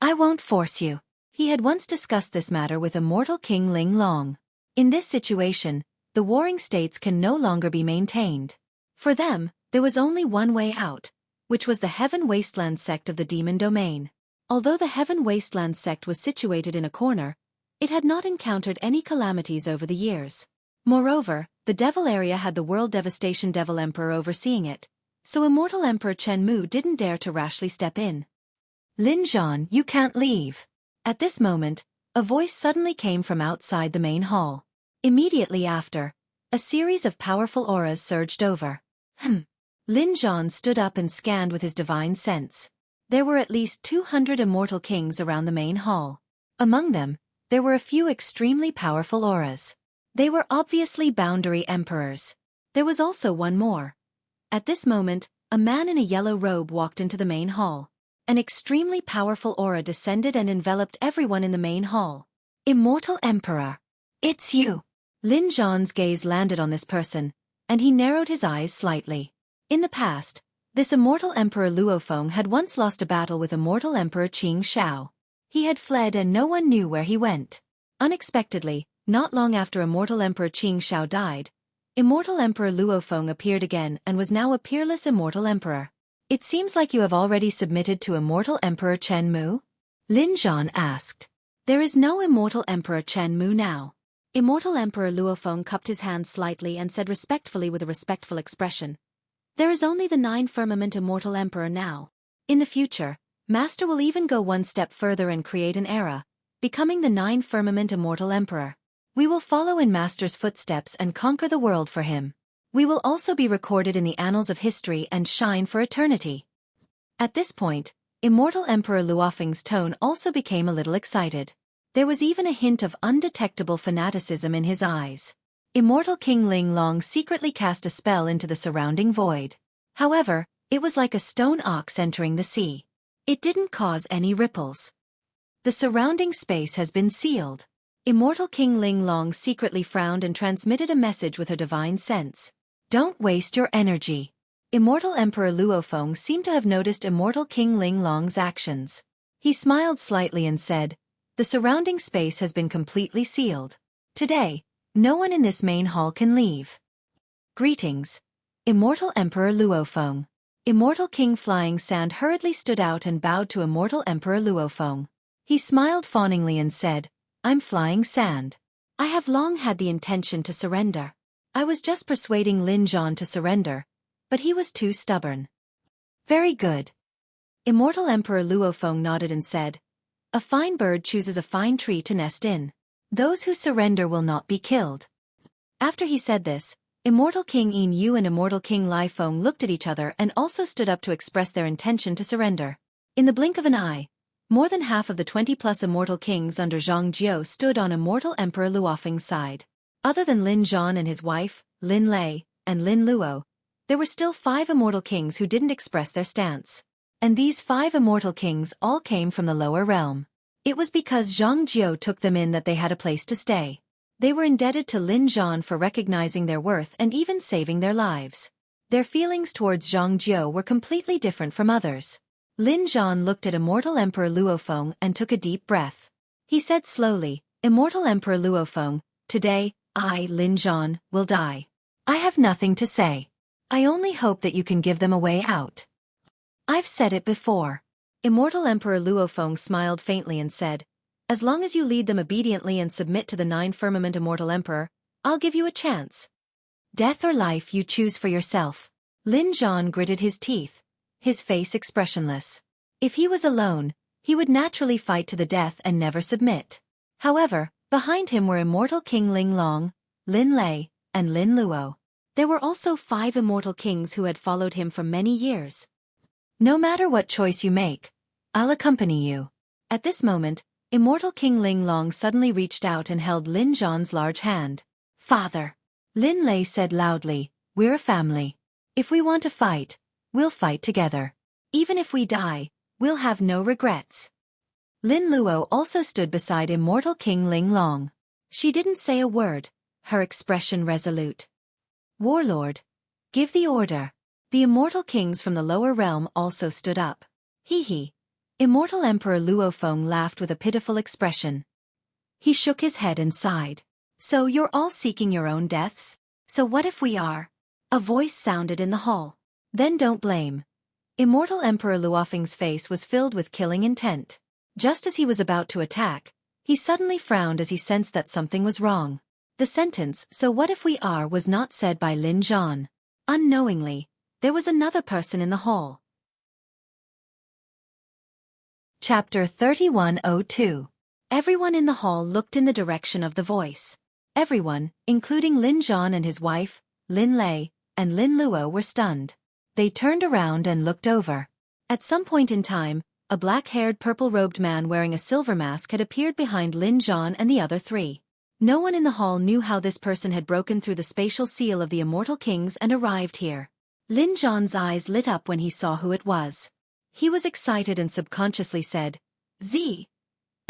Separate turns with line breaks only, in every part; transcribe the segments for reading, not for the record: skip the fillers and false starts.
I won't force you. He had once discussed this matter with immortal King Ling Long. In this situation, the warring states can no longer be maintained. For them, there was only one way out, which was the Heaven Wasteland sect of the Demon Domain. Although the Heaven Wasteland sect was situated in a corner, it had not encountered any calamities over the years. Moreover, the Devil area had the World Devastation Devil Emperor overseeing it, so Immortal Emperor Chen Mu didn't dare to rashly step in. Lin Zhan, you can't leave. At this moment, a voice suddenly came from outside the main hall. Immediately after, a series of powerful auras surged over. Lin Zhan stood up and scanned with his divine sense. There were at least 200 immortal kings around the main hall. Among them, there were a few extremely powerful auras. They were obviously boundary emperors. There was also one more. At this moment, a man in a yellow robe walked into the main hall. An extremely powerful aura descended and enveloped everyone in the main hall. Immortal Emperor. It's you. Lin Zhan's gaze landed on this person, and he narrowed his eyes slightly. In the past, this Immortal Emperor Luofeng had once lost a battle with Immortal Emperor Qing Shao. He had fled and no one knew where he went. Unexpectedly, not long after Immortal Emperor Qing Shao died, Immortal Emperor Luofeng appeared again and was now a peerless Immortal Emperor. It seems like you have already submitted to Immortal Emperor Chen Mu? Lin Zhan asked. There is no Immortal Emperor Chen Mu now. Immortal Emperor Luofeng cupped his hands slightly and said respectfully with a respectful expression. There is only the 9 Firmament Immortal Emperor now. In the future, Master will even go one step further and create an era, becoming the 9 Firmament Immortal Emperor. We will follow in Master's footsteps and conquer the world for him. We will also be recorded in the annals of history and shine for eternity. At this point, Immortal Emperor Luofeng's tone also became a little excited. There was even a hint of undetectable fanaticism in his eyes. Immortal King Ling Long secretly cast a spell into the surrounding void. However, it was like a stone ox entering the sea. It didn't cause any ripples. The surrounding space has been sealed. Immortal King Ling Long secretly frowned and transmitted a message with her divine sense. Don't waste your energy. Immortal Emperor Luofeng seemed to have noticed Immortal King Ling Long's actions. He smiled slightly and said, the surrounding space has been completely sealed. Today, no one in this main hall can leave. Greetings, Immortal Emperor Luofeng. Immortal King Flying Sand hurriedly stood out and bowed to Immortal Emperor Luofeng. He smiled fawningly and said, I'm Flying Sand. I have long had the intention to surrender. I was just persuading Lin Zhan to surrender, but he was too stubborn. Very good. Immortal Emperor Luofeng nodded and said, a fine bird chooses a fine tree to nest in. Those who surrender will not be killed. After he said this, Immortal King Yin Yu and Immortal King Lai Feng looked at each other and also stood up to express their intention to surrender. In the blink of an eye, more than half of the 20+ immortal kings under Zhang Jiao stood on Immortal Emperor Luofeng's side. Other than Lin Zhan and his wife, Lin Lei, and Lin Luo, there were still 5 immortal kings who didn't express their stance. And these 5 immortal kings all came from the lower realm. It was because Zhang Jiao took them in that they had a place to stay. They were indebted to Lin Zhan for recognizing their worth and even saving their lives. Their feelings towards Zhang Jiao were completely different from others. Lin Zhan looked at Immortal Emperor Luofeng and took a deep breath. He said slowly, Immortal Emperor Luofeng, today, I, Lin Zhan, will die. I have nothing to say. I only hope that you can give them a way out. I've said it before. Immortal Emperor Luofeng smiled faintly and said, as long as you lead them obediently and submit to the 9 Firmament Immortal Emperor, I'll give you a chance. Death or life you choose for yourself. Lin Zhan gritted his teeth, his face expressionless. If he was alone, he would naturally fight to the death and never submit. However, behind him were Immortal King Ling Long, Lin Lei, and Lin Luo. There were also 5 immortal kings who had followed him for many years. No matter what choice you make, I'll accompany you. At this moment, Immortal King Ling Long suddenly reached out and held Lin Zhan's large hand. Father. Lin Lei said loudly, we're a family. If we want to fight, we'll fight together. Even if we die, we'll have no regrets. Lin Luo also stood beside Immortal King Ling Long. She didn't say a word, her expression resolute. Warlord, give the order. The immortal kings from the lower realm also stood up. Hee hee. Immortal Emperor Luofeng laughed with a pitiful expression. He shook his head and sighed. So you're all seeking your own deaths? So what if we are? A voice sounded in the hall. Then don't blame. Immortal Emperor Luofeng's face was filled with killing intent. Just as he was about to attack, he suddenly frowned as he sensed that something was wrong. The sentence, "So what if we are," was not said by Lin Zhan. Unknowingly, there was another person in the hall. Chapter 3102. Everyone in the hall looked in the direction of the voice. Everyone, including Lin Zhan and his wife, Lin Lei, and Lin Luo, were stunned. They turned around and looked over. At some point in time, a black-haired purple-robed man wearing a silver mask had appeared behind Lin Zhan and the other three. No one in the hall knew how this person had broken through the spatial seal of the Immortal Kings and arrived here. Lin Zhan's eyes lit up when he saw who it was. He was excited and subconsciously said, "Z.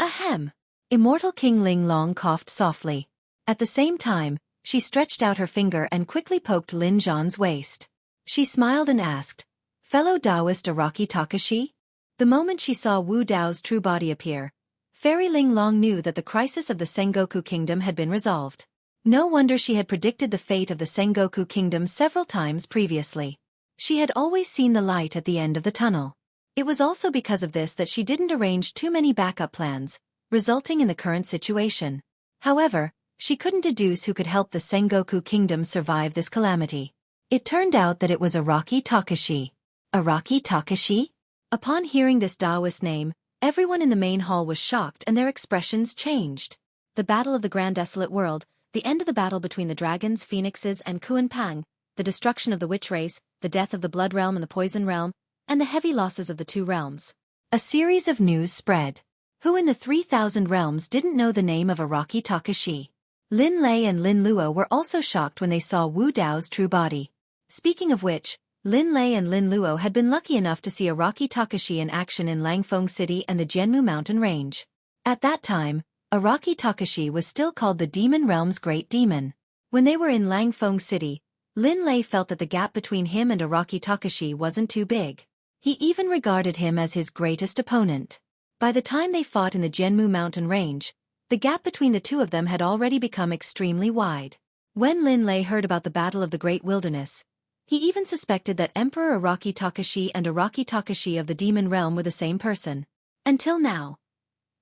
Ahem." Immortal King Ling Long coughed softly. At the same time, she stretched out her finger and quickly poked Lin Zhan's waist. She smiled and asked, "Fellow Taoist Araki Takashi?" The moment she saw Wu Dao's true body appear, Fairy Ling Long knew that the crisis of the Sengoku Kingdom had been resolved. No wonder she had predicted the fate of the Sengoku Kingdom several times previously. She had always seen the light at the end of the tunnel. It was also because of this that she didn't arrange too many backup plans, resulting in the current situation. However, she couldn't deduce who could help the Sengoku Kingdom survive this calamity. It turned out that it was Araki Takashi. Araki Takashi? Upon hearing this Taoist name, everyone in the main hall was shocked and their expressions changed. The Battle of the Grand Desolate World, the end of the battle between the dragons, phoenixes, and Kuan Pang, the destruction of the witch race, the death of the Blood Realm and the Poison Realm, and the heavy losses of the two realms. A series of news spread. Who in the 3,000 realms didn't know the name of Araki Takashi? Lin Lei and Lin Luo were also shocked when they saw Wu Dao's true body. Speaking of which, Lin Lei and Lin Luo had been lucky enough to see Araki Takashi in action in Langfeng City and the Jianmu Mountain Range. At that time, Araki Takashi was still called the Demon Realm's Great Demon. When they were in Langfeng City, Lin Lei felt that the gap between him and Araki Takashi wasn't too big. He even regarded him as his greatest opponent. By the time they fought in the Jianmu Mountain Range, the gap between the two of them had already become extremely wide. When Lin Lei heard about the Battle of the Great Wilderness, he even suspected that Emperor Araki Takashi and Araki Takashi of the Demon Realm were the same person. Until now.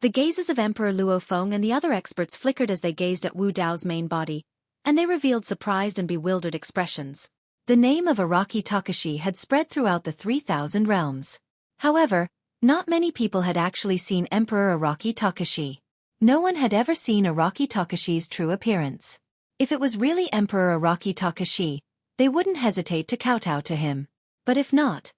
The gazes of Emperor Luofeng and the other experts flickered as they gazed at Wu Dao's main body, and they revealed surprised and bewildered expressions. The name of Araki Takashi had spread throughout the 3,000 realms. However, not many people had actually seen Emperor Araki Takashi. No one had ever seen Araki Takashi's true appearance. If it was really Emperor Araki Takashi, they wouldn't hesitate to kowtow to him. But if not,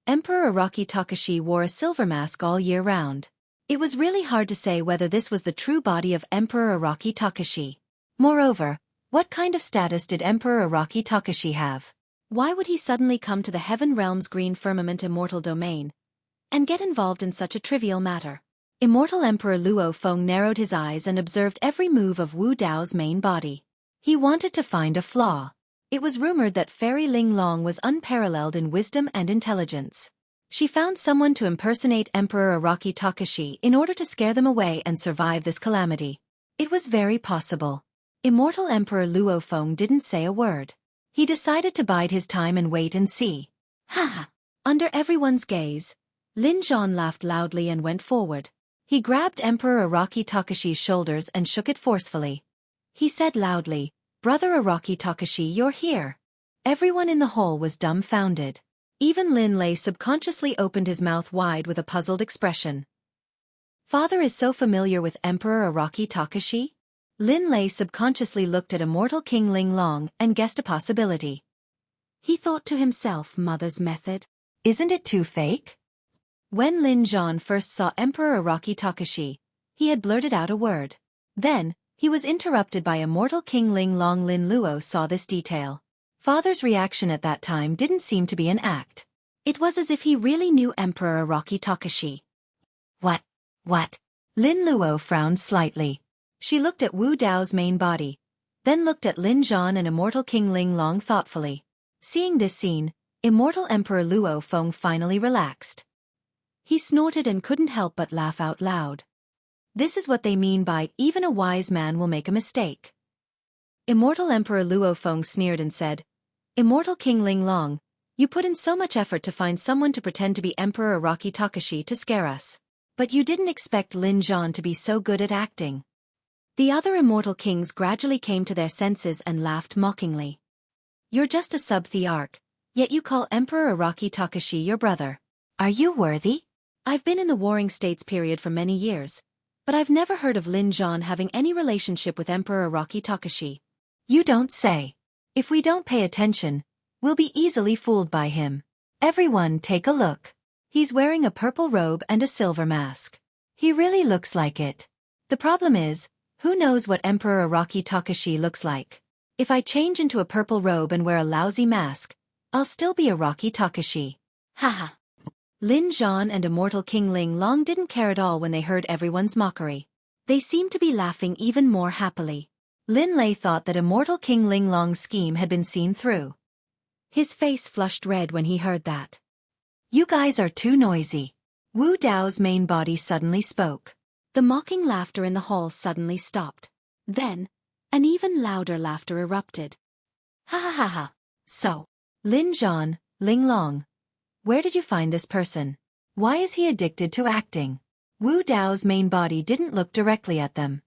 Emperor Araki Takashi wore a silver mask all year round. It was really hard to say whether this was the true body of Emperor Araki Takashi. Moreover, what kind of status did Emperor Araki Takashi have? Why would he suddenly come to the Heaven Realm's Green Firmament Immortal Domain and get involved in such a trivial matter? Immortal Emperor Luofeng narrowed his eyes and observed every move of Wu Dao's main body. He wanted to find a flaw. It was rumored that Fairy Ling Long was unparalleled in wisdom and intelligence. She found someone to impersonate Emperor Araki Takashi in order to scare them away and survive this calamity. It was very possible. Immortal Emperor Luofeng didn't say a word. He decided to bide his time and wait and see. Ha! Under everyone's gaze, Lin Zhan laughed loudly and went forward. He grabbed Emperor Araki Takashi's shoulders and shook it forcefully. He said loudly, "Brother Araki Takashi, you're here." Everyone in the hall was dumbfounded. Even Lin Lei subconsciously opened his mouth wide with a puzzled expression. Father is so familiar with Emperor Araki Takashi? Lin Lei subconsciously looked at Immortal King Ling Long and guessed a possibility. He thought to himself, mother's method. Isn't it too fake? When Lin Zhan first saw Emperor Araki Takashi, he had blurted out a word. Then, he was interrupted by Immortal King Ling Long. Lin Luo saw this detail. Father's reaction at that time didn't seem to be an act. It was as if he really knew Emperor Araki Takashi. What? Lin Luo frowned slightly. She looked at Wu Dao's main body, then looked at Lin Zhan and Immortal King Ling Long thoughtfully. Seeing this scene, Immortal Emperor Luofeng finally relaxed. He snorted and couldn't help but laugh out loud. This is what they mean by, even a wise man will make a mistake. Immortal Emperor Luo Feng sneered and said, Immortal King Ling Long, you put in so much effort to find someone to pretend to be Emperor Araki Takashi to scare us. But you didn't expect Lin Zhan to be so good at acting. The other immortal kings gradually came to their senses and laughed mockingly. You're just a sub-thearch, yet you call Emperor Araki Takashi your brother. Are you worthy? I've been in the Warring States period for many years, but I've never heard of Lin Zhan having any relationship with Emperor Araki Takashi. You don't say. If we don't pay attention, we'll be easily fooled by him. Everyone take a look. He's wearing a purple robe and a silver mask. He really looks like it. The problem is, who knows what Emperor Araki Takashi looks like? If I change into a purple robe and wear a lousy mask, I'll still be Araki Takashi. Haha. Lin Zhan and Immortal King Ling Long didn't care at all when they heard everyone's mockery. They seemed to be laughing even more happily. Lin Lei thought that Immortal King Ling Long's scheme had been seen through. His face flushed red when he heard that. You guys are too noisy. Wu Dao's main body suddenly spoke. The mocking laughter in the hall suddenly stopped. Then, an even louder laughter erupted. Ha ha ha ha. So, Lin Zhan, Ling Long. Where did you find this person? Why is he addicted to acting? Wu Dao's main body didn't look directly at them.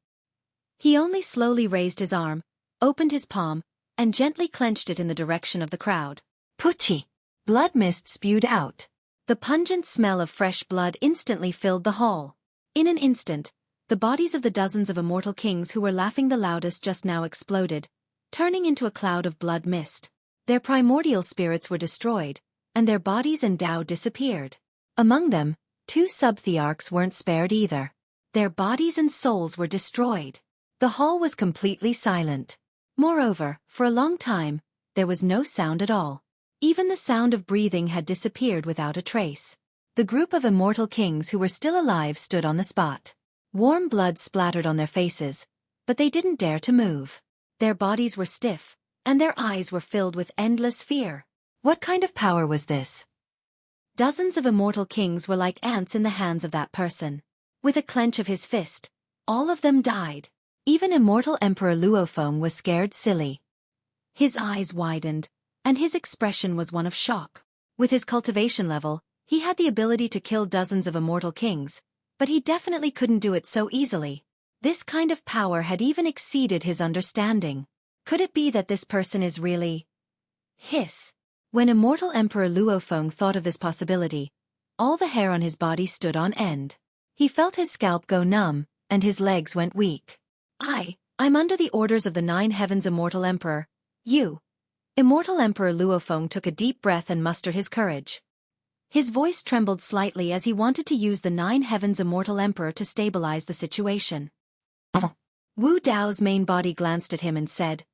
He only slowly raised his arm, opened his palm, and gently clenched it in the direction of the crowd. Puchi! Blood mist spewed out. The pungent smell of fresh blood instantly filled the hall. In an instant, the bodies of the dozens of immortal kings who were laughing the loudest just now exploded, turning into a cloud of blood mist. Their primordial spirits were destroyed, and their bodies and Dao disappeared. Among them, 2 sub-thearchs weren't spared either. Their bodies and souls were destroyed. The hall was completely silent. Moreover, for a long time, there was no sound at all. Even the sound of breathing had disappeared without a trace. The group of immortal kings who were still alive stood on the spot. Warm blood splattered on their faces, but they didn't dare to move. Their bodies were stiff, and their eyes were filled with endless fear. What kind of power was this? Dozens of immortal kings were like ants in the hands of that person. With a clench of his fist, all of them died. Even immortal Emperor Luo Feng was scared silly. His eyes widened, and his expression was one of shock. With his cultivation level, he had the ability to kill dozens of immortal kings, but he definitely couldn't do it so easily. This kind of power had even exceeded his understanding. Could it be that this person is really... Hiss. When immortal Emperor Luo Feng thought of this possibility, all the hair on his body stood on end. He felt his scalp go numb, and his legs went weak. I'm under the orders of the 9 Heavens Immortal Emperor. You. Immortal Emperor Luo Feng took a deep breath and mustered his courage. His voice trembled slightly as he wanted to use the 9 Heavens Immortal Emperor to stabilize the situation. Wu Dao's main body glanced at him and said,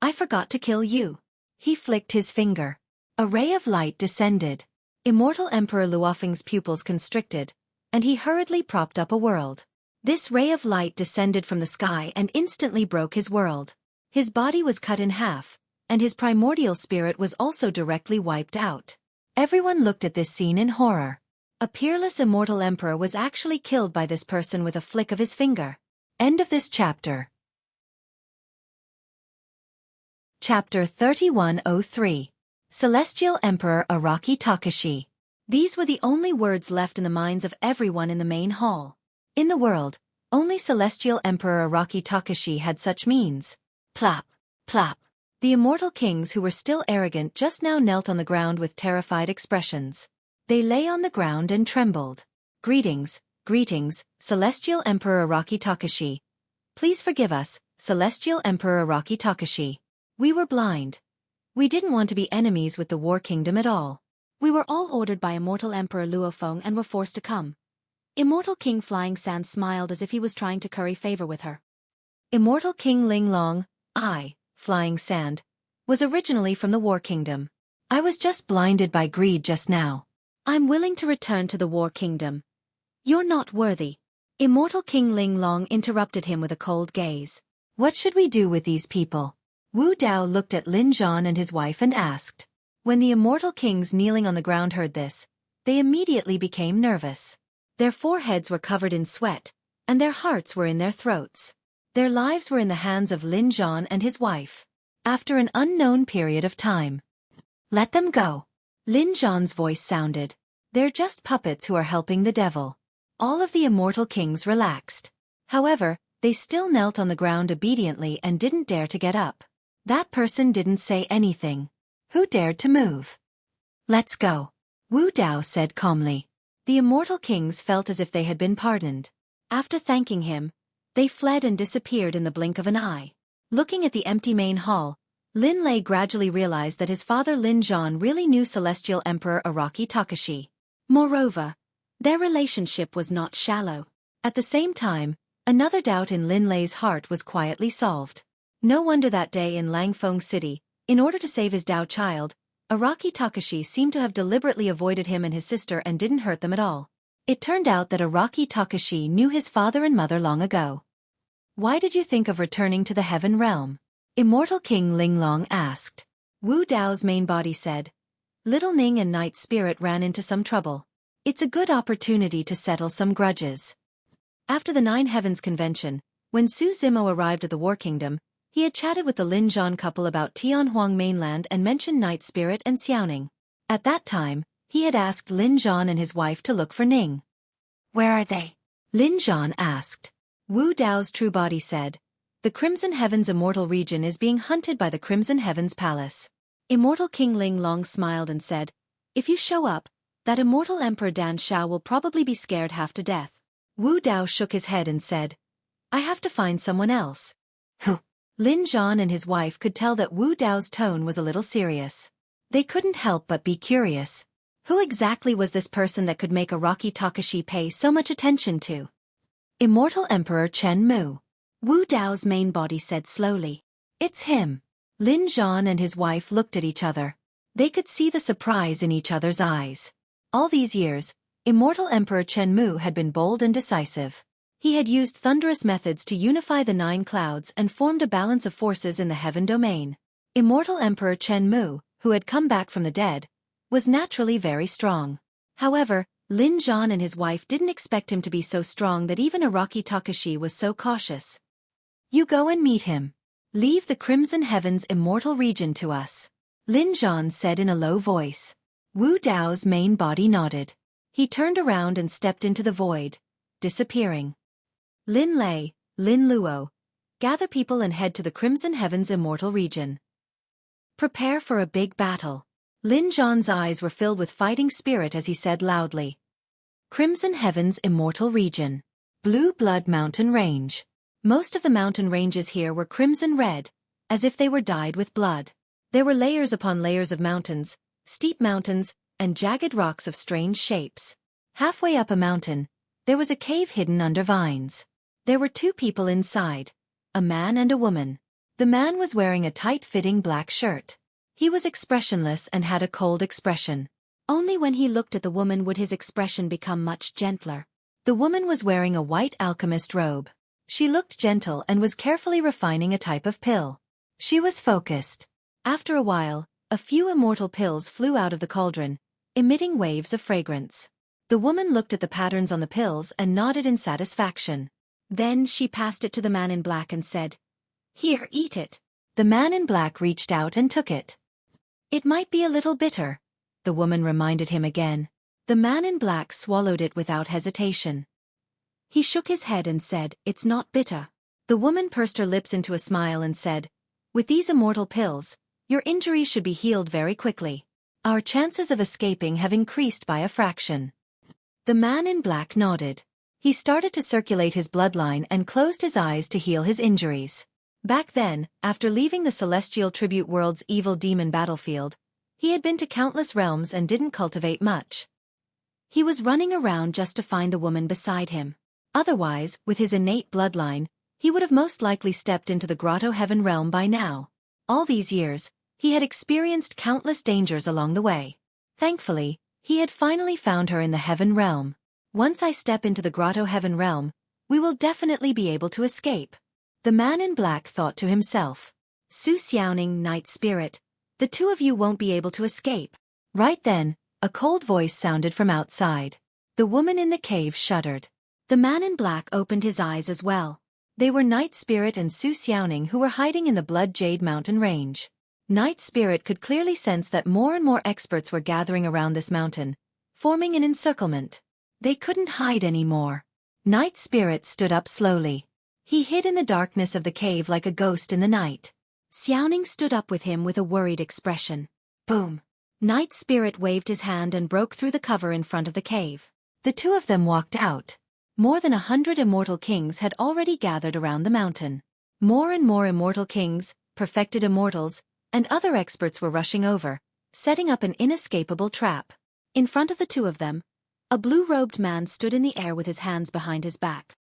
I forgot to kill you. He flicked his finger. A ray of light descended. Immortal Emperor Luofeng's pupils constricted, and he hurriedly propped up a world. This ray of light descended from the sky and instantly broke his world. His body was cut in half, and his primordial spirit was also directly wiped out. Everyone looked at this scene in horror. A peerless immortal emperor was actually killed by this person with a flick of his finger. End of this chapter. Chapter 3103. Celestial Emperor Araki Takashi. These were the only words left in the minds of everyone in the main hall. In the world, only Celestial Emperor Araki Takashi had such means. Plap, plap. The immortal kings who were still arrogant just now knelt on the ground with terrified expressions. They lay on the ground and trembled. Greetings, greetings, Celestial Emperor Araki Takashi. Please forgive us, Celestial Emperor Araki Takashi. We were blind. We didn't want to be enemies with the War Kingdom at all. We were all ordered by Immortal Emperor Luo Feng and were forced to come. Immortal King Flying Sand smiled as if he was trying to curry favor with her. Immortal King Ling Long, Flying Sand, was originally from the War Kingdom. I was just blinded by greed just now. I'm willing to return to the War Kingdom. You're not worthy. Immortal King Ling Long interrupted him with a cold gaze. What should we do with these people? Wu Dao looked at Lin Zhan and his wife and asked. When the immortal kings kneeling on the ground heard this, they immediately became nervous. Their foreheads were covered in sweat, and their hearts were in their throats. Their lives were in the hands of Lin Zhan and his wife. After an unknown period of time. Let them go. Lin Zhan's voice sounded. They're just puppets who are helping the devil. All of the immortal kings relaxed. However, they still knelt on the ground obediently and didn't dare to get up. That person didn't say anything. Who dared to move? Let's go. Wu Dao said calmly. The immortal kings felt as if they had been pardoned. After thanking him, they fled and disappeared in the blink of an eye. Looking at the empty main hall, Lin Lei gradually realized that his father Lin Zhan really knew Celestial Emperor Araki Takashi. Moreover, their relationship was not shallow. At the same time, another doubt in Lin Lei's heart was quietly solved. No wonder that day in Langfeng City, in order to save his Dao child, Araki Takashi seemed to have deliberately avoided him and his sister and didn't hurt them at all. It turned out that Araki Takashi knew his father and mother long ago. Why did you think of returning to the Heaven Realm? Immortal King Linglong asked. Wu Dao's main body said. Little Ning and Night Spirit ran into some trouble. It's a good opportunity to settle some grudges. After the Nine Heavens Convention, when Su Zimo arrived at the War Kingdom, he had chatted with the Lin Zhan couple about Tianhuang mainland and mentioned Night Spirit and Xiaoning. At that time, he had asked Lin Zhan and his wife to look for Ning. Where are they? Lin Zhan asked. Wu Dao's true body said. The Crimson Heavens Immortal Region is being hunted by the Crimson Heavens Palace. Immortal King Ling Long smiled and said, if you show up, that Immortal Emperor Dan Shao will probably be scared half to death. Wu Dao shook his head and said, I have to find someone else. Who? Lin Zhan and his wife could tell that Wu Dao's tone was a little serious. They couldn't help but be curious. Who exactly was this person that could make Araki Takashi pay so much attention to? Immortal Emperor Chen Mu. Wu Dao's main body said slowly. It's him. Lin Zhan and his wife looked at each other. They could see the surprise in each other's eyes. All these years, Immortal Emperor Chen Mu had been bold and decisive. He had used thunderous methods to unify the 9 clouds and formed a balance of forces in the heaven domain. Immortal Emperor Chen Mu, who had come back from the dead, was naturally very strong. However, Lin Zhan and his wife didn't expect him to be so strong that even Araki Takashi was so cautious. You go and meet him. Leave the Crimson Heavens Immortal Region to us. Lin Zhan said in a low voice. Wu Dao's main body nodded. He turned around and stepped into the void, disappearing. Lin Lei, Lin Luo, gather people and head to the Crimson Heavens Immortal Region. Prepare for a big battle. Lin Zhan's eyes were filled with fighting spirit as he said loudly. Crimson Heavens Immortal Region. Blue Blood Mountain Range. Most of the mountain ranges here were crimson red, as if they were dyed with blood. There were layers upon layers of mountains, steep mountains, and jagged rocks of strange shapes. Halfway up a mountain, there was a cave hidden under vines. There were 2 people inside, a man and a woman. The man was wearing a tight-fitting black shirt. He was expressionless and had a cold expression. Only when he looked at the woman would his expression become much gentler. The woman was wearing a white alchemist robe. She looked gentle and was carefully refining a type of pill. She was focused. After a while, a few immortal pills flew out of the cauldron, emitting waves of fragrance. The woman looked at the patterns on the pills and nodded in satisfaction. Then she passed it to the man in black and said, Here, eat it. The man in black reached out and took it. It might be a little bitter, the woman reminded him again. The man in black swallowed it without hesitation. He shook his head and said, It's not bitter. The woman pursed her lips into a smile and said, With these immortal pills, your injuries should be healed very quickly. Our chances of escaping have increased by a fraction. The man in black nodded. He started to circulate his bloodline and closed his eyes to heal his injuries. Back then, after leaving the Celestial Tribute World's evil demon battlefield, he had been to countless realms and didn't cultivate much. He was running around just to find the woman beside him. Otherwise, with his innate bloodline, he would have most likely stepped into the Grotto Heaven realm by now. All these years, he had experienced countless dangers along the way. Thankfully, he had finally found her in the Heaven realm. Once I step into the Grotto Heaven realm, we will definitely be able to escape. The man in black thought to himself. Su Xiaoning, Night Spirit, the 2 of you won't be able to escape. Right then, A cold voice sounded from outside. The woman in the cave shuddered. The man in black opened his eyes as well. They were Night Spirit and Xueqi who were hiding in the Blood Jade Mountain range. Night Spirit could clearly sense that more and more experts were gathering around this mountain, forming an encirclement. They couldn't hide anymore. Night Spirit stood up slowly. He hid in the darkness of the cave like a ghost in the night. Xiaoning stood up with him with a worried expression. Boom! Night Spirit waved his hand and broke through the cover in front of the cave. The two of them walked out. More than 100 immortal kings had already gathered around the mountain. More and more immortal kings, perfected immortals, and other experts were rushing over, setting up an inescapable trap. In front of the two of them, a blue-robed man stood in the air with his hands behind his back.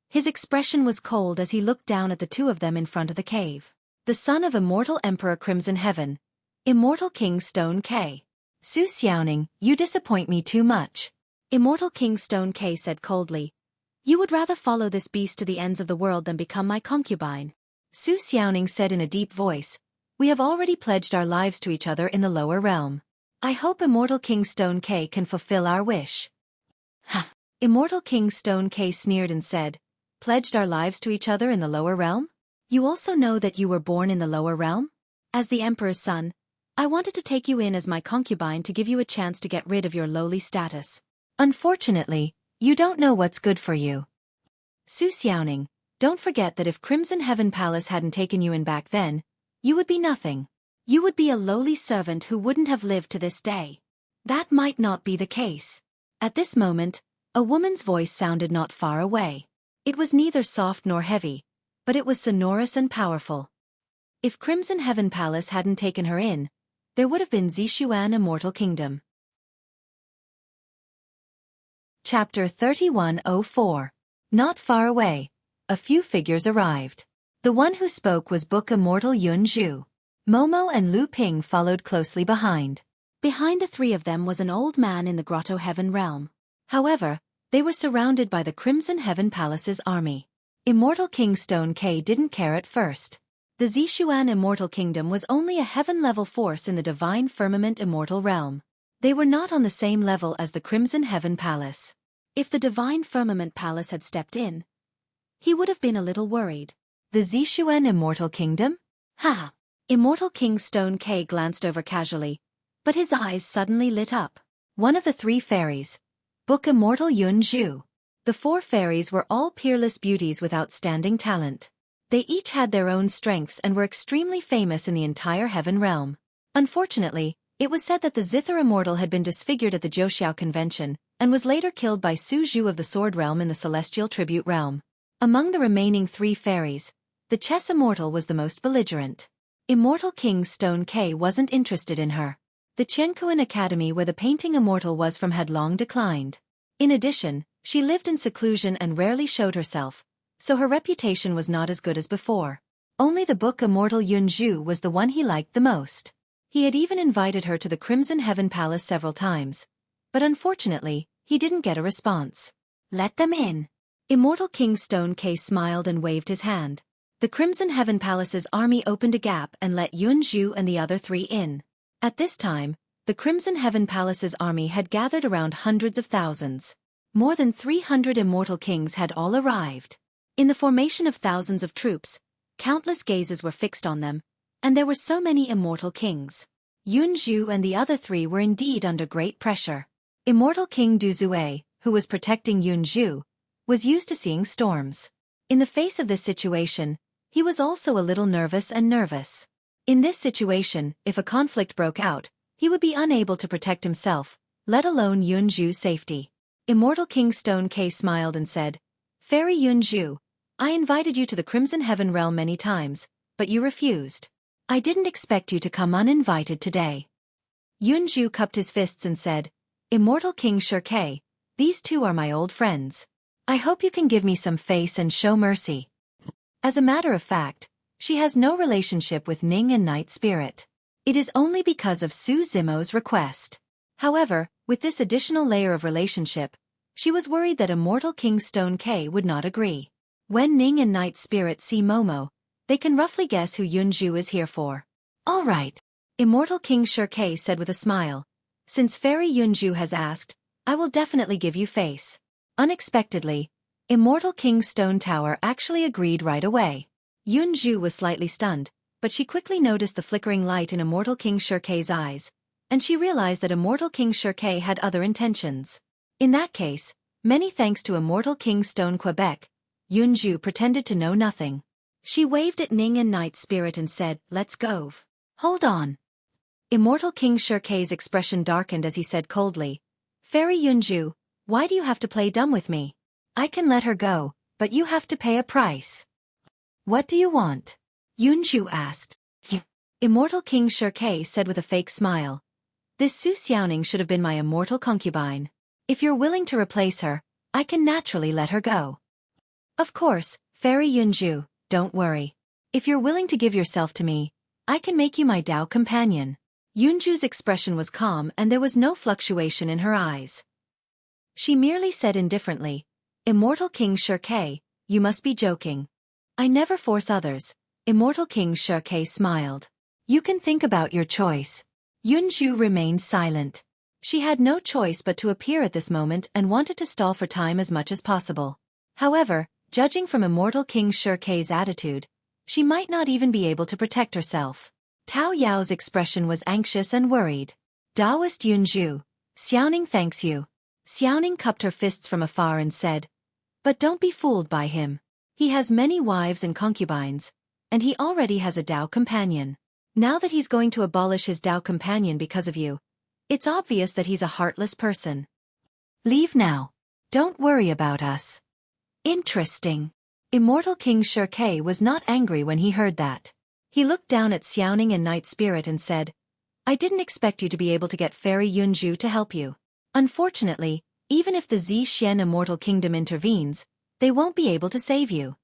His expression was cold as he looked down at the two of them in front of the cave. The son of Immortal Emperor Crimson Heaven, Immortal King Xueqi. Xiaoning, you disappoint me too much. Immortal King Xueqi said coldly. You would rather follow this beast to the ends of the world than become my concubine. Xiaoning said in a deep voice, we have already pledged our lives to each other in the lower realm. I hope Immortal King Xueqi can fulfill our wish. Ha! Immortal King Xueqi sneered and said, pledged our lives to each other in the lower realm? You also know that you were born in the lower realm? As the Emperor's son, I wanted to take you in as my concubine to give you a chance to get rid of your lowly status. Unfortunately, you don't know what's good for you. Xiaoning, don't forget that if Crimson Heaven Palace hadn't taken you in back then, you would be nothing. You would be a lowly servant who wouldn't have lived to this day. That might not be the case. At this moment, a woman's voice sounded not far away. It was neither soft nor heavy, but it was sonorous and powerful. If Crimson Heaven Palace hadn't taken her in, there would have been Zishuan Immortal Kingdom. Chapter 3104. Not far away. A few figures arrived. The one who spoke was Book Immortal Yunzhu. Momo and Lu Ping followed closely behind. Behind the three of them was an old man in the Grotto Heaven realm. However, they were surrounded by the Crimson Heaven Palace's army. Immortal King Xueqi didn't care at first. The Zishuan Immortal Kingdom was only a heaven-level force in the Divine Firmament Immortal Realm. They were not on the same level as the Crimson Heaven Palace. If the Divine Firmament Palace had stepped in, he would have been a little worried. The Zishuan Immortal Kingdom? Ha! Immortal King Xueqi glanced over casually, but his eyes suddenly lit up. One of the three fairies, Book Immortal Yunzhu. The four fairies were all peerless beauties with outstanding talent. They each had their own strengths and were extremely famous in the entire heaven realm. Unfortunately, it was said that the Zither Immortal had been disfigured at the Zhoushiao Convention and was later killed by Su Zhu of the Sword Realm in the Celestial Tribute Realm. Among the remaining three fairies, the Chess Immortal was the most belligerent. Immortal King Xueqi wasn't interested in her. The Qianquan Academy where the Painting Immortal was from had long declined. In addition, she lived in seclusion and rarely showed herself, so her reputation was not as good as before. Only the Book Immortal Yunzhu was the one he liked the most. He had even invited her to the Crimson Heaven Palace several times, but unfortunately, he didn't get a response. Let them in. Immortal King Xueqi smiled and waved his hand. The Crimson Heaven Palace's army opened a gap and let Yunzhu and the other three in. At this time, the Crimson Heaven Palace's army had gathered around hundreds of thousands. More than 300 immortal kings had all arrived. In the formation of thousands of troops, countless gazes were fixed on them, and there were so many immortal kings. Yunzhu and the other three were indeed under great pressure. Immortal King Duzue, who was protecting Yunzhu, was used to seeing storms. In the face of this situation, he was also a little nervous. In this situation, if a conflict broke out, he would be unable to protect himself, let alone Yunzhu's safety. Immortal King Xueqi smiled and said, Fairy Yunzhu, I invited you to the Crimson Heaven realm many times, but you refused. I didn't expect you to come uninvited today. Yunzhu cupped his fists and said, Immortal King Xueqi, these two are my old friends. I hope you can give me some face and show mercy. As a matter of fact, she has no relationship with Ning and Night Spirit. It is only because of Su Zimo's request. However, with this additional layer of relationship, she was worried that Immortal King Xueqi would not agree. When Ning and Night Spirit see Momo, they can roughly guess who Yunzhu is here for. All right. Immortal King Xueqi said with a smile, Since Fairy Yunju has asked, I will definitely give you face. Unexpectedly, Immortal King Stone Tower actually agreed right away. Yunju was slightly stunned, but she quickly noticed the flickering light in Immortal King Xueqi's eyes, and she realized that Immortal King Xueqi had other intentions. In that case, many thanks to Immortal King Stone Quebec, Yunju pretended to know nothing. She waved at Ning and Night Spirit and said, let's go. Hold on. Immortal King Xueqi's expression darkened as he said coldly, Fairy Yunju, why do you have to play dumb with me? I can let her go, but you have to pay a price. What do you want? Yunju asked. Immortal King Xueqi said with a fake smile. This Su Xiaoning should have been my immortal concubine. If you're willing to replace her, I can naturally let her go. Of course, Fairy Yunju, don't worry. If you're willing to give yourself to me, I can make you my Dao companion. Yunju's expression was calm and there was no fluctuation in her eyes. She merely said indifferently, Immortal King Xueqi, you must be joking. I never force others. Immortal King Xueqi smiled. You can think about your choice. Yunju remained silent. She had no choice but to appear at this moment and wanted to stall for time as much as possible. However, judging from Immortal King Xueqi's attitude, she might not even be able to protect herself. Tao Yao's expression was anxious and worried. Daoist Yunju, Xiaoning thanks you. Xiaoning cupped her fists from afar and said, but don't be fooled by him. He has many wives and concubines, and he already has a Dao companion. Now that he's going to abolish his Dao companion because of you, it's obvious that he's a heartless person. Leave now. Don't worry about us. Interesting. Immortal King Xueqi was not angry when he heard that. He looked down at Xiaoning and Night Spirit and said, I didn't expect you to be able to get Fairy Yunju to help you. Unfortunately, even if the Zixuan Immortal Kingdom intervenes, they won't be able to save you.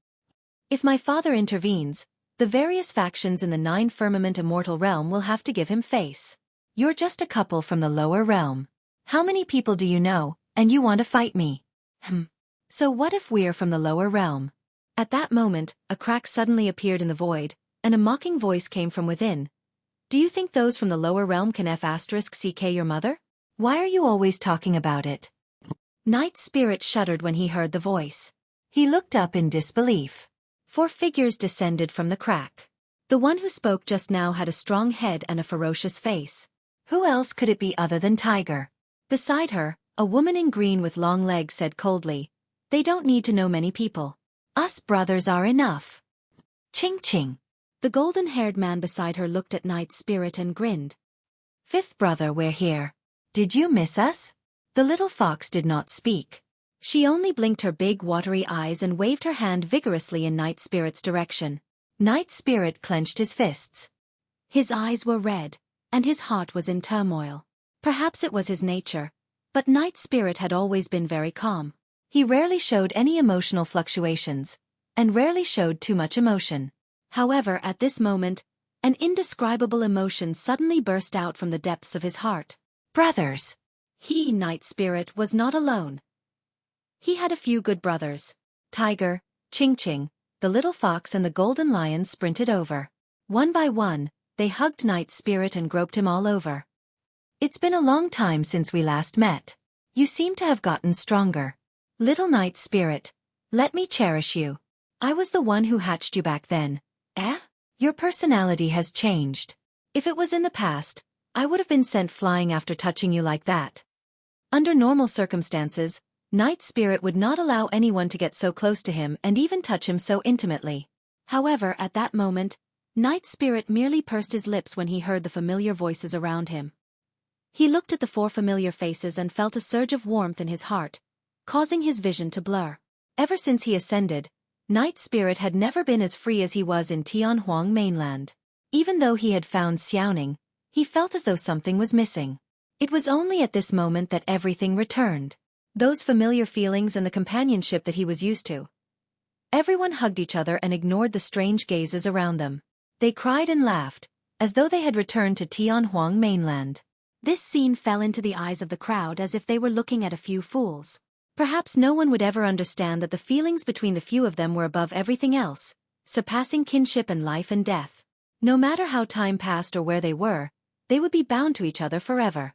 If my father intervenes, the various factions in the Nine Firmament Immortal Realm will have to give him face. You're just a couple from the lower realm. How many people do you know, and you want to fight me? So what if we're from the lower realm? At that moment, a crack suddenly appeared in the void, and a mocking voice came from within. Do you think those from the lower realm can *CK your mother? Why are you always talking about it? Night Spirit shuddered when he heard the voice. He looked up in disbelief. 4 figures descended from the crack. The one who spoke just now had a strong head and a ferocious face. Who else could it be other than Tiger? Beside her, a woman in green with long legs said coldly, they don't need to know many people. Us brothers are enough. Ching ching. The golden-haired man beside her looked at Night Spirit and grinned. 5th brother, we're here. Did you miss us? The little fox did not speak. She only blinked her big watery eyes and waved her hand vigorously in Night Spirit's direction. Night Spirit clenched his fists. His eyes were red, and his heart was in turmoil. Perhaps it was his nature, but Night Spirit had always been very calm. He rarely showed any emotional fluctuations, and rarely showed too much emotion. However, at this moment, an indescribable emotion suddenly burst out from the depths of his heart. Brothers! He, Night Spirit, was not alone. He had a few good brothers. Tiger, Ching Ching, the little fox and the golden lion sprinted over. One by one, they hugged Night Spirit and groped him all over. It's been a long time since we last met. You seem to have gotten stronger. Little Night Spirit, let me cherish you. I was the one who hatched you back then. Your personality has changed. If it was in the past, I would have been sent flying after touching you like that. Under normal circumstances, Night Spirit would not allow anyone to get so close to him and even touch him so intimately. However, at that moment, Night Spirit merely pursed his lips when he heard the familiar voices around him. He looked at the 4 familiar faces and felt a surge of warmth in his heart, causing his vision to blur. Ever since he ascended, Night Spirit had never been as free as he was in Tianhuang mainland. Even though he had found Xiaoning, he felt as though something was missing. It was only at this moment that everything returned. Those familiar feelings and the companionship that he was used to. Everyone hugged each other and ignored the strange gazes around them. They cried and laughed, as though they had returned to Tianhuang mainland. This scene fell into the eyes of the crowd as if they were looking at a few fools. Perhaps no one would ever understand that the feelings between the few of them were above everything else, surpassing kinship and life and death. No matter how time passed or where they were, they would be bound to each other forever.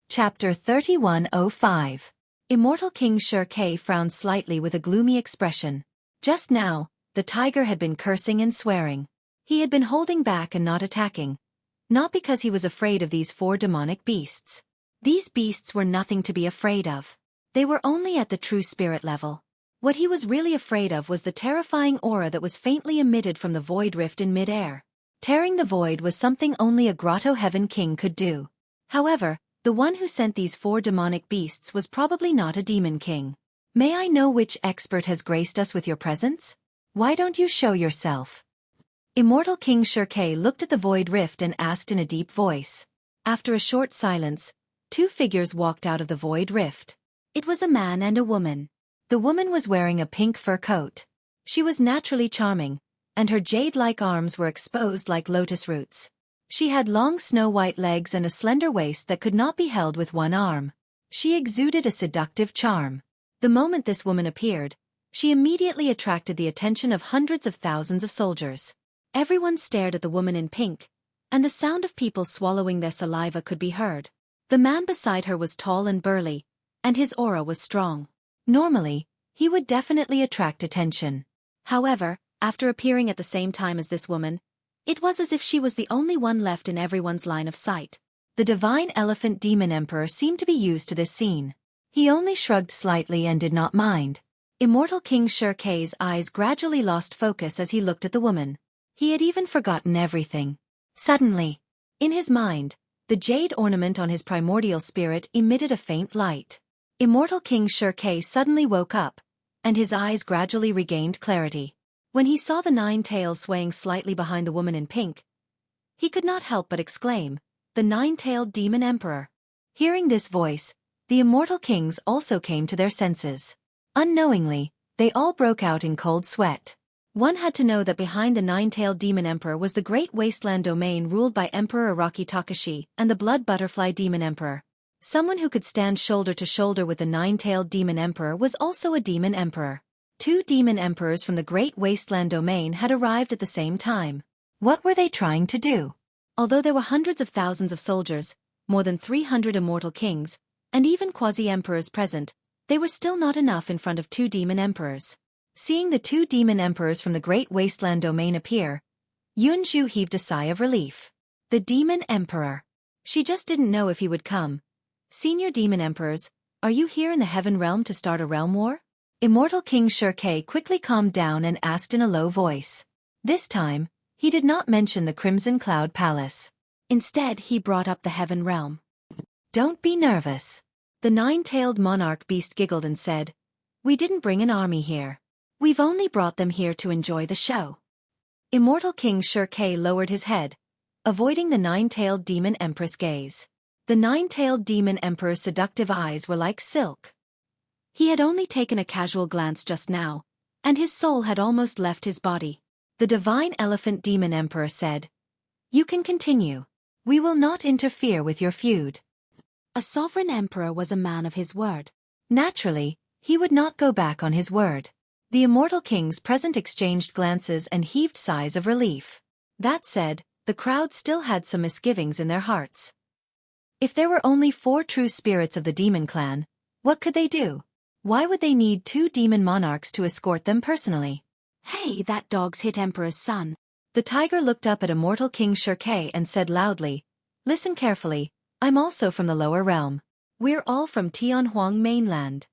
Chapter 3105. Immortal King Xueqi frowned slightly with a gloomy expression. Just now, the tiger had been cursing and swearing. He had been holding back and not attacking. Not because he was afraid of these 4 demonic beasts. These beasts were nothing to be afraid of. They were only at the true spirit level. What he was really afraid of was the terrifying aura that was faintly emitted from the void rift in mid-air. Tearing the void was something only a grotto heaven king could do. However, the one who sent these 4 demonic beasts was probably not a demon king. May I know which expert has graced us with your presence? Why don't you show yourself? Immortal King Xueqi looked at the void rift and asked in a deep voice. After a short silence, 2 figures walked out of the void rift. It was a man and a woman. The woman was wearing a pink fur coat. She was naturally charming, and her jade-like arms were exposed like lotus roots. She had long snow-white legs and a slender waist that could not be held with one arm. She exuded a seductive charm. The moment this woman appeared, she immediately attracted the attention of hundreds of thousands of soldiers. Everyone stared at the woman in pink, and the sound of people swallowing their saliva could be heard. The man beside her was tall and burly, and his aura was strong. Normally, he would definitely attract attention. However, after appearing at the same time as this woman, it was as if she was the only one left in everyone's line of sight. The divine elephant demon emperor seemed to be used to this scene. He only shrugged slightly and did not mind. Immortal King Xueqi's eyes gradually lost focus as he looked at the woman. He had even forgotten everything. Suddenly, in his mind, the jade ornament on his primordial spirit emitted a faint light. Immortal King Xueqi suddenly woke up, and his eyes gradually regained clarity. When he saw the 9 tails swaying slightly behind the woman in pink, he could not help but exclaim, "The 9-tailed demon emperor." Hearing this voice, the immortal kings also came to their senses. Unknowingly, they all broke out in cold sweat. One had to know that behind the 9-tailed demon emperor was the great wasteland domain ruled by Emperor Araki Takashi and the blood butterfly demon emperor. Someone who could stand shoulder to shoulder with the 9-tailed demon emperor was also a demon emperor. 2 demon emperors from the Great Wasteland Domain had arrived at the same time. What were they trying to do? Although there were hundreds of thousands of soldiers, more than 300 immortal kings, and even quasi-emperors present, they were still not enough in front of 2 demon emperors. Seeing the 2 demon emperors from the Great Wasteland Domain appear, Yunju heaved a sigh of relief. The demon emperor. She just didn't know if he would come. Senior demon emperors, are you here in the heaven realm to start a realm war? Immortal King Xueqi quickly calmed down and asked in a low voice. This time, he did not mention the Crimson Cloud Palace. Instead, he brought up the heaven realm. Don't be nervous. The 9-tailed monarch beast giggled and said, "We didn't bring an army here. We've only brought them here to enjoy the show." Immortal King Xueqi lowered his head, avoiding the 9-tailed demon empress gaze. The 9-tailed demon emperor's seductive eyes were like silk. He had only taken a casual glance just now, and his soul had almost left his body. The divine elephant demon emperor said, "You can continue. We will not interfere with your feud." A sovereign emperor was a man of his word. Naturally, he would not go back on his word. The immortal kings present exchanged glances and heaved sighs of relief. That said, the crowd still had some misgivings in their hearts. If there were only 4 true spirits of the demon clan, what could they do? Why would they need 2 demon monarchs to escort them personally? "Hey, that dog's hit Emperor's son." The tiger looked up at immortal King Xueqi and said loudly, "Listen carefully, I'm also from the lower realm. We're all from Tianhuang mainland.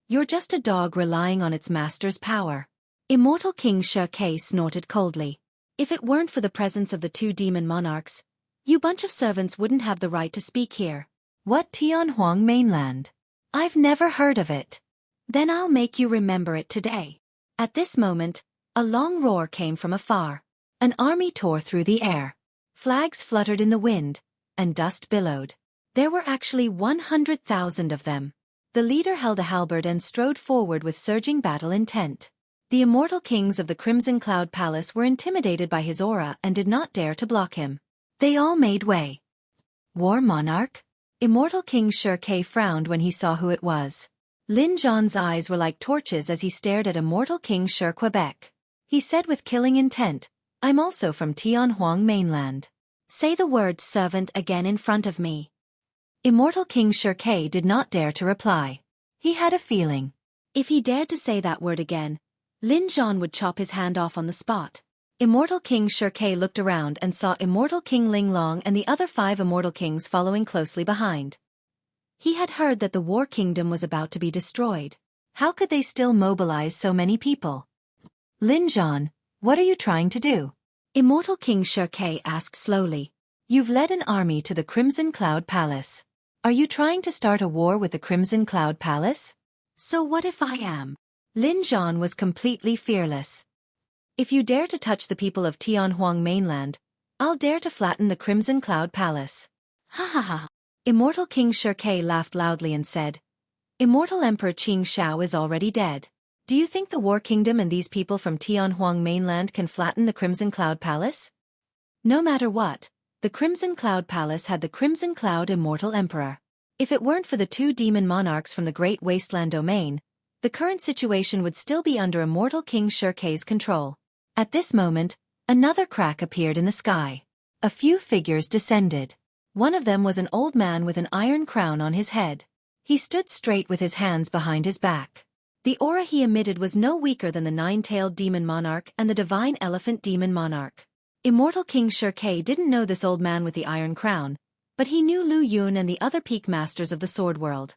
You're just a dog relying on its master's power." Immortal King Xueqi snorted coldly. "If it weren't for the presence of the 2 demon monarchs, you bunch of servants wouldn't have the right to speak here." "What Tianhuang mainland? I've never heard of it." "Then I'll make you remember it today." At this moment, a long roar came from afar. An army tore through the air. Flags fluttered in the wind, and dust billowed. There were actually 100,000 of them. The leader held a halberd and strode forward with surging battle intent. The immortal kings of the Crimson Cloud Palace were intimidated by his aura and did not dare to block him. They all made way. "War monarch?" Immortal King Xueqi frowned when he saw who it was. Lin Zhan's eyes were like torches as he stared at immortal King Xueqi. He said with killing intent, "I'm also from Tianhuang mainland. Say the word servant again in front of me." Immortal King Xueqi did not dare to reply. He had a feeling. If he dared to say that word again, Lin Zhan would chop his hand off on the spot. Immortal King Xueqi looked around and saw Immortal King Linglong and the other 5 immortal kings following closely behind. He had heard that the War Kingdom was about to be destroyed. How could they still mobilize so many people? Lin Zhan, what are you trying to do? Immortal King Xueqi asked slowly. You've led an army to the Crimson Cloud Palace. Are you trying to start a war with the Crimson Cloud Palace? So what if I am? Lin Zhan was completely fearless. If you dare to touch the people of Tianhuang mainland, I'll dare to flatten the Crimson Cloud Palace. Ha ha ha. Immortal King Xueqi laughed loudly and said, Immortal Emperor Qing Shao is already dead. Do you think the War Kingdom and these people from Tianhuang mainland can flatten the Crimson Cloud Palace? No matter what, the Crimson Cloud Palace had the Crimson Cloud Immortal Emperor. If it weren't for the 2 demon monarchs from the Great Wasteland domain, the current situation would still be under Immortal King Xueqi's control. At this moment, another crack appeared in the sky. A few figures descended. One of them was an old man with an iron crown on his head. He stood straight with his hands behind his back. The aura he emitted was no weaker than the 9-tailed demon monarch and the divine elephant demon monarch. Immortal King Xueqi didn't know this old man with the iron crown, but he knew Lu Yun and the other peak masters of the Sword World.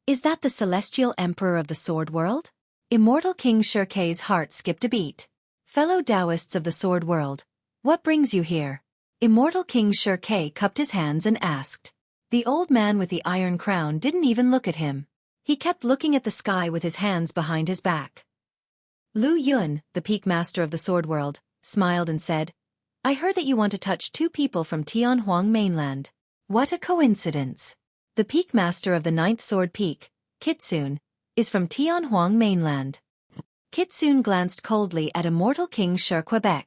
Is that the celestial emperor of the Sword World? Immortal King Xueqi's heart skipped a beat. Fellow Taoists of the Sword World, what brings you here? Immortal King Xueqi cupped his hands and asked. The old man with the iron crown didn't even look at him. He kept looking at the sky with his hands behind his back. Lu Yun, the peak master of the Sword World, smiled and said, I heard that you want to touch 2 people from Tianhuang mainland. What a coincidence. The peak master of the 9th Sword Peak, Kitsune, is from Tianhuang mainland. Kitsune glanced coldly at Immortal King Xueqi.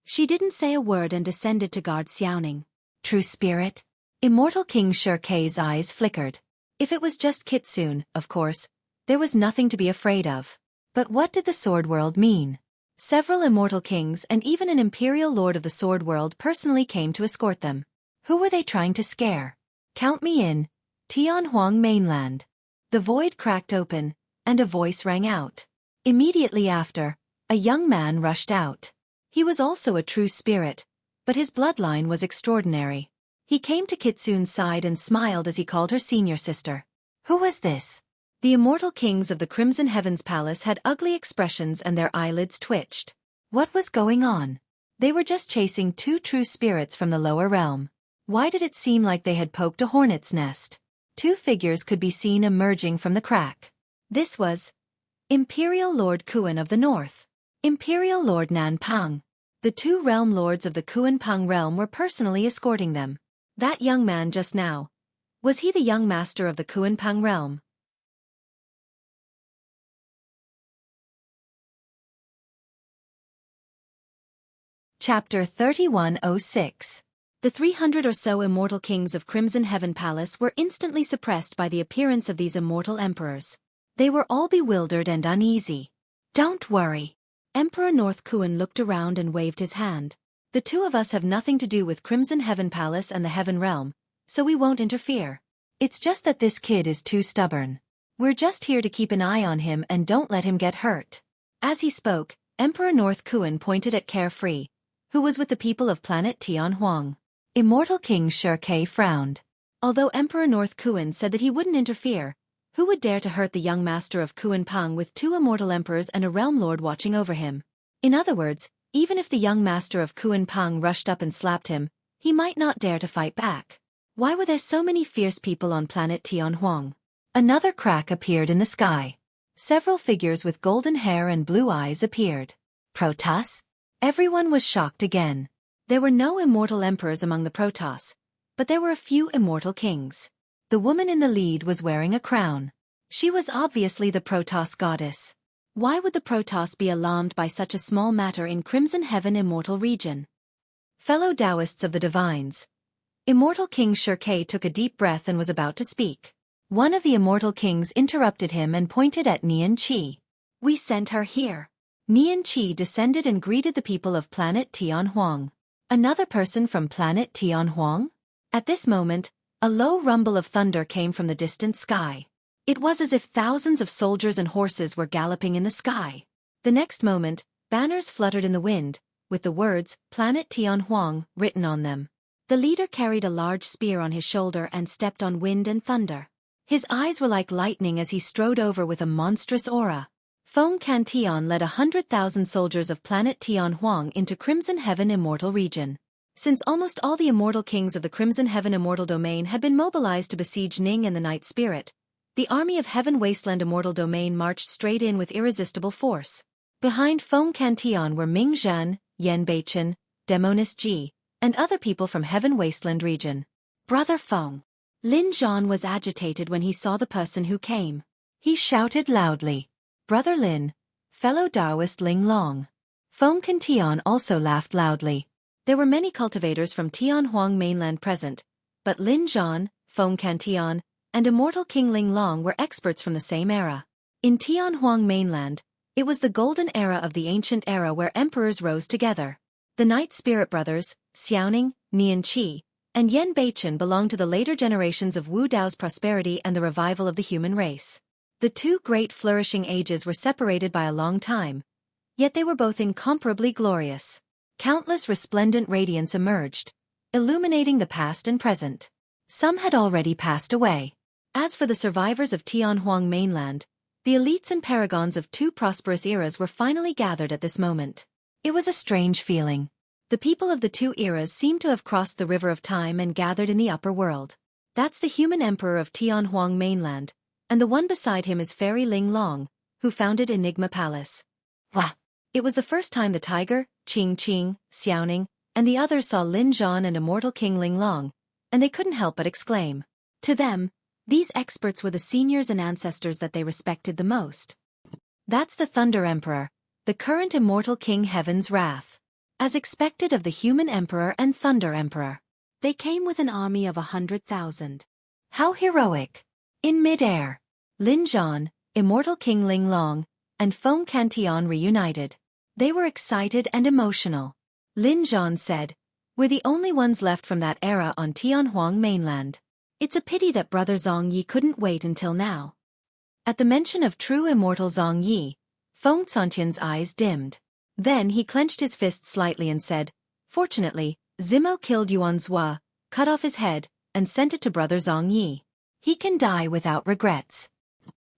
She didn't say a word and descended to guard Xiaoning. True spirit? Immortal King Xueqi's eyes flickered. If it was just Kitsune, of course, there was nothing to be afraid of. But what did the Sword World mean? Several immortal kings and even an imperial lord of the Sword World personally came to escort them. Who were they trying to scare? Count me in. Tianhuang mainland. The void cracked open, and a voice rang out. Immediately after, a young man rushed out. He was also a true spirit, but his bloodline was extraordinary. He came to Kitsune's side and smiled as he called her senior sister. Who was this? The immortal kings of the Crimson Heavens Palace had ugly expressions and their eyelids twitched. What was going on? They were just chasing 2 true spirits from the lower realm. Why did it seem like they had poked a hornet's nest? 2 figures could be seen emerging from the crack. This was Imperial Lord Kuan of the North. Imperial Lord Nan Pang. The 2 realm lords of the Kuan Pang realm were personally escorting them. That young man just now. Was he the young master of the Kuan Pang realm? Chapter 3106. The 300 or so immortal kings of Crimson Heaven Palace were instantly suppressed by the appearance of these immortal emperors. They were all bewildered and uneasy. Don't worry. Emperor North Kuan looked around and waved his hand. The 2 of us have nothing to do with Crimson Heaven Palace and the Heaven Realm, so we won't interfere. It's just that this kid is too stubborn. We're just here to keep an eye on him and don't let him get hurt. As he spoke, Emperor North Kuan pointed at Carefree, who was with the people of planet Tianhuang. Immortal King Xueqi frowned. Although Emperor North Kuan said that he wouldn't interfere, who would dare to hurt the young master of Kuan Pang with 2 immortal emperors and a realm lord watching over him? In other words, even if the young master of Kuan Pang rushed up and slapped him, he might not dare to fight back. Why were there so many fierce people on planet Tianhuang? Another crack appeared in the sky. Several figures with golden hair and blue eyes appeared. Protoss? Everyone was shocked again. There were no immortal emperors among the Protoss, but there were a few immortal kings. The woman in the lead was wearing a crown. She was obviously the Protoss goddess. Why would the Protoss be alarmed by such a small matter in Crimson Heaven Immortal region? Fellow Taoists of the Divines. Immortal King Xueqi took a deep breath and was about to speak. One of the immortal kings interrupted him and pointed at Nian Qi. We sent her here. Nian Qi descended and greeted the people of planet Tianhuang. Another person from planet Tianhuang? At this moment, A low rumble of thunder came from the distant sky. It was as if thousands of soldiers and horses were galloping in the sky. The next moment, banners fluttered in the wind, with the words, Planet Tianhuang, written on them. The leader carried a large spear on his shoulder and stepped on wind and thunder. His eyes were like lightning as he strode over with a monstrous aura. Feng Cantian led 100,000 soldiers of planet Tianhuang into Crimson Heaven Immortal region. Since almost all the immortal kings of the Crimson Heaven Immortal domain had been mobilized to besiege Ning and the Night Spirit, the army of Heaven Wasteland Immortal domain marched straight in with irresistible force. Behind Feng Cantian were Ming Zhan, Yan Beichen, Demonis Ji, and other people from Heaven Wasteland region. Brother Feng. Lin Zhan was agitated when he saw the person who came. He shouted loudly, Brother Lin, fellow Taoist Ling Long. Feng Cantian also laughed loudly. There were many cultivators from Tianhuang mainland present, but Lin Zhan, Feng Cantian, and Immortal King Ling Long were experts from the same era. In Tianhuang mainland, it was the golden era of the ancient era where emperors rose together. The Night Spirit brothers, Xiaoning, Nian Qi, and Yan Beichen belonged to the later generations of Wu Dao's prosperity and the revival of the human race. The two great flourishing ages were separated by a long time, yet they were both incomparably glorious. Countless resplendent radiance emerged, illuminating the past and present. Some had already passed away. As for the survivors of Tianhuang mainland, the elites and paragons of two prosperous eras were finally gathered at this moment. It was a strange feeling. The people of the two eras seemed to have crossed the river of time and gathered in the upper world. That's the human emperor of Tianhuang mainland, and the one beside him is Fairy Ling Long, who founded Enigma Palace. Wah! It was the first time the tiger, Qing Qing, Xiaoning, and the others saw Lin Zhan and Immortal King Ling Long, and they couldn't help but exclaim. To them, these experts were the seniors and ancestors that they respected the most. That's the Thunder Emperor, the current Immortal King Heaven's Wrath. As expected of the Human Emperor and Thunder Emperor, they came with an army of 100,000. How heroic! In mid-air, Lin Zhan, Immortal King Ling Long, and Feng Cantian reunited. They were excited and emotional. Lin Zhan said, We're the only ones left from that era on Tianhuang mainland. It's a pity that Brother Zhang Yi couldn't wait until now. At the mention of true immortal Zhang Yi, Feng Cantian's eyes dimmed. Then he clenched his fist slightly and said, Fortunately, Zimo killed Yuan Zhua, cut off his head, and sent it to Brother Zhang Yi. He can die without regrets.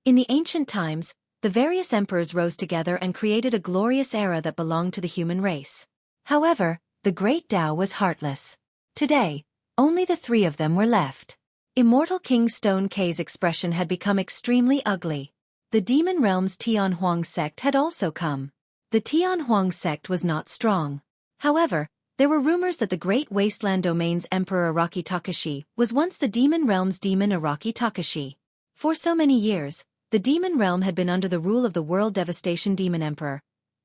In the ancient times, the various emperors rose together and created a glorious era that belonged to the human race. However, the great Tao was heartless. Today, only the three of them were left. Immortal King Stone K's expression had become extremely ugly. The Demon Realm's Tianhuang sect had also come. The Tianhuang sect was not strong. However, there were rumors that the Great Wasteland Domain's Emperor Araki Takashi was once the Demon Realm's demon Araki Takashi. For so many years, the Demon Realm had been under the rule of the World Devastation Demon Emperor,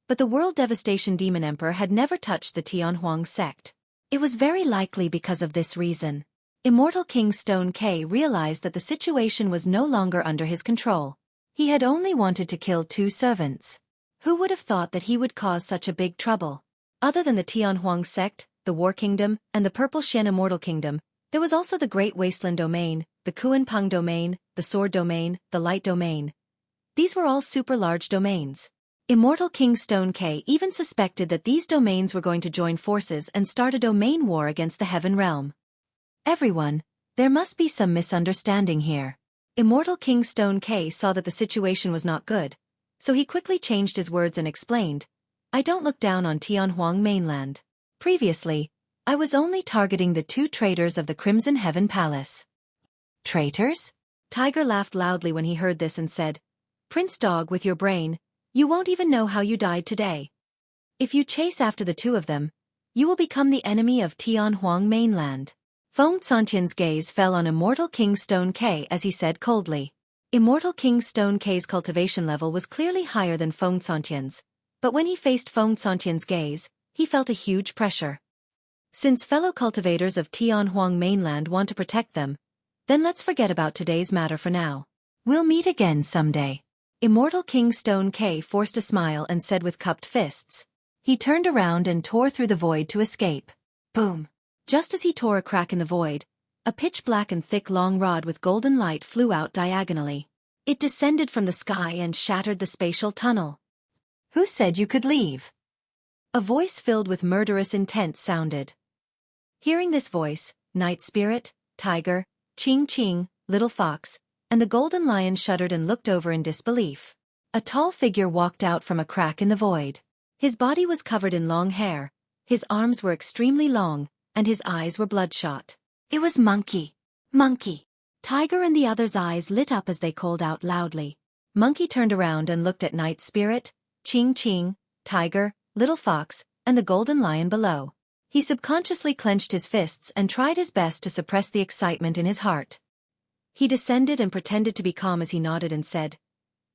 but the World Devastation Demon Emperor had never touched the Tianhuang sect. It was very likely because of this reason. Immortal King Stone K realized that the situation was no longer under his control. He had only wanted to kill two servants. Who would have thought that he would cause such a big trouble? Other than the Tianhuang sect, the War Kingdom, and the Purple Shen Immortal Kingdom, there was also the Great Wasteland Domain, the Kuanpeng Domain, the Sword Domain, the Light Domain. These were all super large domains. Immortal King Stone K even suspected that these domains were going to join forces and start a domain war against the Heaven Realm. Everyone, there must be some misunderstanding here. Immortal King Stone K saw that the situation was not good, so he quickly changed his words and explained, I don't look down on Tianhuang mainland. Previously, I was only targeting the two traitors of the Crimson Heaven Palace. Traitors? Tiger laughed loudly when he heard this and said, Prince Dog with your brain, you won't even know how you died today. If you chase after the two of them, you will become the enemy of Tianhuang mainland. Feng Cantian's gaze fell on Immortal King Stone K as he said coldly. Immortal King Stone K's cultivation level was clearly higher than Feng Cantian's, but when he faced Feng Cantian's gaze, he felt a huge pressure. Since fellow cultivators of Tianhuang mainland want to protect them, then let's forget about today's matter for now. We'll meet again someday. Immortal King Stone K forced a smile and said with cupped fists. He turned around and tore through the void to escape. Boom! Just as he tore a crack in the void, A pitch-black and thick long rod with golden light flew out diagonally. It descended from the sky and shattered the spatial tunnel. "Who said you could leave?" A voice filled with murderous intent sounded. Hearing this voice, Night Spirit, Tiger, Ching Ching, Little Fox, and the Golden Lion shuddered and looked over in disbelief. A tall figure walked out from a crack in the void. His body was covered in long hair, his arms were extremely long, and his eyes were bloodshot. It was Monkey. Monkey. Tiger and the others' eyes lit up as they called out loudly. Monkey turned around and looked at Night Spirit, Ching Ching, Tiger, Little Fox, and the Golden Lion below. He subconsciously clenched his fists and tried his best to suppress the excitement in his heart. He descended and pretended to be calm as he nodded and said,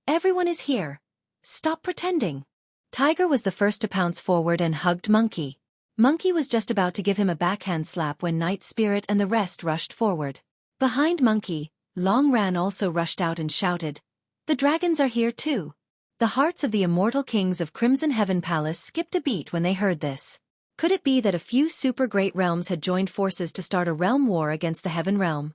"Everyone is here. Stop pretending." Tiger was the first to pounce forward and hugged Monkey. Monkey was just about to give him a backhand slap when Night Spirit and the rest rushed forward. Behind Monkey, Long Ran also rushed out and shouted, "The dragons are here too." The hearts of the immortal kings of Crimson Heaven Palace skipped a beat when they heard this. Could it be that a few super great realms had joined forces to start a realm war against the Heaven Realm?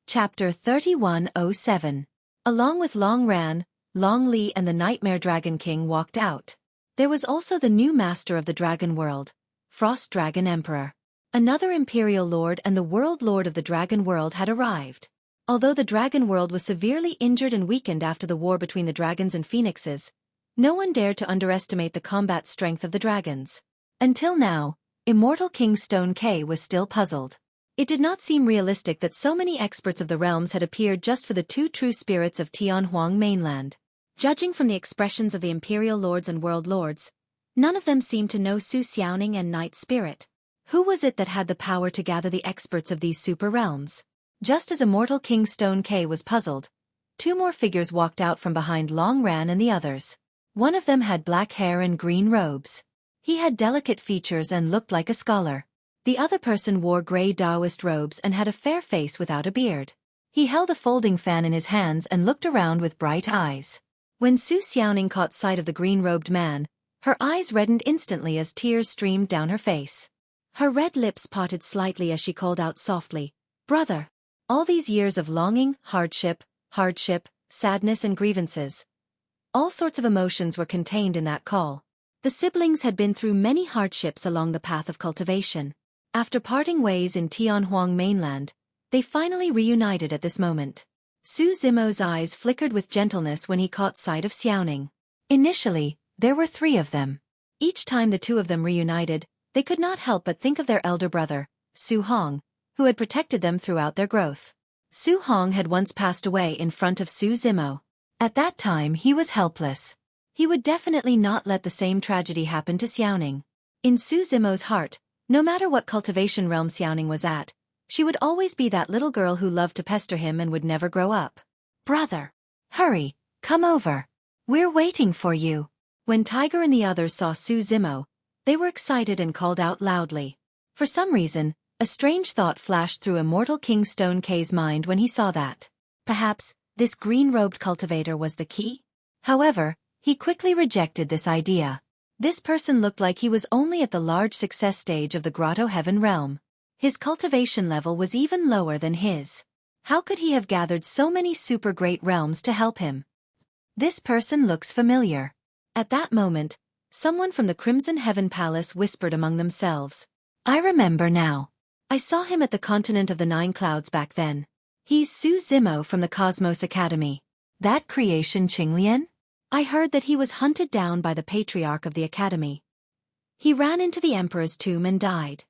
Chapter 3107. Along with Long Ran, Long Li and the Nightmare Dragon King walked out. There was also the new master of the Dragon World, Frost Dragon Emperor. Another Imperial Lord and the World Lord of the Dragon World had arrived. Although the Dragon World was severely injured and weakened after the war between the dragons and phoenixes, no one dared to underestimate the combat strength of the dragons. Until now, Immortal King Xueqi was still puzzled. It did not seem realistic that so many experts of the realms had appeared just for the two true spirits of Tianhuang mainland. Judging from the expressions of the Imperial Lords and World Lords, none of them seemed to know Su Xiaoning and Night Spirit. Who was it that had the power to gather the experts of these super realms? Just as Immortal King Xueqi was puzzled, two more figures walked out from behind Long Ran and the others. One of them had black hair and green robes. He had delicate features and looked like a scholar. The other person wore gray Taoist robes and had a fair face without a beard. He held a folding fan in his hands and looked around with bright eyes. When Su Xiaoning caught sight of the green-robed man, her eyes reddened instantly as tears streamed down her face. Her red lips parted slightly as she called out softly, "Brother." All these years of longing, hardship, sadness and grievances. All sorts of emotions were contained in that call. The siblings had been through many hardships along the path of cultivation. After parting ways in Tianhuang mainland, they finally reunited at this moment. Su Zimo's eyes flickered with gentleness when he caught sight of Xiaoning. Initially, there were three of them. Each time the two of them reunited, they could not help but think of their elder brother, Su Hong, who had protected them throughout their growth. Su Hong had once passed away in front of Su Zimo. At that time he was helpless. He would definitely not let the same tragedy happen to Xiaoning. In Su Zimo's heart, no matter what cultivation realm Xiaoning was at, she would always be that little girl who loved to pester him and would never grow up. "Brother! Hurry, come over. We're waiting for you." When Tiger and the others saw Su Zimo, they were excited and called out loudly. For some reason, a strange thought flashed through Immortal King Xueqi's mind when he saw that. Perhaps, this green-robed cultivator was the key? However, he quickly rejected this idea. This person looked like he was only at the large success stage of the Grotto Heaven realm. His cultivation level was even lower than his. How could he have gathered so many super great realms to help him? This person looks familiar. At that moment, someone from the Crimson Heaven Palace whispered among themselves, "I remember now. I saw him at the continent of the Nine Clouds back then. He's Su Zimo from the Cosmos Academy. That creation Qinglian? I heard that he was hunted down by the patriarch of the academy. He ran into the emperor's tomb and died.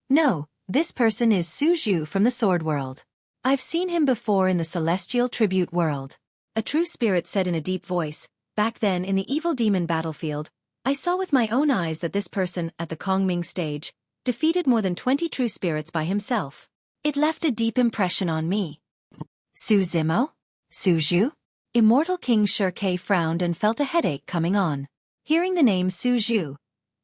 No, this person is Su Zhu from the Sword World. I've seen him before in the Celestial Tribute World." A true spirit said in a deep voice, "Back then in the evil demon battlefield, I saw with my own eyes that this person, at the Kongming stage, defeated more than 20 true spirits by himself. It left a deep impression on me." Su Zimo? Su Zhu? Immortal King Xueqi frowned and felt a headache coming on. Hearing the name Su Zhu,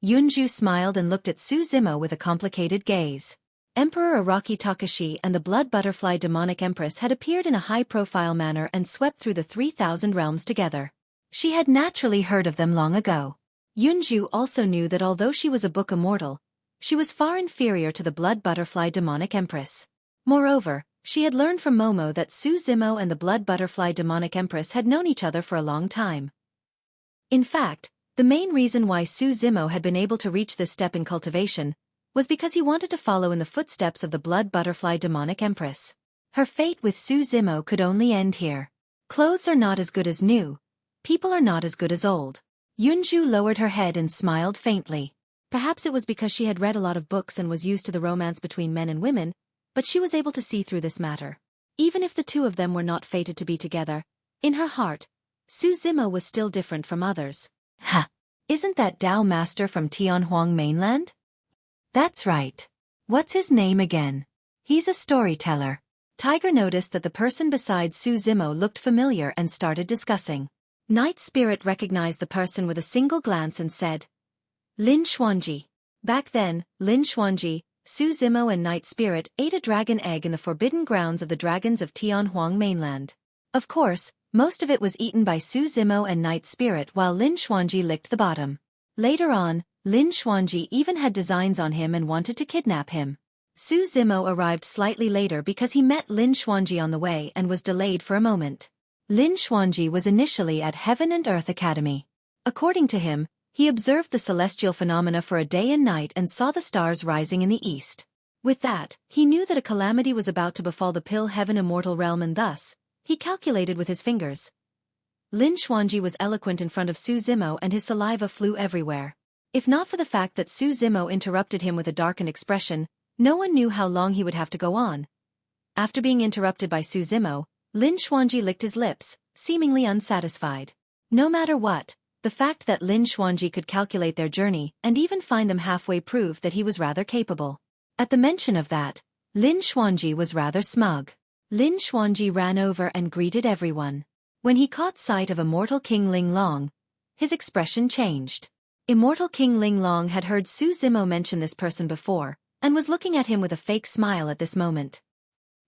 Yunju smiled and looked at Su Zimo with a complicated gaze. Emperor Araki Takashi and the Blood Butterfly Demonic Empress had appeared in a high-profile manner and swept through the 3,000 realms together. She had naturally heard of them long ago. Yunju also knew that although she was a book immortal, she was far inferior to the blood butterfly demonic empress. Moreover, she had learned from Momo that Su Zimo and the blood butterfly demonic empress had known each other for a long time. In fact, the main reason why Su Zimo had been able to reach this step in cultivation was because he wanted to follow in the footsteps of the blood butterfly demonic empress. Her fate with Su Zimo could only end here. Clothes are not as good as new. People are not as good as old. Yunju lowered her head and smiled faintly. Perhaps it was because she had read a lot of books and was used to the romance between men and women, but she was able to see through this matter. Even if the two of them were not fated to be together, in her heart, Su Zimo was still different from others. Ha! Isn't that Dao master from Tianhuang mainland? That's right. What's his name again? He's a storyteller. Tiger noticed that the person beside Su Zimo looked familiar and started discussing. Night Spirit recognized the person with a single glance and said, Lin Xuanji. Back then, Lin Xuanji, Su Zimo and Night Spirit ate a dragon egg in the forbidden grounds of the dragons of Tianhuang mainland. Of course, most of it was eaten by Su Zimo and Night Spirit while Lin Xuanji licked the bottom. Later on, Lin Xuanji even had designs on him and wanted to kidnap him. Su Zimo arrived slightly later because he met Lin Xuanji on the way and was delayed for a moment. Lin Xuanji was initially at Heaven and Earth Academy. According to him, he observed the celestial phenomena for a day and night and saw the stars rising in the east. With that, he knew that a calamity was about to befall the Pill Heaven Immortal Realm and thus, he calculated with his fingers. Lin Xuanji was eloquent in front of Su Zimo and his saliva flew everywhere. If not for the fact that Su Zimo interrupted him with a darkened expression, no one knew how long he would have to go on. After being interrupted by Su Zimo, Lin Xuanji licked his lips, seemingly unsatisfied. No matter what, the fact that Lin Xuanji could calculate their journey and even find them halfway proved that he was rather capable. At the mention of that, Lin Xuanji was rather smug. Lin Xuanji ran over and greeted everyone. When he caught sight of Immortal King Ling Long, his expression changed. Immortal King Ling Long had heard Su Zimo mention this person before, and was looking at him with a fake smile at this moment.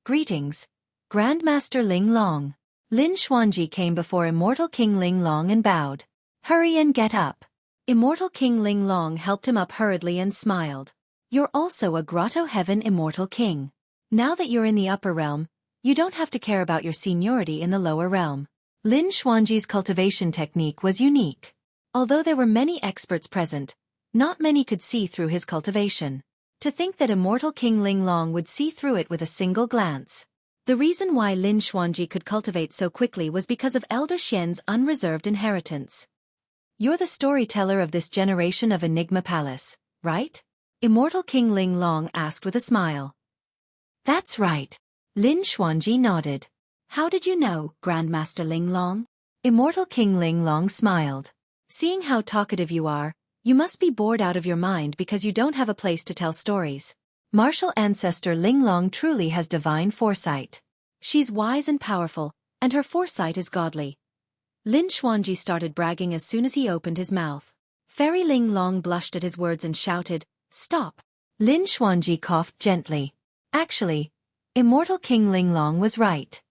Greetings, Grandmaster Ling Long. Lin Xuanji came before Immortal King Ling Long and bowed. Hurry and get up. Immortal King Ling Long helped him up hurriedly and smiled. You're also a Grotto Heaven Immortal King. Now that you're in the upper realm, you don't have to care about your seniority in the lower realm. Lin Xuanji's cultivation technique was unique. Although there were many experts present, not many could see through his cultivation. To think that Immortal King Ling Long would see through it with a single glance. The reason why Lin Xuanji could cultivate so quickly was because of Elder Xian's unreserved inheritance. You're the storyteller of this generation of Enigma Palace, right? Immortal King Ling Long asked with a smile. That's right. Lin Xuanji nodded. How did you know, Grandmaster Ling Long? Immortal King Ling Long smiled. Seeing how talkative you are, you must be bored out of your mind because you don't have a place to tell stories. Martial ancestor Ling Long truly has divine foresight. She's wise and powerful, and her foresight is godly. Lin Xuanji started bragging as soon as he opened his mouth. Fairy Ling Long blushed at his words and shouted, Stop! Lin Xuanji coughed gently. Actually, Immortal King Ling Long was right.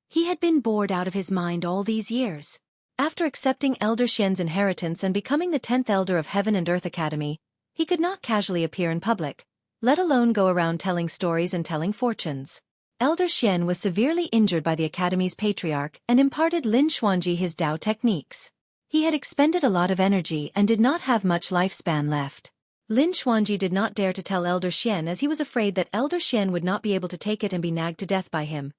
He had been bored out of his mind all these years. After accepting Elder Xian's inheritance and becoming the 10th Elder of Heaven and Earth Academy, he could not casually appear in public, let alone go around telling stories and telling fortunes. Elder Xian was severely injured by the Academy's patriarch and imparted Lin Xuanji his Dao techniques. He had expended a lot of energy and did not have much lifespan left. Lin Xuanji did not dare to tell Elder Xian as he was afraid that Elder Xian would not be able to take it and be nagged to death by him.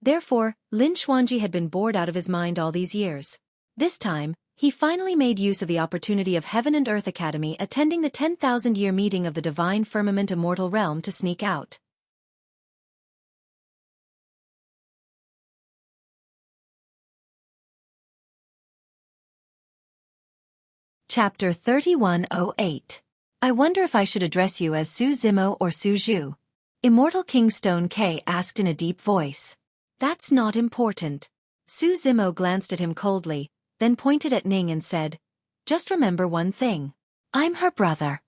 Therefore, Lin Xuanji had been bored out of his mind all these years. This time, he finally made use of the opportunity of Heaven and Earth Academy attending the 10,000-year meeting of the Divine Firmament Immortal Realm to sneak out. Chapter 3108. I wonder if I should address you as Su Zimo or Su Zhu. Immortal King Stone K asked in a deep voice. That's not important. Su Zimo glanced at him coldly, then pointed at Ning and said, Just remember one thing. I'm her brother.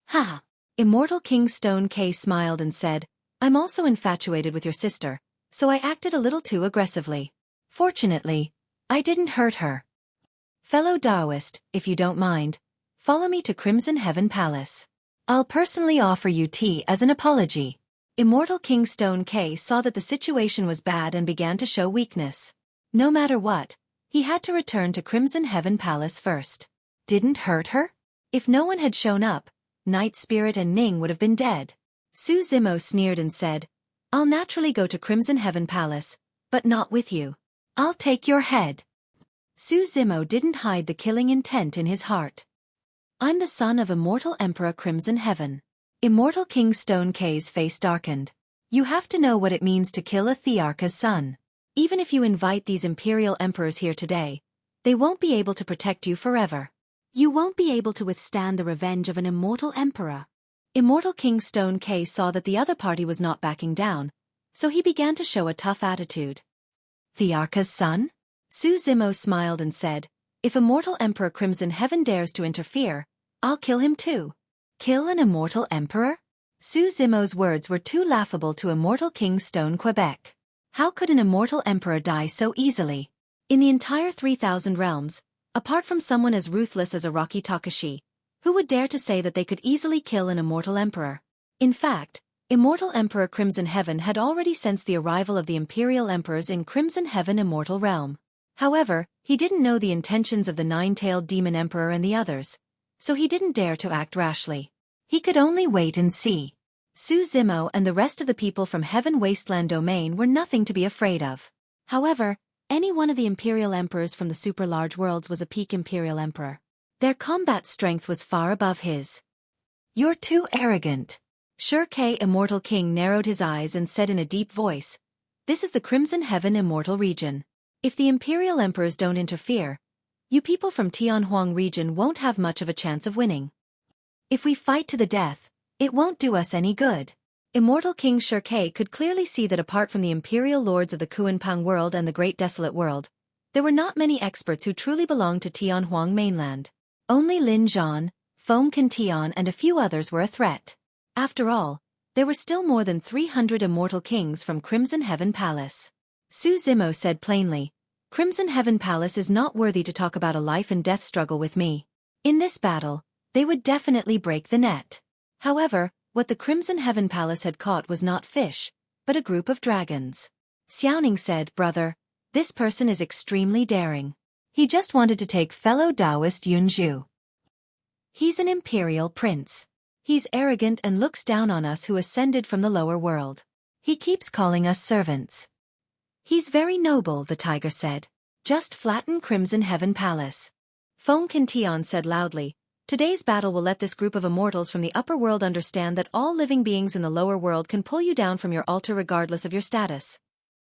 Ha! Immortal King Stone K smiled and said, I'm also infatuated with your sister, so I acted a little too aggressively. Fortunately, I didn't hurt her. Fellow Taoist, if you don't mind, follow me to Crimson Heaven Palace. I'll personally offer you tea as an apology. Immortal King Xueqi saw that the situation was bad and began to show weakness. No matter what, he had to return to Crimson Heaven Palace first. Didn't hurt her? If no one had shown up, Night Spirit and Ning would have been dead. Su Zimo sneered and said, I'll naturally go to Crimson Heaven Palace, but not with you. I'll take your head. Su Zimo didn't hide the killing intent in his heart. I'm the son of Immortal Emperor Crimson Heaven. Immortal King Xueqi's face darkened. You have to know what it means to kill a Thearcha's son. Even if you invite these Imperial Emperors here today, they won't be able to protect you forever. You won't be able to withstand the revenge of an Immortal Emperor. Immortal King Xueqi saw that the other party was not backing down, so he began to show a tough attitude. Thearcha's son? Su Zimo smiled and said, if Immortal Emperor Crimson Heaven dares to interfere, I'll kill him too. Kill an Immortal Emperor? Su Zimo's words were too laughable to Immortal King Xueqi. How could an Immortal Emperor die so easily? In the entire 3,000 realms, apart from someone as ruthless as Araki Takashi, who would dare to say that they could easily kill an Immortal Emperor? In fact, Immortal Emperor Crimson Heaven had already sensed the arrival of the Imperial Emperors in Crimson Heaven Immortal Realm. However, he didn't know the intentions of the nine-tailed Demon Emperor and the others, so he didn't dare to act rashly. He could only wait and see. Su Zimo and the rest of the people from Heaven Wasteland Domain were nothing to be afraid of. However, any one of the Imperial Emperors from the super-large worlds was a peak Imperial Emperor. Their combat strength was far above his. You're too arrogant. Xueqi Immortal King narrowed his eyes and said in a deep voice, this is the Crimson Heaven Immortal Region. If the Imperial Emperors don't interfere, you people from Tianhuang region won't have much of a chance of winning. If we fight to the death, it won't do us any good. Immortal King Xueqi could clearly see that apart from the Imperial Lords of the Kuanpang world and the Great Desolate World, there were not many experts who truly belonged to Tianhuang mainland. Only Lin Zhan, Foam Tian and a few others were a threat. After all, there were still more than 300 Immortal Kings from Crimson Heaven Palace. Su Zimo said plainly, Crimson Heaven Palace is not worthy to talk about a life and death struggle with me. In this battle, they would definitely break the net. However, what the Crimson Heaven Palace had caught was not fish, but a group of dragons. Xiaoning said, brother, this person is extremely daring. He just wanted to take fellow Taoist Yunzhu. He's an imperial prince. He's arrogant and looks down on us who ascended from the lower world. He keeps calling us servants. He's very noble, the tiger said. Just flatten Crimson Heaven Palace. Foam Tian said loudly, today's battle will let this group of immortals from the upper world understand that all living beings in the lower world can pull you down from your altar regardless of your status.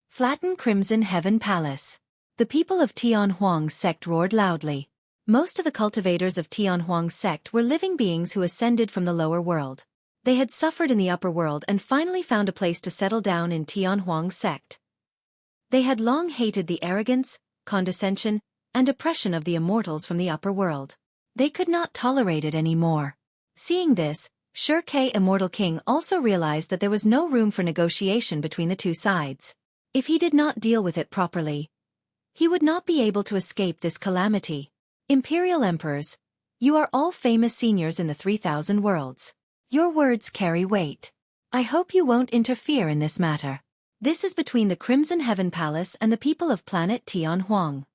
Flatten Crimson Heaven Palace. The people of Tianhuang's sect roared loudly. Most of the cultivators of Tianhuang's sect were living beings who ascended from the lower world. They had suffered in the upper world and finally found a place to settle down in Tianhuang's sect. They had long hated the arrogance, condescension, and oppression of the immortals from the upper world. They could not tolerate it anymore. Seeing this, Xueqi Immortal King also realized that there was no room for negotiation between the two sides. If he did not deal with it properly, he would not be able to escape this calamity. Imperial Emperors, you are all famous seniors in the 3,000 worlds. Your words carry weight. I hope you won't interfere in this matter. This is between the Crimson Heaven Palace and the people of planet Tianhuang.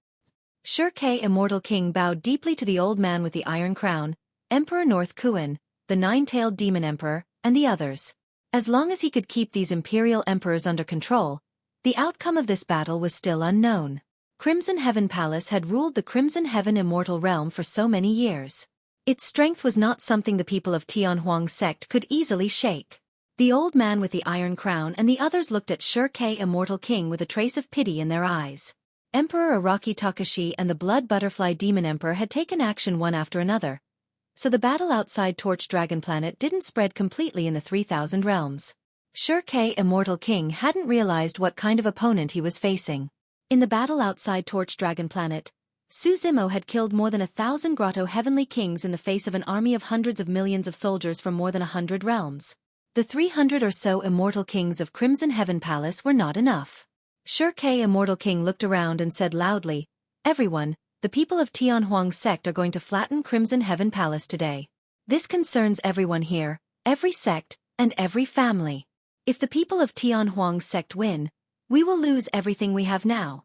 Xueqi Immortal King bowed deeply to the old man with the iron crown, Emperor North Kuan, the nine-tailed Demon Emperor, and the others. As long as he could keep these Imperial Emperors under control, the outcome of this battle was still unknown. Crimson Heaven Palace had ruled the Crimson Heaven Immortal Realm for so many years. Its strength was not something the people of Tianhuang's sect could easily shake. The old man with the iron crown and the others looked at Xueqi Immortal King with a trace of pity in their eyes. Emperor Araki Takashi and the Blood Butterfly Demon Emperor had taken action one after another, so the battle outside Torch Dragon Planet didn't spread completely in the 3,000 realms. Xueqi Immortal King hadn't realized what kind of opponent he was facing. In the battle outside Torch Dragon Planet, Su Zimo had killed more than 1,000 Grotto Heavenly Kings in the face of an army of hundreds of millions of soldiers from more than 100 realms. The 300 or so Immortal Kings of Crimson Heaven Palace were not enough. Xueqi Immortal King looked around and said loudly, everyone, the people of Tianhuang's sect are going to flatten Crimson Heaven Palace today. This concerns everyone here, every sect, and every family. If the people of Tianhuang's sect win, we will lose everything we have now.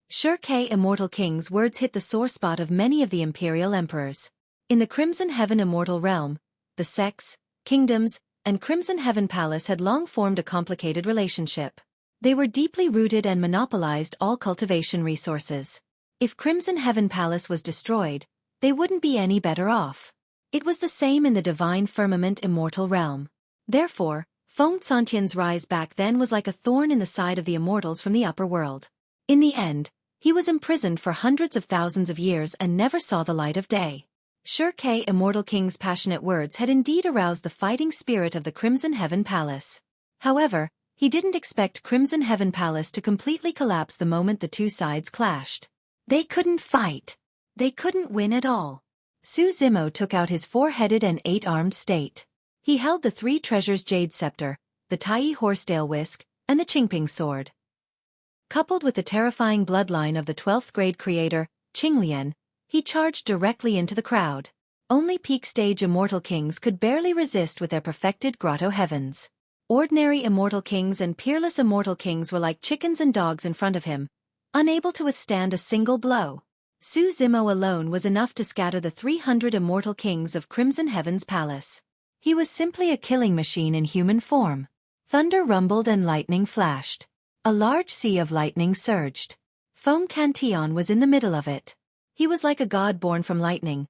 Xueqi Immortal King's words hit the sore spot of many of the imperial emperors. In the Crimson Heaven Immortal Realm, the sects, kingdoms, and Crimson Heaven Palace had long formed a complicated relationship. They were deeply rooted and monopolized all cultivation resources. If Crimson Heaven Palace was destroyed, they wouldn't be any better off. It was the same in the Divine Firmament Immortal Realm. Therefore, Feng Cantian's rise back then was like a thorn in the side of the immortals from the upper world. In the end, he was imprisoned for hundreds of thousands of years and never saw the light of day. Xueqi Immortal King's passionate words had indeed aroused the fighting spirit of the Crimson Heaven Palace. However, he didn't expect Crimson Heaven Palace to completely collapse the moment the two sides clashed. They couldn't fight. They couldn't win at all. Su Zimo took out his four-headed and eight-armed state. He held the three treasures Jade Scepter, the Tai Horsetail Whisk, and the Qingping Sword. Coupled with the terrifying bloodline of the 12th grade creator, Qinglian, he charged directly into the crowd. Only peak-stage immortal kings could barely resist with their perfected grotto heavens. Ordinary immortal kings and peerless immortal kings were like chickens and dogs in front of him, unable to withstand a single blow. Su Zimo alone was enough to scatter the 300 immortal kings of Crimson Heaven's palace. He was simply a killing machine in human form. Thunder rumbled and lightning flashed. A large sea of lightning surged. Feng Cantian was in the middle of it. He was like a god born from lightning,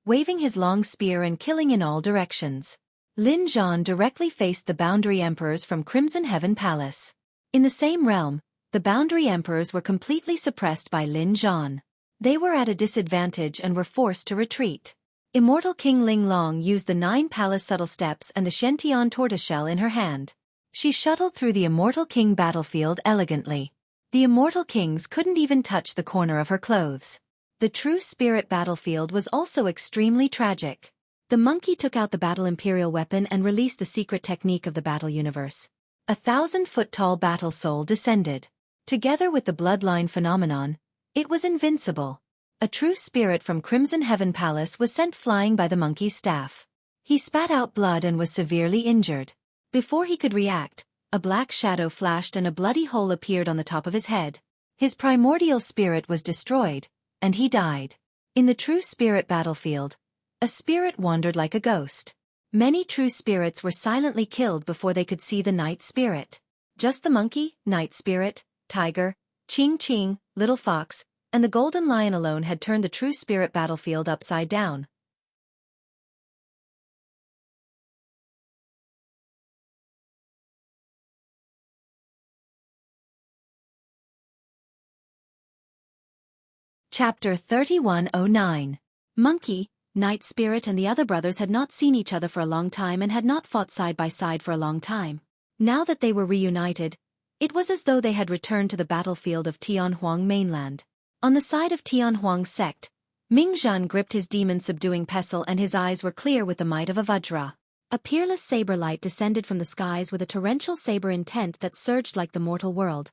waving his long spear and killing in all directions. Lin Zhan directly faced the Boundary Emperors from Crimson Heaven Palace. In the same realm, the Boundary Emperors were completely suppressed by Lin Zhan. They were at a disadvantage and were forced to retreat. Immortal King Ling Long used the 9 palace subtle steps and the Shentian tortoiseshell in her hand. She shuttled through the Immortal King battlefield elegantly. The Immortal Kings couldn't even touch the corner of her clothes. The True Spirit battlefield was also extremely tragic. The monkey took out the battle imperial weapon and released the secret technique of the battle universe. A 1,000-foot-tall battle soul descended. Together with the bloodline phenomenon, it was invincible. A true spirit from Crimson Heaven Palace was sent flying by the monkey's staff. He spat out blood and was severely injured. Before he could react, a black shadow flashed and a bloody hole appeared on the top of his head. His primordial spirit was destroyed, and he died. In the True Spirit battlefield, a spirit wandered like a ghost. Many true spirits were silently killed before they could see the Night Spirit. Just the monkey, Night Spirit, Tiger, Ching Ching, Little Fox, and the Golden Lion alone had turned the True Spirit battlefield upside down. Chapter 3109. Monkey, Night Spirit and the other brothers had not seen each other for a long time and had not fought side by side for a long time. Now that they were reunited, it was as though they had returned to the battlefield of Tianhuang mainland. On the side of Tianhuang's sect, Mingzhan gripped his demon-subduing pestle and his eyes were clear with the might of a vajra. A peerless saber light descended from the skies with a torrential saber intent that surged like the mortal world,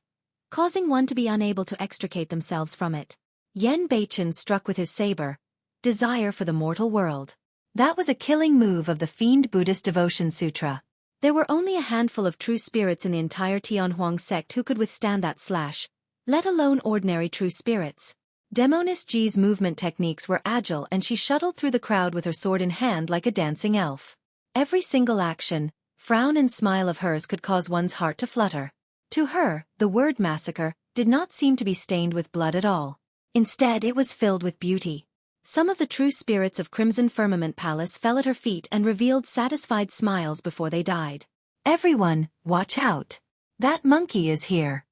causing one to be unable to extricate themselves from it. Yen Beichen struck with his saber, desire for the mortal world. That was a killing move of the Fiend Buddhist Devotion Sutra. There were only a handful of true spirits in the entire Tianhuang sect who could withstand that slash, let alone ordinary true spirits. Demoness Ji's movement techniques were agile and she shuttled through the crowd with her sword in hand like a dancing elf. Every single action, frown and smile of hers could cause one's heart to flutter. To her, the word massacre did not seem to be stained with blood at all. Instead, it was filled with beauty. Some of the true spirits of Crimson Firmament Palace fell at her feet and revealed satisfied smiles before they died. Everyone, watch out. That monkey is here.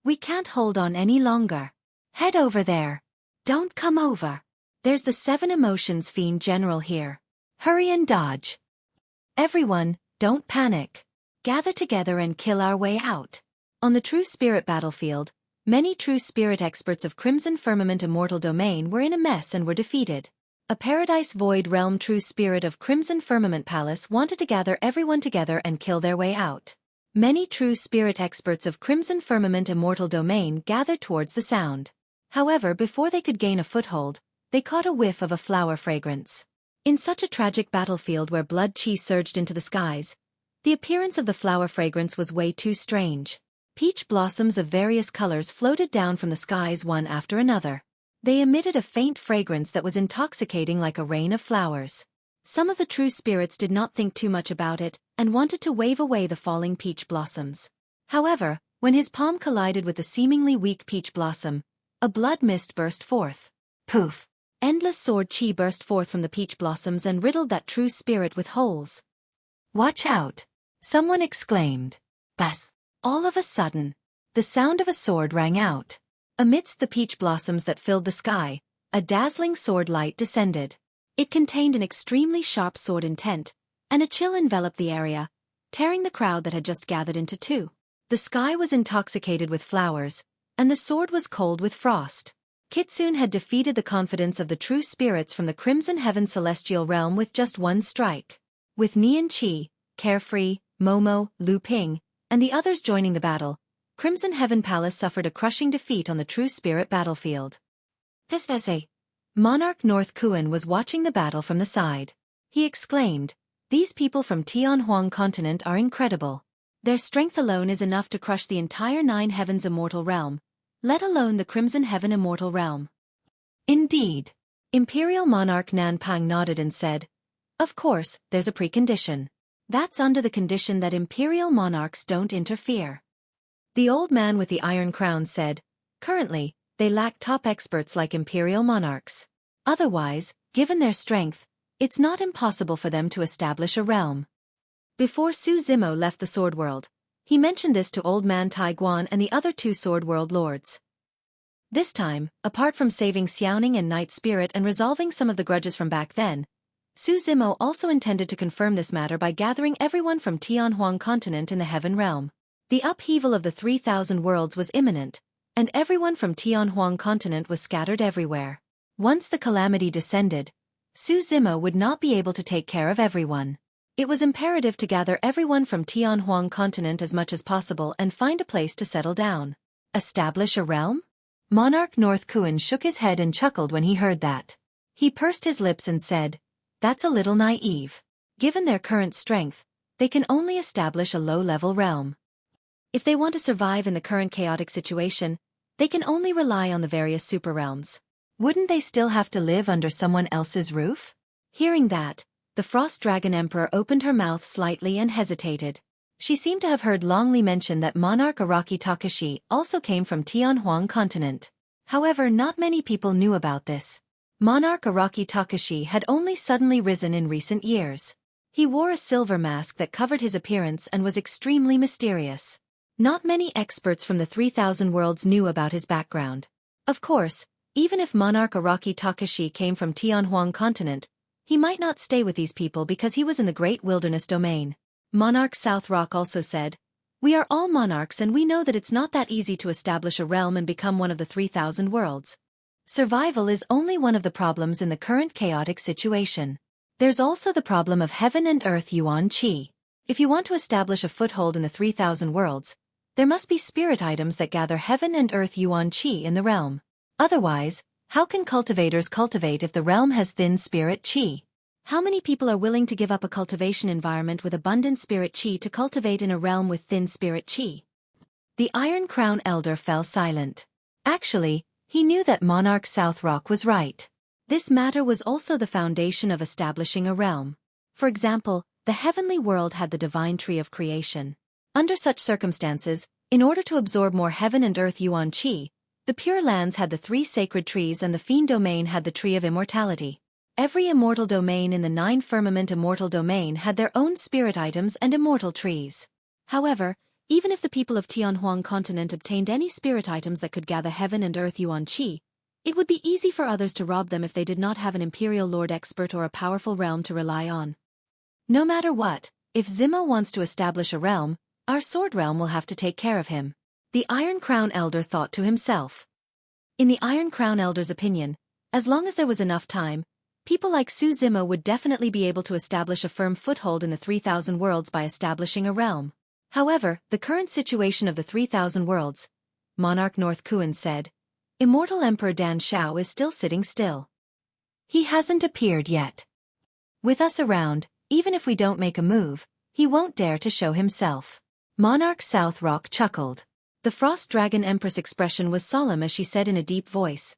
We can't hold on any longer. Head over there. Don't come over. There's the 7 Emotions Fiend General here. Hurry and dodge. Everyone, don't panic. Gather together and kill our way out. On the True Spirit battlefield, many true spirit experts of Crimson Firmament Immortal Domain were in a mess and were defeated. A Paradise Void Realm true spirit of Crimson Firmament Palace wanted to gather everyone together and kill their way out. Many true spirit experts of Crimson Firmament Immortal Domain gathered towards the sound. However, before they could gain a foothold, they caught a whiff of a flower fragrance. In such a tragic battlefield where blood chi surged into the skies, the appearance of the flower fragrance was way too strange. Peach blossoms of various colors floated down from the skies one after another. They emitted a faint fragrance that was intoxicating like a rain of flowers. Some of the true spirits did not think too much about it and wanted to wave away the falling peach blossoms. However, when his palm collided with the seemingly weak peach blossom, a blood mist burst forth. Poof! Endless sword chi burst forth from the peach blossoms and riddled that true spirit with holes. "Watch out!" someone exclaimed. Bas! All of a sudden, the sound of a sword rang out. Amidst the peach blossoms that filled the sky, a dazzling sword light descended. It contained an extremely sharp sword intent, and a chill enveloped the area, tearing the crowd that had just gathered into two. The sky was intoxicated with flowers, and the sword was cold with frost. Kitsune had defeated the confidence of the true spirits from the Crimson Heaven celestial realm with just one strike. With Nian Qi, Carefree, Momo, Lu Ping, and the others joining the battle, Crimson Heaven Palace suffered a crushing defeat on the true spirit battlefield. This essay. Monarch North Kuan was watching the battle from the side. He exclaimed, "These people from Tianhuang continent are incredible. Their strength alone is enough to crush the entire Nine Heavens immortal realm, let alone the Crimson Heaven immortal realm." Indeed. Imperial Monarch Nanpang nodded and said, "Of course, there's a precondition. That's under the condition that Imperial monarchs don't interfere." The old man with the iron crown said, "Currently, they lack top experts like Imperial monarchs. Otherwise, given their strength, it's not impossible for them to establish a realm." Before Su Zimo left the Sword World, he mentioned this to Old Man Tai Guan and the other two Sword World lords. This time, apart from saving Xiaoning and Night Spirit and resolving some of the grudges from back then, Su Zimo also intended to confirm this matter by gathering everyone from Tianhuang continent in the Heaven realm. The upheaval of the 3,000 worlds was imminent, and everyone from Tianhuang continent was scattered everywhere. Once the calamity descended, Su Zimo would not be able to take care of everyone. It was imperative to gather everyone from Tianhuang continent as much as possible and find a place to settle down. Establish a realm? Monarch North Kuan shook his head and chuckled when he heard that. He pursed his lips and said, "That's a little naive. Given their current strength, they can only establish a low-level realm. If they want to survive in the current chaotic situation, they can only rely on the various super realms. Wouldn't they still have to live under someone else's roof?" Hearing that, the Frost Dragon Emperor opened her mouth slightly and hesitated. She seemed to have heard Long Li mention that Monarch Araki Takashi also came from Tianhuang continent. However, not many people knew about this. Monarch Araki Takashi had only suddenly risen in recent years. He wore a silver mask that covered his appearance and was extremely mysterious. Not many experts from the 3,000 worlds knew about his background. Of course, even if Monarch Araki Takashi came from Tianhuang continent, he might not stay with these people because he was in the Great Wilderness domain. Monarch South Rock also said, "We are all monarchs and we know that it's not that easy to establish a realm and become one of the 3,000 worlds. Survival is only one of the problems in the current chaotic situation. There's also the problem of heaven and earth yuan qi. If you want to establish a foothold in the 3,000 worlds, there must be spirit items that gather heaven and earth yuan qi in the realm. Otherwise, how can cultivators cultivate if the realm has thin spirit qi? How many people are willing to give up a cultivation environment with abundant spirit qi to cultivate in a realm with thin spirit qi?" The Iron Crown Elder fell silent. Actually, he knew that Monarch South Rock was right. This matter was also the foundation of establishing a realm. For example, the heavenly world had the divine tree of creation. Under such circumstances, in order to absorb more heaven and earth yuan qi, the Pure Lands had the 3 sacred trees and the Fiend domain had the tree of immortality. Every immortal domain in the 9 firmament immortal domain had their own spirit items and immortal trees. However, even if the people of Tianhuang continent obtained any spirit items that could gather heaven and earth yuan qi, it would be easy for others to rob them if they did not have an imperial lord expert or a powerful realm to rely on. No matter what, if Zimo wants to establish a realm, our sword realm will have to take care of him. The Iron Crown Elder thought to himself. In the Iron Crown Elder's opinion, as long as there was enough time, people like Su Zimo would definitely be able to establish a firm foothold in the 3,000 worlds by establishing a realm. However, the current situation of the 3,000 worlds, Monarch North Kuan said, Immortal Emperor Dan Xiao is still sitting still. He hasn't appeared yet. With us around, even if we don't make a move, he won't dare to show himself. Monarch South Rock chuckled. The Frost Dragon Empress' expression was solemn as she said in a deep voice,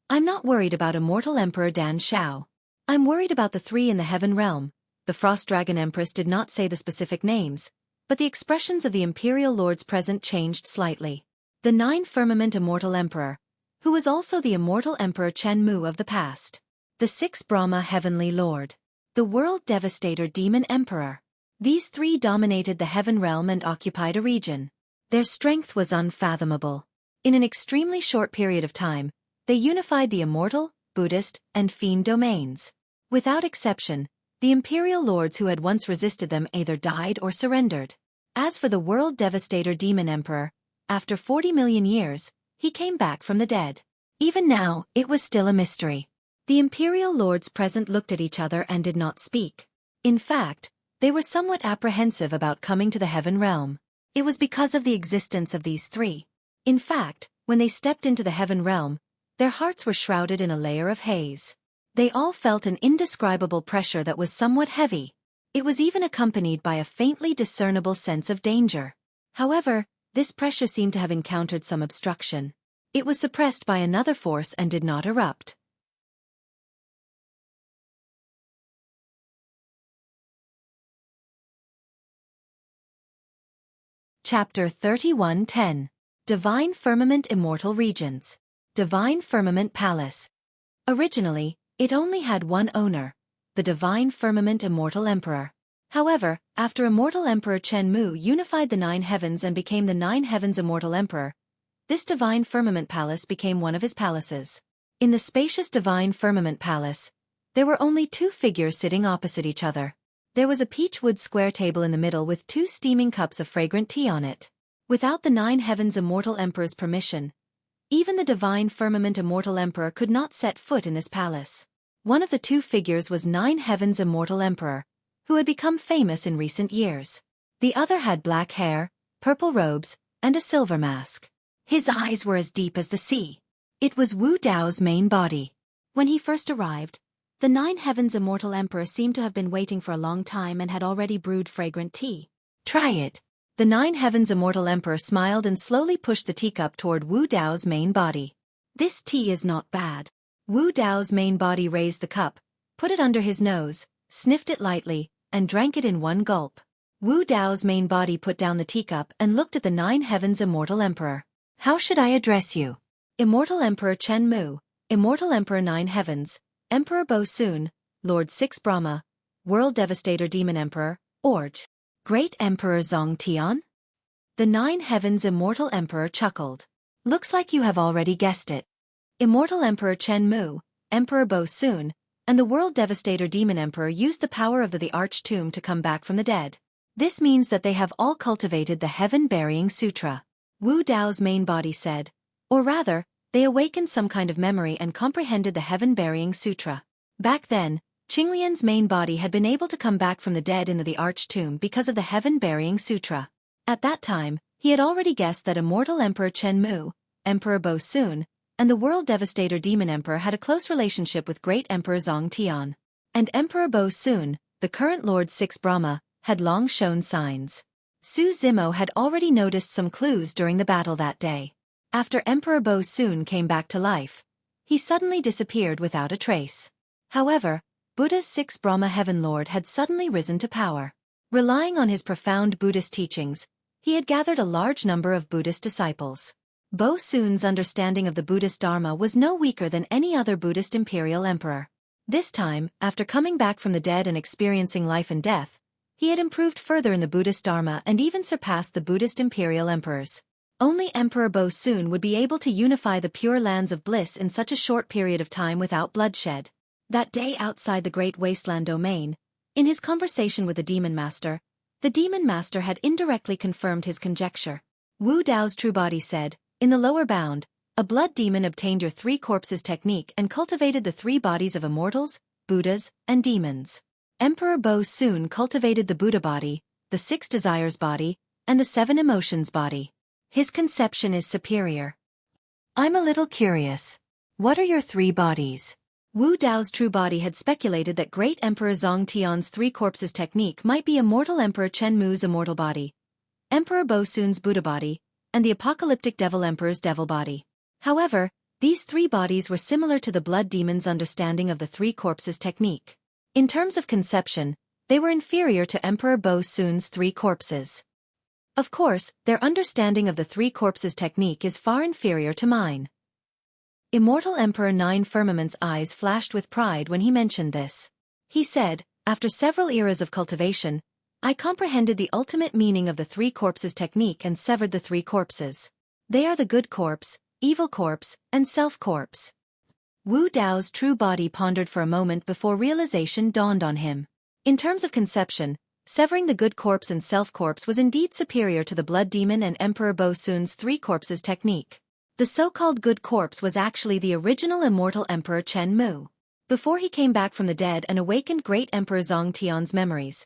"I'm not worried about Immortal Emperor Dan Xiao. I'm worried about the three in the Heaven Realm." The Frost Dragon Empress did not say the specific names, but the expressions of the Imperial Lords present changed slightly. The 9 Firmament Immortal Emperor, who was also the Immortal Emperor Chen Mu of the past. The 6 Brahma Heavenly Lord. The World Devastator Demon Emperor. These 3 dominated the Heaven Realm and occupied a region. Their strength was unfathomable. In an extremely short period of time, they unified the Immortal, Buddhist, and Fiend domains. Without exception, the Imperial Lords who had once resisted them either died or surrendered. As for the World Devastator Demon Emperor, after 40 million years, he came back from the dead. Even now, it was still a mystery. The Imperial Lords present looked at each other and did not speak. In fact, they were somewhat apprehensive about coming to the Heaven Realm. It was because of the existence of these 3. In fact, when they stepped into the Heaven Realm, their hearts were shrouded in a layer of haze. They all felt an indescribable pressure that was somewhat heavy. It was even accompanied by a faintly discernible sense of danger. However, this pressure seemed to have encountered some obstruction. It was suppressed by another force and did not erupt. Chapter 31:10. Divine Firmament Immortal Regions. Divine Firmament Palace. Originally, it only had one owner, the Divine Firmament Immortal Emperor. However, after Immortal Emperor Chen Mu unified the 9 heavens and became the 9 heavens Immortal Emperor, this Divine Firmament Palace became one of his palaces. In the spacious Divine Firmament Palace, there were only 2 figures sitting opposite each other. There was a peach-wood square table in the middle with 2 steaming cups of fragrant tea on it. Without the 9 heavens Immortal Emperor's permission, even the Divine Firmament Immortal Emperor could not set foot in this palace. One of the 2 figures was 9 heavens Immortal Emperor, who had become famous in recent years. The other had black hair, purple robes, and a silver mask. His eyes were as deep as the sea. It was Wu Dao's main body. When he first arrived, the 9 heavens Immortal Emperor seemed to have been waiting for a long time and had already brewed fragrant tea. "Try it." The 9 heavens Immortal Emperor smiled and slowly pushed the teacup toward Wu Dao's main body. "This tea is not bad." Wu Dao's main body raised the cup, put it under his nose, sniffed it lightly, and drank it in one gulp. Wu Dao's main body put down the teacup and looked at the 9 heavens Immortal Emperor. "How should I address you?" "Immortal Emperor Chen Mu, Immortal Emperor 9 heavens, Emperor Bo Soon, Lord 6 Brahma, World Devastator Demon Emperor, Orj, Great Emperor Zong Tian?" The 9 heavens Immortal Emperor chuckled. "Looks like you have already guessed it. Immortal Emperor Chen Mu, Emperor Bo Soon, and the World Devastator Demon Emperor used the power of the Arch Tomb to come back from the dead. This means that they have all cultivated the Heaven-Burying Sutra." Wu Dao's main body said, or rather, they awakened some kind of memory and comprehended the Heaven-Burying Sutra. Back then, Qinglian's main body had been able to come back from the dead in the Arch Tomb because of the Heaven-Burying Sutra. At that time, he had already guessed that Immortal Emperor Chen Mu, Emperor Bo Soon, and the World Devastator Demon Emperor had a close relationship with Great Emperor Zong Tian. And Emperor Bo Soon, the current Lord 6 Brahma, had long shown signs. Su Zimo had already noticed some clues during the battle that day. After Emperor Bo Soon came back to life, he suddenly disappeared without a trace. However, Buddha's 6 Brahma Heaven Lord had suddenly risen to power. Relying on his profound Buddhist teachings, he had gathered a large number of Buddhist disciples. Bo Soon's understanding of the Buddhist Dharma was no weaker than any other Buddhist imperial emperor. This time, after coming back from the dead and experiencing life and death, he had improved further in the Buddhist Dharma and even surpassed the Buddhist imperial emperors. Only Emperor Bo Soon would be able to unify the Pure Lands of Bliss in such a short period of time without bloodshed. That day outside the Great Wasteland Domain, in his conversation with the Demon Master had indirectly confirmed his conjecture. Wu Dao's true body said, "In the lower bound, a blood demon obtained your 3 corpses technique and cultivated the 3 bodies of immortals, Buddhas, and demons. Emperor Bo Soon cultivated the Buddha body, the 6 desires body, and the 7 emotions body. His conception is superior." I'm a little curious. What are your three bodies? Wu Dao's true body had speculated that Great Emperor Zong Tian's three corpses technique might be Immortal Emperor Chen Mu's immortal body, Emperor Bo Sun's Buddha body, and the apocalyptic Devil Emperor's devil body. However, these three bodies were similar to the blood demon's understanding of the three corpses technique. In terms of conception, they were inferior to Emperor Bo Sun's three corpses. Of course, their understanding of the three corpses technique is far inferior to mine. Immortal Emperor Nine Firmament's eyes flashed with pride when he mentioned this. He said, after several eras of cultivation, I comprehended the ultimate meaning of the three corpses technique and severed the three corpses. They are the good corpse, evil corpse, and self corpse. Wu Dao's true body pondered for a moment before realization dawned on him. In terms of conception, severing the good corpse and self corpse was indeed superior to the blood demon and Emperor Bo Sun's three corpses technique. The so-called good corpse was actually the original immortal Emperor Chen Mu. Before he came back from the dead and awakened Great Emperor Zong Tian's memories,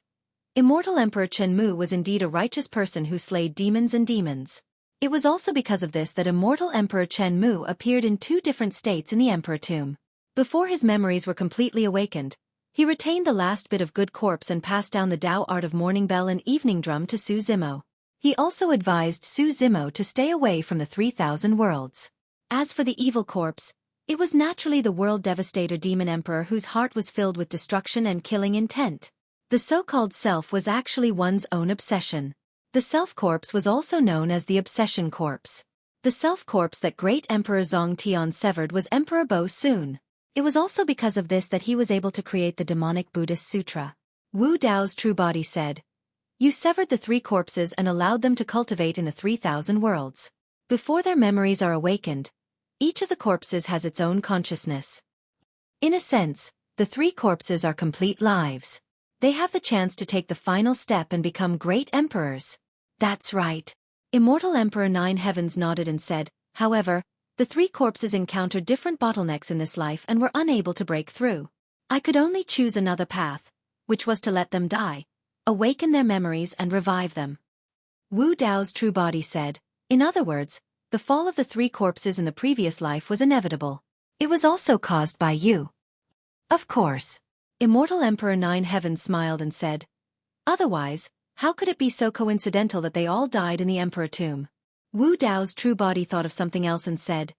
Immortal Emperor Chen Mu was indeed a righteous person who slayed demons and demons. It was also because of this that Immortal Emperor Chen Mu appeared in two different states in the Emperor Tomb. Before his memories were completely awakened, he retained the last bit of good corpse and passed down the Tao art of morning bell and evening drum to Su Zimo. He also advised Su Zimo to stay away from the 3,000 worlds. As for the evil corpse, it was naturally the world devastator demon emperor whose heart was filled with destruction and killing intent. The so-called self was actually one's own obsession. The self-corpse was also known as the obsession corpse. The self-corpse that Great Emperor Zong Tian severed was Emperor Bo Sun. It was also because of this that he was able to create the demonic Buddhist sutra. Wu Dao's true body said, "You severed the three corpses and allowed them to cultivate in the 3,000 worlds. Before their memories are awakened, each of the corpses has its own consciousness. In a sense, the three corpses are complete lives. They have the chance to take the final step and become great emperors." That's right. Immortal Emperor Nine Heavens nodded and said, however, the three corpses encountered different bottlenecks in this life and were unable to break through. I could only choose another path, which was to let them die, awaken their memories and revive them. Wu Dao's true body said, in other words, the fall of the three corpses in the previous life was inevitable. It was also caused by you. Of course. Immortal Emperor Nine Heavens smiled and said, otherwise, how could it be so coincidental that they all died in the Emperor Tomb? Wu Dao's true body thought of something else and said,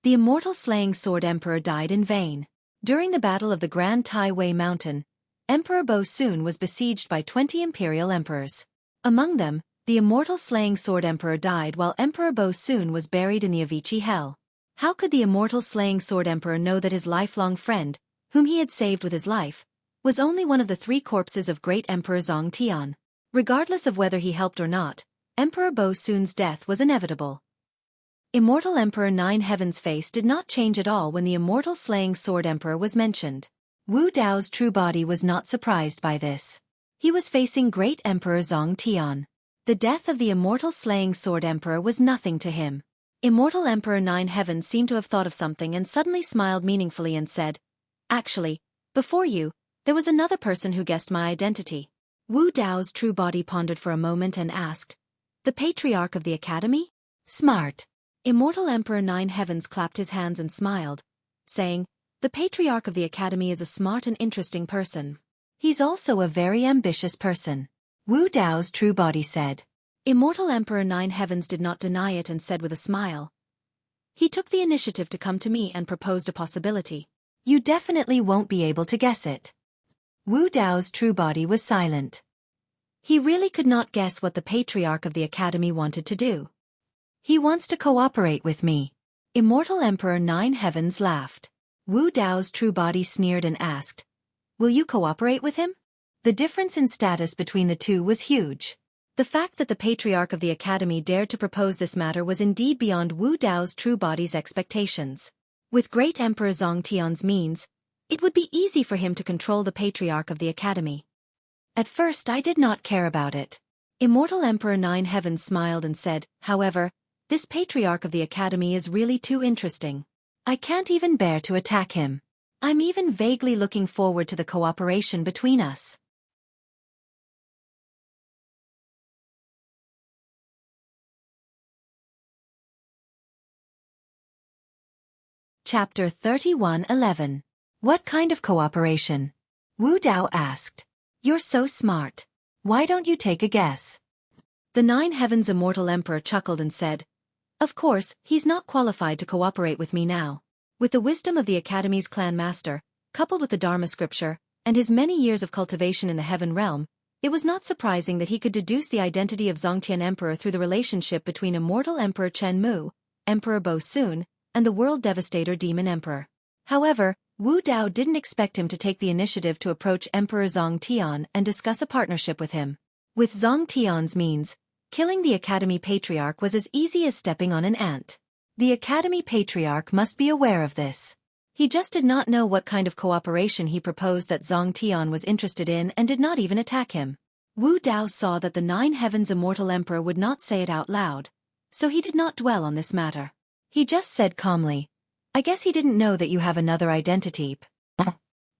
the immortal slaying sword emperor died in vain. During the battle of the Grand Tai Wei Mountain, Emperor Bo Sun was besieged by 20 imperial emperors. Among them, the immortal slaying sword emperor died while Emperor Bo Sun was buried in the Avicii hell. How could the immortal slaying sword emperor know that his lifelong friend, whom he had saved with his life, was only one of the three corpses of Great Emperor Zong Tian? Regardless of whether he helped or not, Emperor Bo Sun's death was inevitable. Immortal Emperor Nine Heavens' face did not change at all when the immortal slaying sword emperor was mentioned. Wu Dao's true body was not surprised by this. He was facing Great Emperor Zong Tian. The death of the immortal slaying sword emperor was nothing to him. Immortal Emperor Nine Heavens seemed to have thought of something and suddenly smiled meaningfully and said, actually, before you, there was another person who guessed my identity. Wu Dao's true body pondered for a moment and asked, the Patriarch of the Academy? Smart. Immortal Emperor Nine Heavens clapped his hands and smiled, saying, the Patriarch of the Academy is a smart and interesting person. He's also a very ambitious person. Wu Dao's true body said. Immortal Emperor Nine Heavens did not deny it and said with a smile, he took the initiative to come to me and proposed a possibility. You definitely won't be able to guess it. Wu Dao's true body was silent. He really could not guess what the Patriarch of the Academy wanted to do. He wants to cooperate with me. Immortal Emperor Nine Heavens laughed. Wu Dao's true body sneered and asked, will you cooperate with him? The difference in status between the two was huge. The fact that the Patriarch of the Academy dared to propose this matter was indeed beyond Wu Dao's true body's expectations. With Great Emperor Zong Tian's means, it would be easy for him to control the Patriarch of the Academy. At first I did not care about it. Immortal Emperor Nine Heavens smiled and said, however, this Patriarch of the Academy is really too interesting. I can't even bear to attack him. I'm even vaguely looking forward to the cooperation between us. Chapter 31:11. What kind of cooperation? Wu Dao asked. You're so smart. Why don't you take a guess? The Nine Heavens Immortal Emperor chuckled and said, Of course, he's not qualified to cooperate with me now. With the wisdom of the Academy's clan master, coupled with the Dharma scripture, and his many years of cultivation in the heaven realm, it was not surprising that he could deduce the identity of Zongtian Emperor through the relationship between Immortal Emperor Chen Mu, Emperor Bo Sun, and the World Devastator Demon Emperor. However, Wu Dao didn't expect him to take the initiative to approach Emperor Zong Tian and discuss a partnership with him. With Zong Tian's means, killing the Academy Patriarch was as easy as stepping on an ant. The Academy Patriarch must be aware of this. He just did not know what kind of cooperation he proposed that Zong Tian was interested in and did not even attack him. Wu Dao saw that the Nine Heavens Immortal Emperor would not say it out loud, so he did not dwell on this matter. He just said calmly, I guess he didn't know that you have another identity.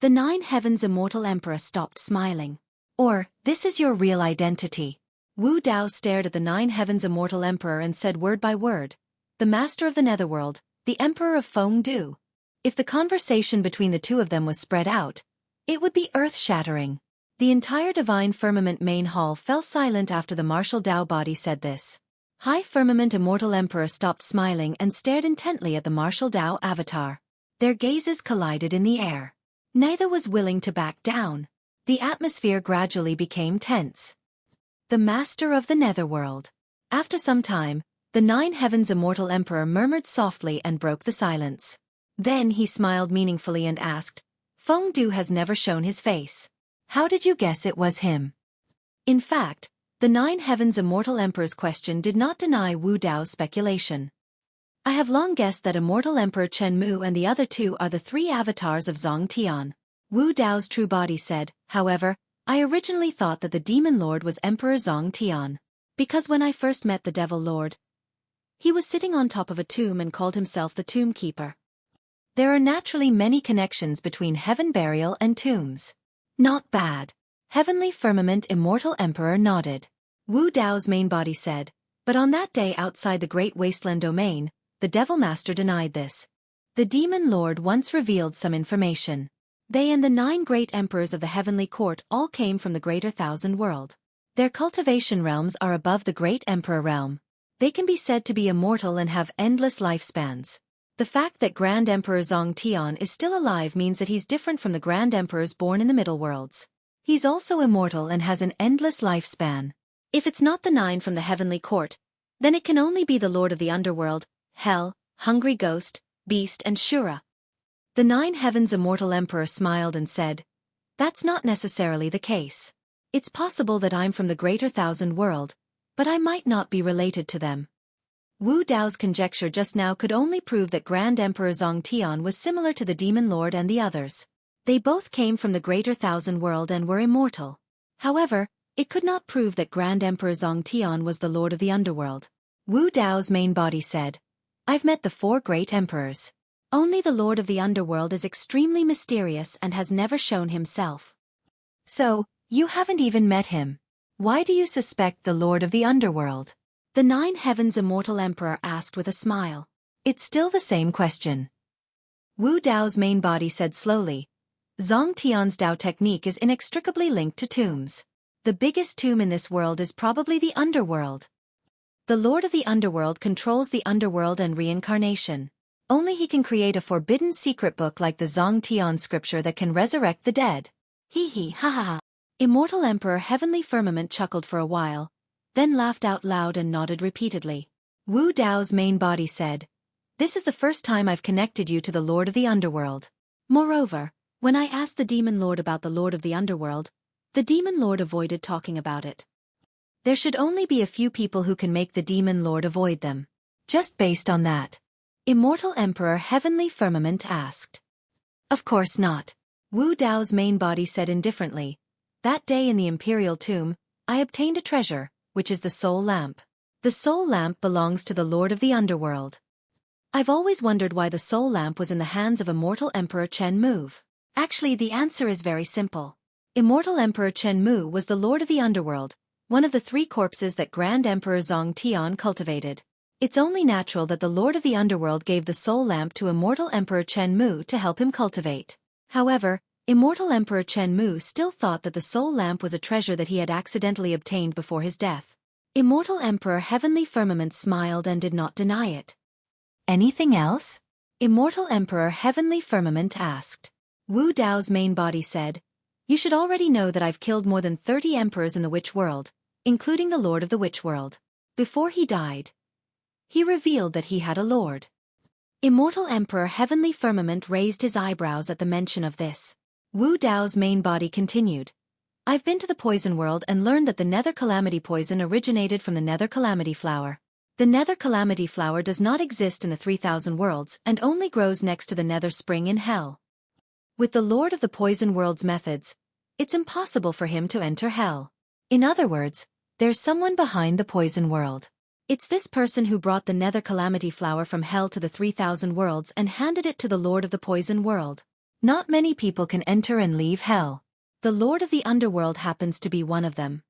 The Nine Heavens Immortal Emperor stopped smiling. Or, this is your real identity. Wu Dao stared at the Nine Heavens Immortal Emperor and said word by word, the Master of the Netherworld, the Emperor of Fengdu. If the conversation between the two of them was spread out, it would be earth-shattering. The entire Divine Firmament main hall fell silent after the martial Dao body said this. High Firmament Immortal Emperor stopped smiling and stared intently at the martial Dao avatar. Their gazes collided in the air. Neither was willing to back down. The atmosphere gradually became tense. The Master of the Netherworld. After some time, the Nine Heavens Immortal Emperor murmured softly and broke the silence. Then he smiled meaningfully and asked, Fengdu has never shown his face. How did you guess it was him? In fact, the Nine Heavens Immortal Emperor's question did not deny Wu Dao's speculation. I have long guessed that Immortal Emperor Chen Mu and the other two are the three avatars of Zong Tian. Wu Dao's true body said, however, I originally thought that the Demon Lord was Emperor Zong Tian. Because when I first met the Devil Lord, he was sitting on top of a tomb and called himself the Tomb Keeper. There are naturally many connections between heaven burial and tombs. Not bad. Heavenly Firmament Immortal Emperor nodded. Wu Dao's main body said, but on that day outside the Great Wasteland Domain, the Devil Master denied this. The Demon Lord once revealed some information. They and the 9 great emperors of the Heavenly Court all came from the Greater Thousand World. Their cultivation realms are above the Great Emperor realm. They can be said to be immortal and have endless lifespans. The fact that Grand Emperor Zong Tian is still alive means that he's different from the Grand Emperors born in the Middle Worlds. He's also immortal and has an endless lifespan. If it's not the 9 from the Heavenly Court, then it can only be the Lord of the Underworld, Hell, Hungry Ghost, Beast and Shura. The 9 Heavens Immortal Emperor smiled and said, That's not necessarily the case. It's possible that I'm from the Greater Thousand World, but I might not be related to them. Wu Dao's conjecture just now could only prove that Grand Emperor Zong Tian was similar to the Demon Lord and the others. They both came from the Greater Thousand World and were immortal. However, it could not prove that Grand Emperor Zong Tian was the Lord of the Underworld. Wu Dao's main body said, I've met the 4 great emperors. Only the Lord of the Underworld is extremely mysterious and has never shown himself. So, you haven't even met him. Why do you suspect the Lord of the Underworld? The 9 Heavens Immortal Emperor asked with a smile. It's still the same question. Wu Dao's main body said slowly, Zong Tian's Dao technique is inextricably linked to tombs. The biggest tomb in this world is probably the Underworld. The Lord of the Underworld controls the Underworld and reincarnation. Only he can create a forbidden secret book like the Zong Tian scripture that can resurrect the dead. Hee hee ha ha ha. Immortal Emperor Heavenly Firmament chuckled for a while, then laughed out loud and nodded repeatedly. Wu Dao's main body said, This is the first time I've connected you to the Lord of the Underworld. Moreover, when I asked the Demon Lord about the Lord of the Underworld, the Demon Lord avoided talking about it. There should only be a few people who can make the Demon Lord avoid them. Just based on that. Immortal Emperor Heavenly Firmament asked. Of course not. Wu Dao's main body said indifferently, That day in the Imperial Tomb, I obtained a treasure, which is the Soul Lamp. The Soul Lamp belongs to the Lord of the Underworld. I've always wondered why the Soul Lamp was in the hands of Immortal Emperor Chen Mu. Actually, the answer is very simple. Immortal Emperor Chen Mu was the Lord of the Underworld, one of the 3 corpses that Grand Emperor Zong Tian cultivated. It's only natural that the Lord of the Underworld gave the soul lamp to immortal Emperor Chen Mu to help him cultivate. However, immortal Emperor Chen Mu still thought that the soul lamp was a treasure that he had accidentally obtained before his death. Immortal Emperor Heavenly Firmament smiled and did not deny it. Anything else? Immortal Emperor Heavenly Firmament asked. Wu Dao's main body said, "You should already know that I've killed more than 30 emperors in the witch world, including the Lord of the Witch World." Before he died, he revealed that he had a lord. Immortal Emperor Heavenly Firmament raised his eyebrows at the mention of this. Wu Dao's main body continued, "I've been to the poison world and learned that the Nether Calamity poison originated from the Nether Calamity flower. The Nether Calamity flower does not exist in the 3000 worlds and only grows next to the Nether Spring in Hell. With the Lord of the Poison World's methods, it's impossible for him to enter Hell. In other words, there's someone behind the poison world. It's this person who brought the Nether Calamity flower from Hell to the 3000 worlds and handed it to the Lord of the Poison World. Not many people can enter and leave Hell. The Lord of the Underworld happens to be one of them."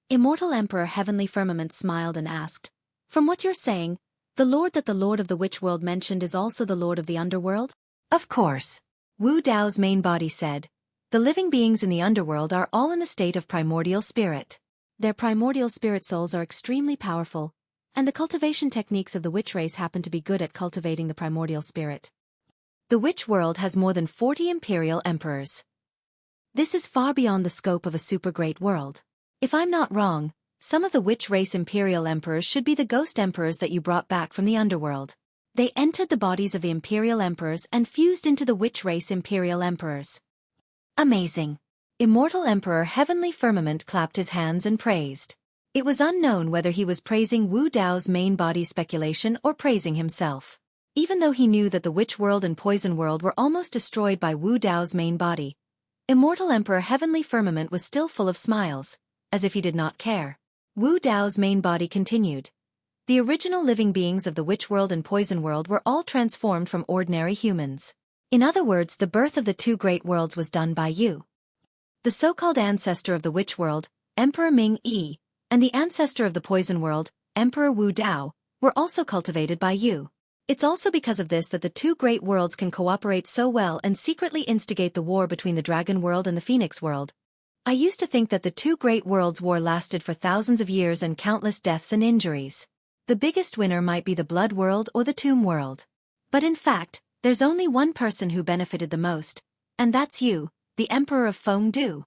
Immortal Emperor Heavenly Firmament smiled and asked, "From what you're saying, the Lord that the Lord of the Witch World mentioned is also the Lord of the Underworld?" "Of course." Wu Dao's main body said, "The living beings in the underworld are all in the state of primordial spirit. Their primordial spirit souls are extremely powerful, and the cultivation techniques of the witch race happen to be good at cultivating the primordial spirit. The witch world has more than 40 imperial emperors. This is far beyond the scope of a super great world. If I'm not wrong, some of the witch race imperial emperors should be the ghost emperors that you brought back from the underworld. They entered the bodies of the imperial emperors and fused into the witch race imperial emperors." Amazing. Immortal Emperor Heavenly Firmament clapped his hands and praised. It was unknown whether he was praising Wu Dao's main body speculation or praising himself. Even though he knew that the witch world and poison world were almost destroyed by Wu Dao's main body, Immortal Emperor Heavenly Firmament was still full of smiles, as if he did not care. Wu Dao's main body continued. "The original living beings of the witch world and poison world were all transformed from ordinary humans. In other words, the birth of the two great worlds was done by you. The so-called ancestor of the witch world, Emperor Ming Yi, and the ancestor of the poison world, Emperor Wu Dao, were also cultivated by you. It's also because of this that the two great worlds can cooperate so well and secretly instigate the war between the dragon world and the phoenix world. I used to think that the two great worlds' war lasted for thousands of years and countless deaths and injuries. The biggest winner might be the blood world or the tomb world. But in fact, there's only one person who benefited the most, and that's you, the Emperor of Fengdu.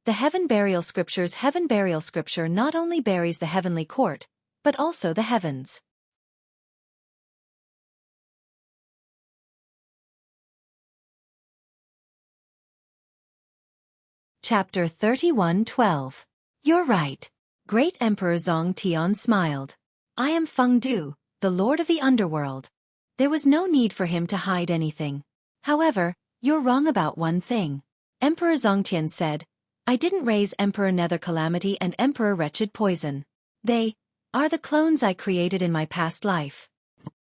The Heaven Burial Scripture's Heaven Burial Scripture not only buries the heavenly court, but also the heavens." Chapter 31:12. You're right. Great Emperor Zong Tian smiled. "I am Fengdu, the Lord of the Underworld." There was no need for him to hide anything. "However, you're wrong about one thing." Emperor Zongtian said, "I didn't raise Emperor Nether Calamity and Emperor Wretched Poison. They are the clones I created in my past life.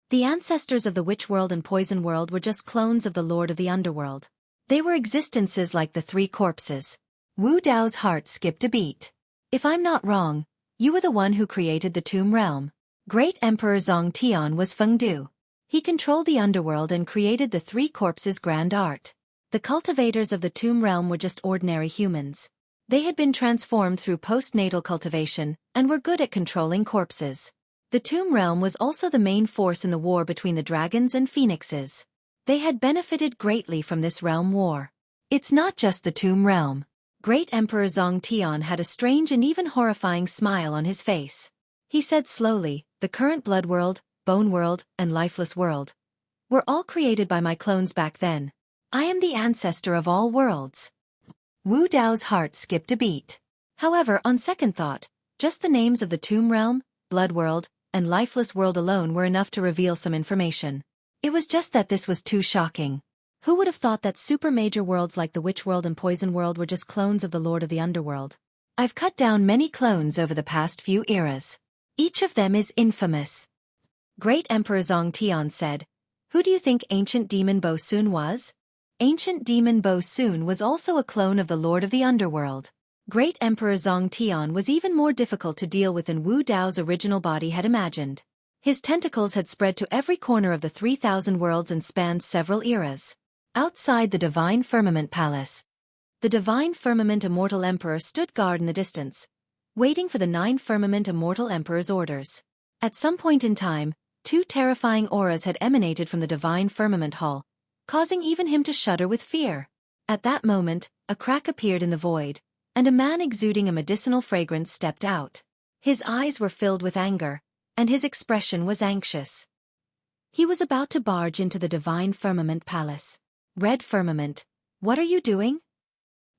The ancestors of the witch world and poison world were just clones of the Lord of the Underworld. They were existences like the three corpses." Wu Dao's heart skipped a beat. "If I'm not wrong, you were the one who created the Tomb Realm." Great Emperor Zong Tian was Fengdu. He controlled the underworld and created the three corpses' grand art. The cultivators of the Tomb Realm were just ordinary humans. They had been transformed through postnatal cultivation and were good at controlling corpses. The Tomb Realm was also the main force in the war between the dragons and phoenixes. They had benefited greatly from this realm war. It's not just the Tomb Realm. Great Emperor Zong Tian had a strange and even horrifying smile on his face. He said slowly, "The current blood world, bone world, and lifeless world were all created by my clones back then. I am the ancestor of all worlds." Wu Dao's heart skipped a beat. However, on second thought, just the names of the Tomb Realm, Blood World, and Lifeless World alone were enough to reveal some information. It was just that this was too shocking. Who would have thought that super major worlds like the Witch World and Poison World were just clones of the Lord of the Underworld? I've cut down many clones over the past few eras. Each of them is infamous. Great Emperor Zong Tian said, "Who do you think ancient demon Bo Sun was?" Ancient demon Bo Sun was also a clone of the Lord of the Underworld. Great Emperor Zong Tian was even more difficult to deal with than Wu Dao's original body had imagined. His tentacles had spread to every corner of the 3,000 worlds and spanned several eras. Outside the Divine Firmament Palace, the Divine Firmament Immortal Emperor stood guard in the distance, waiting for the 9 Firmament Immortal Emperor's orders. At some point in time, 2 terrifying auras had emanated from the Divine Firmament Hall, causing even him to shudder with fear. At that moment, a crack appeared in the void, and a man exuding a medicinal fragrance stepped out. His eyes were filled with anger, and his expression was anxious. He was about to barge into the Divine Firmament Palace. Red Firmament, what are you doing?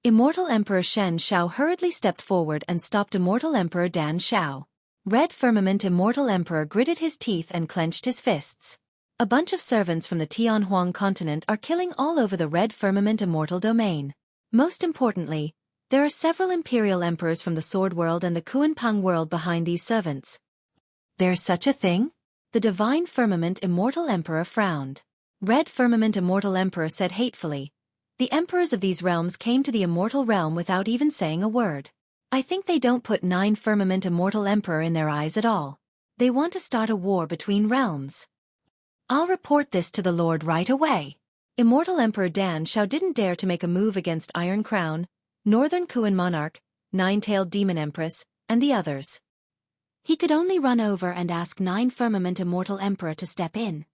Immortal Emperor Shen Shao hurriedly stepped forward and stopped Immortal Emperor Dan Shao. Red Firmament Immortal Emperor gritted his teeth and clenched his fists. A bunch of servants from the Tianhuang continent are killing all over the Red Firmament Immortal domain. Most importantly, there are several Imperial Emperors from the Sword World and the Kuanpang world behind these servants. There's such a thing? The Divine Firmament Immortal Emperor frowned. Red Firmament Immortal Emperor said hatefully, "The emperors of these realms came to the Immortal Realm without even saying a word. I think they don't put 9 Firmament Immortal Emperor in their eyes at all. They want to start a war between realms. I'll report this to the Lord right away." Immortal Emperor Dan Shao didn't dare to make a move against Iron Crown, Northern Kuan Monarch, Nine-Tailed Demon Empress, and the others. He could only run over and ask 9 Firmament Immortal Emperor to step in.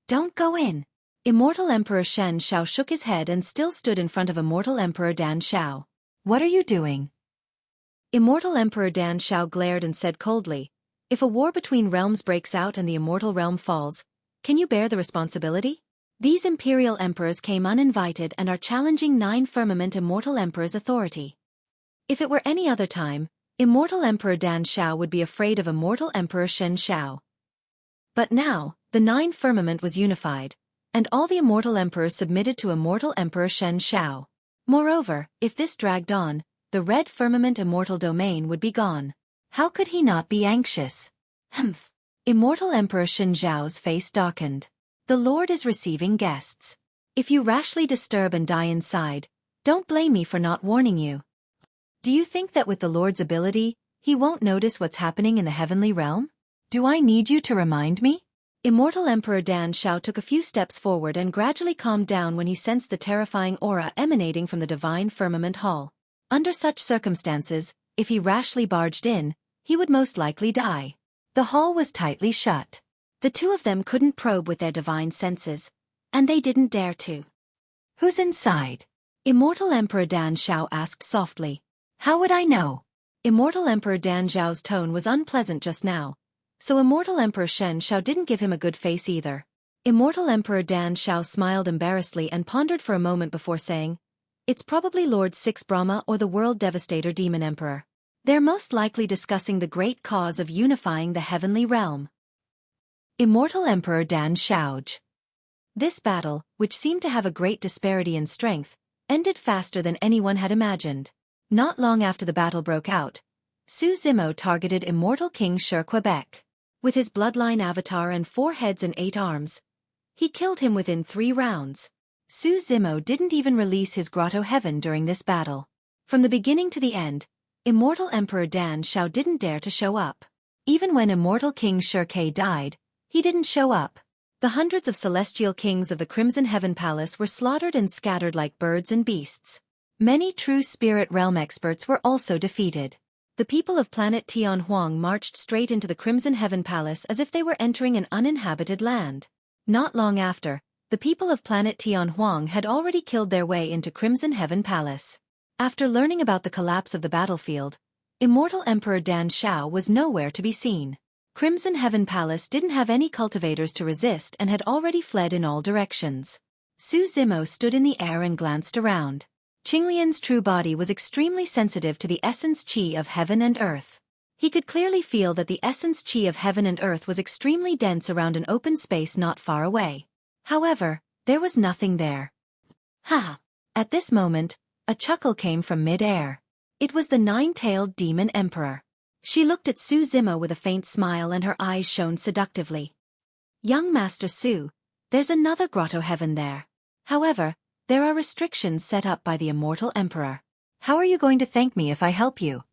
"Don't go in." Immortal Emperor Shen Shao shook his head and still stood in front of Immortal Emperor Dan Shao. "What are you doing?" Immortal Emperor Dan Shao glared and said coldly, "If a war between realms breaks out and the Immortal Realm falls, can you bear the responsibility? These Imperial Emperors came uninvited and are challenging 9 Firmament Immortal Emperor's authority. If it were any other time, Immortal Emperor Dan Shao would be afraid of Immortal Emperor Shen Shao. But now, the 9 Firmament was unified, and all the Immortal Emperors submitted to Immortal Emperor Shen Shao. Moreover, if this dragged on, the Red Firmament Immortal Domain would be gone. How could he not be anxious? Humph. Immortal Emperor Shen Zhao's face darkened. "The Lord is receiving guests. If you rashly disturb and die inside, don't blame me for not warning you. Do you think that with the Lord's ability, he won't notice what's happening in the heavenly realm? Do I need you to remind me?" Immortal Emperor Dan Shao took a few steps forward and gradually calmed down when he sensed the terrifying aura emanating from the Divine Firmament Hall. Under such circumstances, if he rashly barged in, he would most likely die. The hall was tightly shut. The two of them couldn't probe with their divine senses, and they didn't dare to. "Who's inside?" Immortal Emperor Dan Shao asked softly. "How would I know?" Immortal Emperor Dan Zhao's tone was unpleasant just now, so Immortal Emperor Shen Shao didn't give him a good face either. Immortal Emperor Dan Shao smiled embarrassedly and pondered for a moment before saying, "It's probably Lord 6 Brahma or the World Devastator Demon Emperor. They're most likely discussing the great cause of unifying the heavenly realm." Immortal Emperor Dan Shaoj. This battle, which seemed to have a great disparity in strength, ended faster than anyone had imagined. Not long after the battle broke out, Su Zimo targeted Immortal King Xueqi. With his bloodline avatar and 4 heads and 8 arms, he killed him within 3 rounds. Su Zimo didn't even release his Grotto Heaven during this battle. From the beginning to the end, Immortal Emperor Dan Shao didn't dare to show up. Even when Immortal King Xueqi died, he didn't show up. The hundreds of celestial kings of the Crimson Heaven Palace were slaughtered and scattered like birds and beasts. Many true spirit realm experts were also defeated. The people of planet Tianhuang marched straight into the Crimson Heaven Palace as if they were entering an uninhabited land. Not long after, the people of planet Tianhuang had already killed their way into Crimson Heaven Palace. After learning about the collapse of the battlefield, Immortal Emperor Dan Shao was nowhere to be seen. Crimson Heaven Palace didn't have any cultivators to resist and had already fled in all directions. Su Zimo stood in the air and glanced around. Qinglian's true body was extremely sensitive to the essence qi of heaven and earth. He could clearly feel that the essence qi of heaven and earth was extremely dense around an open space not far away. However, there was nothing there. Ha! At this moment, a chuckle came from mid-air. It was the 9-tailed demon emperor. She looked at Su Zimo with a faint smile and her eyes shone seductively. "Young Master Su, there's another Grotto Heaven there. However, there are restrictions set up by the Immortal Emperor. How are you going to thank me if I help you?"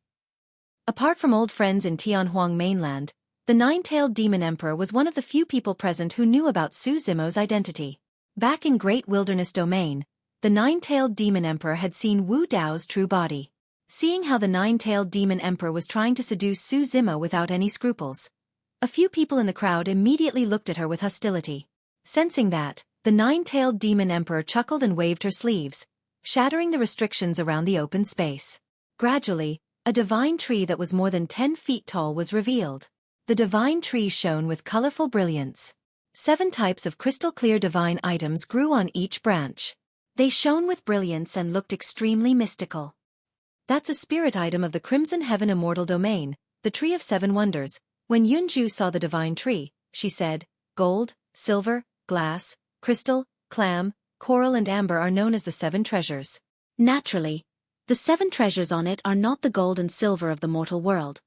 Apart from old friends in Tianhuang mainland, The nine-tailed demon emperor was one of the few people present who knew about Su Zimo's identity. Back in Great Wilderness Domain, the nine-tailed demon emperor had seen Wu Dao's true body. Seeing how the nine-tailed demon emperor was trying to seduce Su Zimo without any scruples, a few people in the crowd immediately looked at her with hostility. Sensing that, the nine-tailed demon emperor chuckled and waved her sleeves, shattering the restrictions around the open space. Gradually, a divine tree that was more than 10 feet tall was revealed. The divine tree shone with colorful brilliance. 7 types of crystal-clear divine items grew on each branch. They shone with brilliance and looked extremely mystical. That's a spirit item of the Crimson Heaven Immortal Domain, the Tree of 7 Wonders. When Yunju saw the divine tree, she said, "Gold, silver, glass, crystal, clam, coral and amber are known as the 7 treasures. Naturally, the 7 treasures on it are not the gold and silver of the mortal world.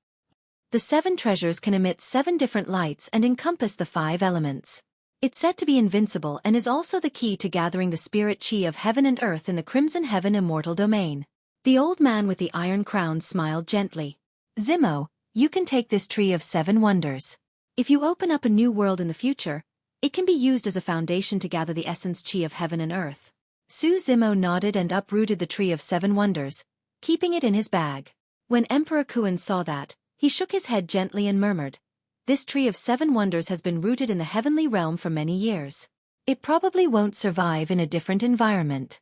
The 7 treasures can emit 7 different lights and encompass the 5 elements. It's said to be invincible and is also the key to gathering the spirit chi of heaven and earth in the Crimson Heaven Immortal Domain." The old man with the iron crown smiled gently. "Zimo, you can take this Tree of 7 Wonders. If you open up a new world in the future, it can be used as a foundation to gather the essence chi of heaven and earth." Su Zimo nodded and uprooted the Tree of 7 Wonders, keeping it in his bag. When Emperor Kuan saw that, he shook his head gently and murmured, "This Tree of 7 Wonders has been rooted in the heavenly realm for many years. It probably won't survive in a different environment."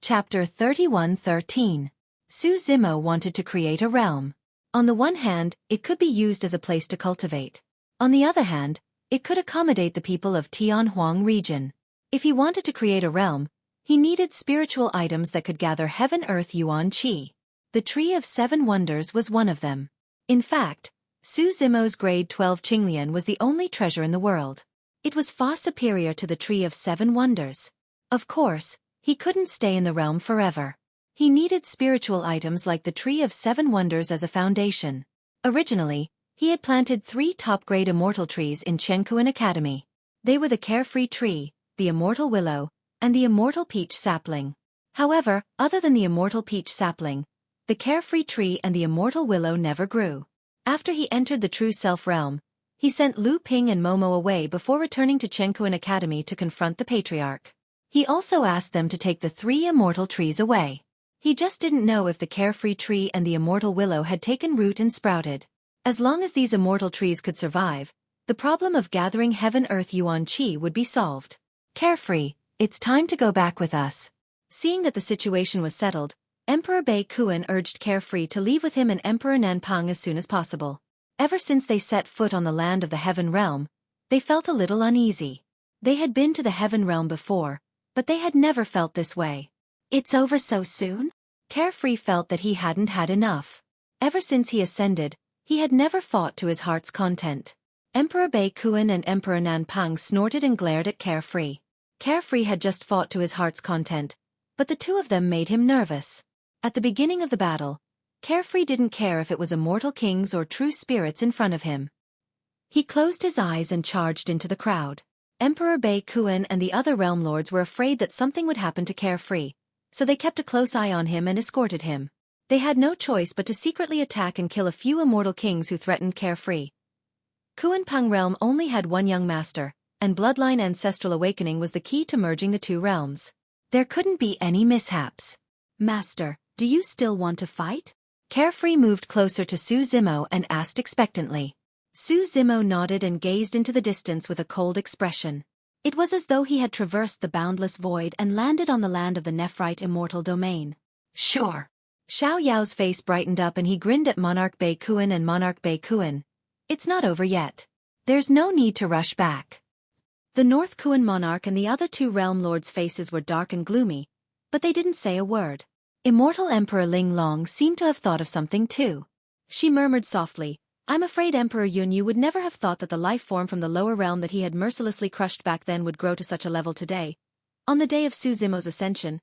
Chapter 31:13. Su Zimo wanted to create a realm. On the one hand, it could be used as a place to cultivate. On the other hand, it could accommodate the people of Tianhuang region. If he wanted to create a realm, he needed spiritual items that could gather heaven-earth yuan qi. The Tree of 7 Wonders was one of them. In fact, Su Zimo's grade 12 Qinglian was the only treasure in the world. It was far superior to the Tree of 7 Wonders. Of course, he couldn't stay in the realm forever. He needed spiritual items like the Tree of 7 Wonders as a foundation. Originally, he had planted 3 top-grade immortal trees in Xueqi Academy. They were the Carefree Tree, the Immortal Willow, and the Immortal Peach Sapling. However, other than the Immortal Peach Sapling, the Carefree Tree and the Immortal Willow never grew. After he entered the True Self realm, he sent Lu Ping and Momo away before returning to Xueqi Academy to confront the Patriarch. He also asked them to take the 3 immortal trees away. He just didn't know if the Carefree Tree and the Immortal Willow had taken root and sprouted. As long as these immortal trees could survive, the problem of gathering heaven-earth yuan qi would be solved. "Carefree, it's time to go back with us." Seeing that the situation was settled, Emperor Bei Kuan urged Carefree to leave with him and Emperor Nanpang as soon as possible. Ever since they set foot on the land of the Heaven Realm, they felt a little uneasy. They had been to the Heaven Realm before, but they had never felt this way. "It's over so soon?" Carefree felt that he hadn't had enough. Ever since he ascended, he had never fought to his heart's content. Emperor Bei Kuan and Emperor Nanpang snorted and glared at Carefree. Carefree had just fought to his heart's content, but the two of them made him nervous. At the beginning of the battle, Carefree didn't care if it was immortal kings or true spirits in front of him. He closed his eyes and charged into the crowd. Emperor Bei Kuan and the other realm lords were afraid that something would happen to Carefree, so they kept a close eye on him and escorted him. They had no choice but to secretly attack and kill a few immortal kings who threatened Carefree. Kuanping realm only had one young master, and bloodline ancestral awakening was the key to merging the 2 realms. There couldn't be any mishaps. "Master, do you still want to fight?" Carefree moved closer to Su Zimo and asked expectantly. Su Zimo nodded and gazed into the distance with a cold expression. It was as though he had traversed the boundless void and landed on the land of the Nephrite Immortal Domain. "Sure." Xiao Yao's face brightened up and he grinned at Monarch Bei Kuan and Monarch Bei Kuan. "It's not over yet. There's no need to rush back." The North Kuan monarch and the other 2 realm lords' faces were dark and gloomy, but they didn't say a word. Immortal Emperor Ling Long seemed to have thought of something too. She murmured softly, "I'm afraid Emperor Yunyu would never have thought that the life form from the lower realm that he had mercilessly crushed back then would grow to such a level today. On the day of Su Zimo's ascension,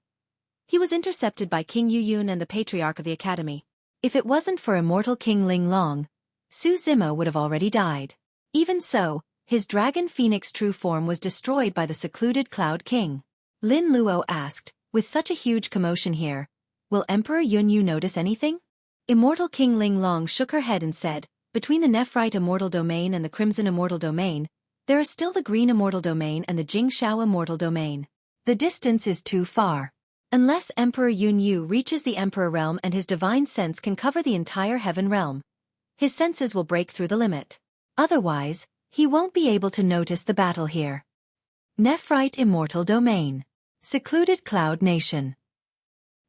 he was intercepted by King Yuyun and the Patriarch of the Academy. If it wasn't for immortal King Ling Long, Su Zimo would have already died. Even so, his dragon phoenix true form was destroyed by the secluded Cloud King. Lin Luo asked, with such a huge commotion here. Will Emperor Yunyu notice anything? Immortal King Ling Long shook her head and said, between the Nephrite Immortal Domain and the Crimson Immortal Domain, there is still the Green Immortal Domain and the Jingshao Immortal Domain. The distance is too far. Unless Emperor Yunyu reaches the Emperor Realm and his divine sense can cover the entire Heaven Realm, his senses will break through the limit. Otherwise, he won't be able to notice the battle here. Nephrite Immortal Domain. Secluded Cloud Nation.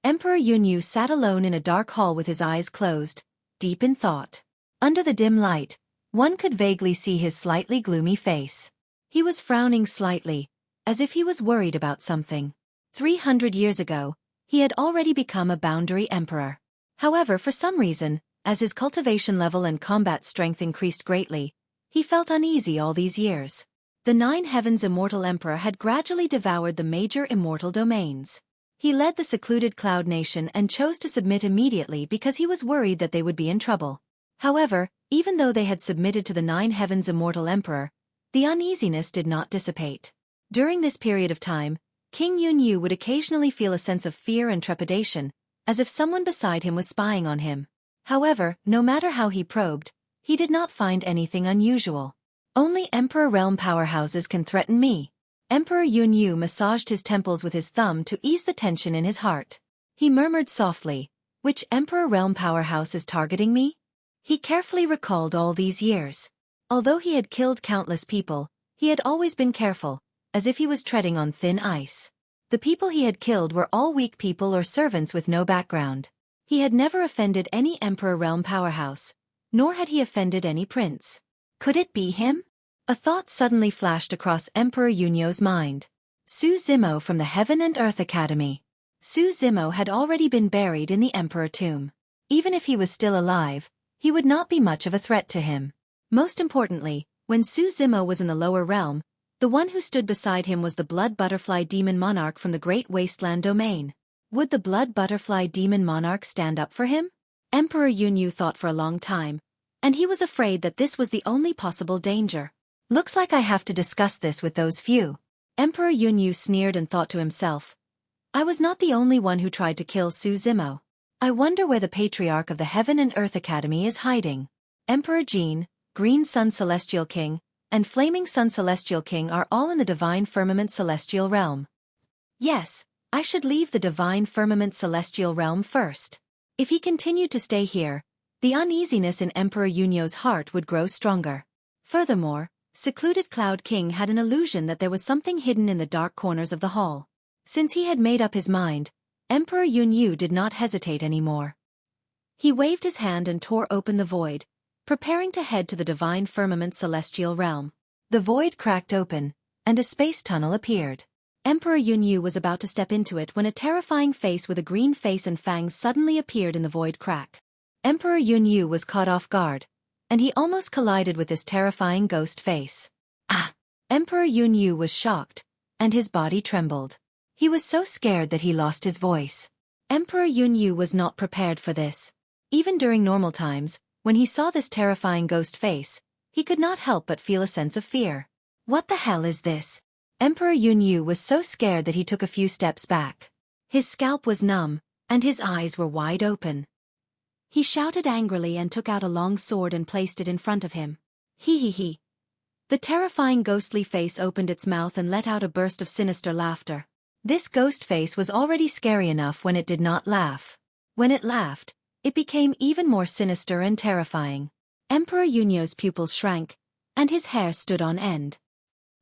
Emperor Yunyu sat alone in a dark hall with his eyes closed, deep in thought. Under the dim light, one could vaguely see his slightly gloomy face. He was frowning slightly, as if he was worried about something. 300 years ago, he had already become a boundary emperor. However, for some reason, as his cultivation level and combat strength increased greatly, he felt uneasy all these years. The Nine Heavens Immortal Emperor had gradually devoured the major immortal domains. He led the secluded Cloud Nation and chose to submit immediately because he was worried that they would be in trouble. However, even though they had submitted to the Nine Heavens Immortal Emperor, the uneasiness did not dissipate. During this period of time, King Yunyu would occasionally feel a sense of fear and trepidation, as if someone beside him was spying on him. However, no matter how he probed, he did not find anything unusual. Only Emperor Realm powerhouses can threaten me. Emperor Yunyu massaged his temples with his thumb to ease the tension in his heart. He murmured softly, which Emperor Realm powerhouse is targeting me? He carefully recalled all these years. Although he had killed countless people, he had always been careful, as if he was treading on thin ice. The people he had killed were all weak people or servants with no background. He had never offended any Emperor Realm powerhouse, nor had he offended any prince. Could it be him? A thought suddenly flashed across Emperor Yunyu's mind. Su Zimo from the Heaven and Earth Academy. Su Zimo had already been buried in the Emperor tomb. Even if he was still alive, he would not be much of a threat to him. Most importantly, when Su Zimo was in the lower realm, the one who stood beside him was the Blood Butterfly Demon Monarch from the Great Wasteland Domain. Would the Blood Butterfly Demon Monarch stand up for him? Emperor Yunyu thought for a long time, and he was afraid that this was the only possible danger. Looks like I have to discuss this with those few. Emperor Yunyu sneered and thought to himself. I was not the only one who tried to kill Su Zimo. I wonder where the Patriarch of the Heaven and Earth Academy is hiding. Emperor Jin, Green Sun Celestial King, and Flaming Sun Celestial King are all in the Divine Firmament Celestial Realm. Yes, I should leave the Divine Firmament Celestial Realm first. If he continued to stay here, the uneasiness in Emperor Yunyu's heart would grow stronger. Furthermore, Secluded Cloud King had an illusion that there was something hidden in the dark corners of the hall. Since he had made up his mind, Emperor Yunyu did not hesitate anymore. He waved his hand and tore open the void, preparing to head to the Divine Firmament Celestial Realm. The void cracked open, and a space tunnel appeared. Emperor Yunyu was about to step into it when a terrifying face with a green face and fangs suddenly appeared in the void crack. Emperor Yunyu was caught off guard, and he almost collided with this terrifying ghost face. Ah! Emperor Yunyu was shocked, and his body trembled. He was so scared that he lost his voice. Emperor Yunyu was not prepared for this. Even during normal times, when he saw this terrifying ghost face, he could not help but feel a sense of fear. What the hell is this? Emperor Yunyu was so scared that he took a few steps back. His scalp was numb, and his eyes were wide open. He shouted angrily and took out a long sword and placed it in front of him. He. The terrifying ghostly face opened its mouth and let out a burst of sinister laughter. This ghost face was already scary enough when it did not laugh. When it laughed, it became even more sinister and terrifying. Emperor Yunyu's pupils shrank, and his hair stood on end.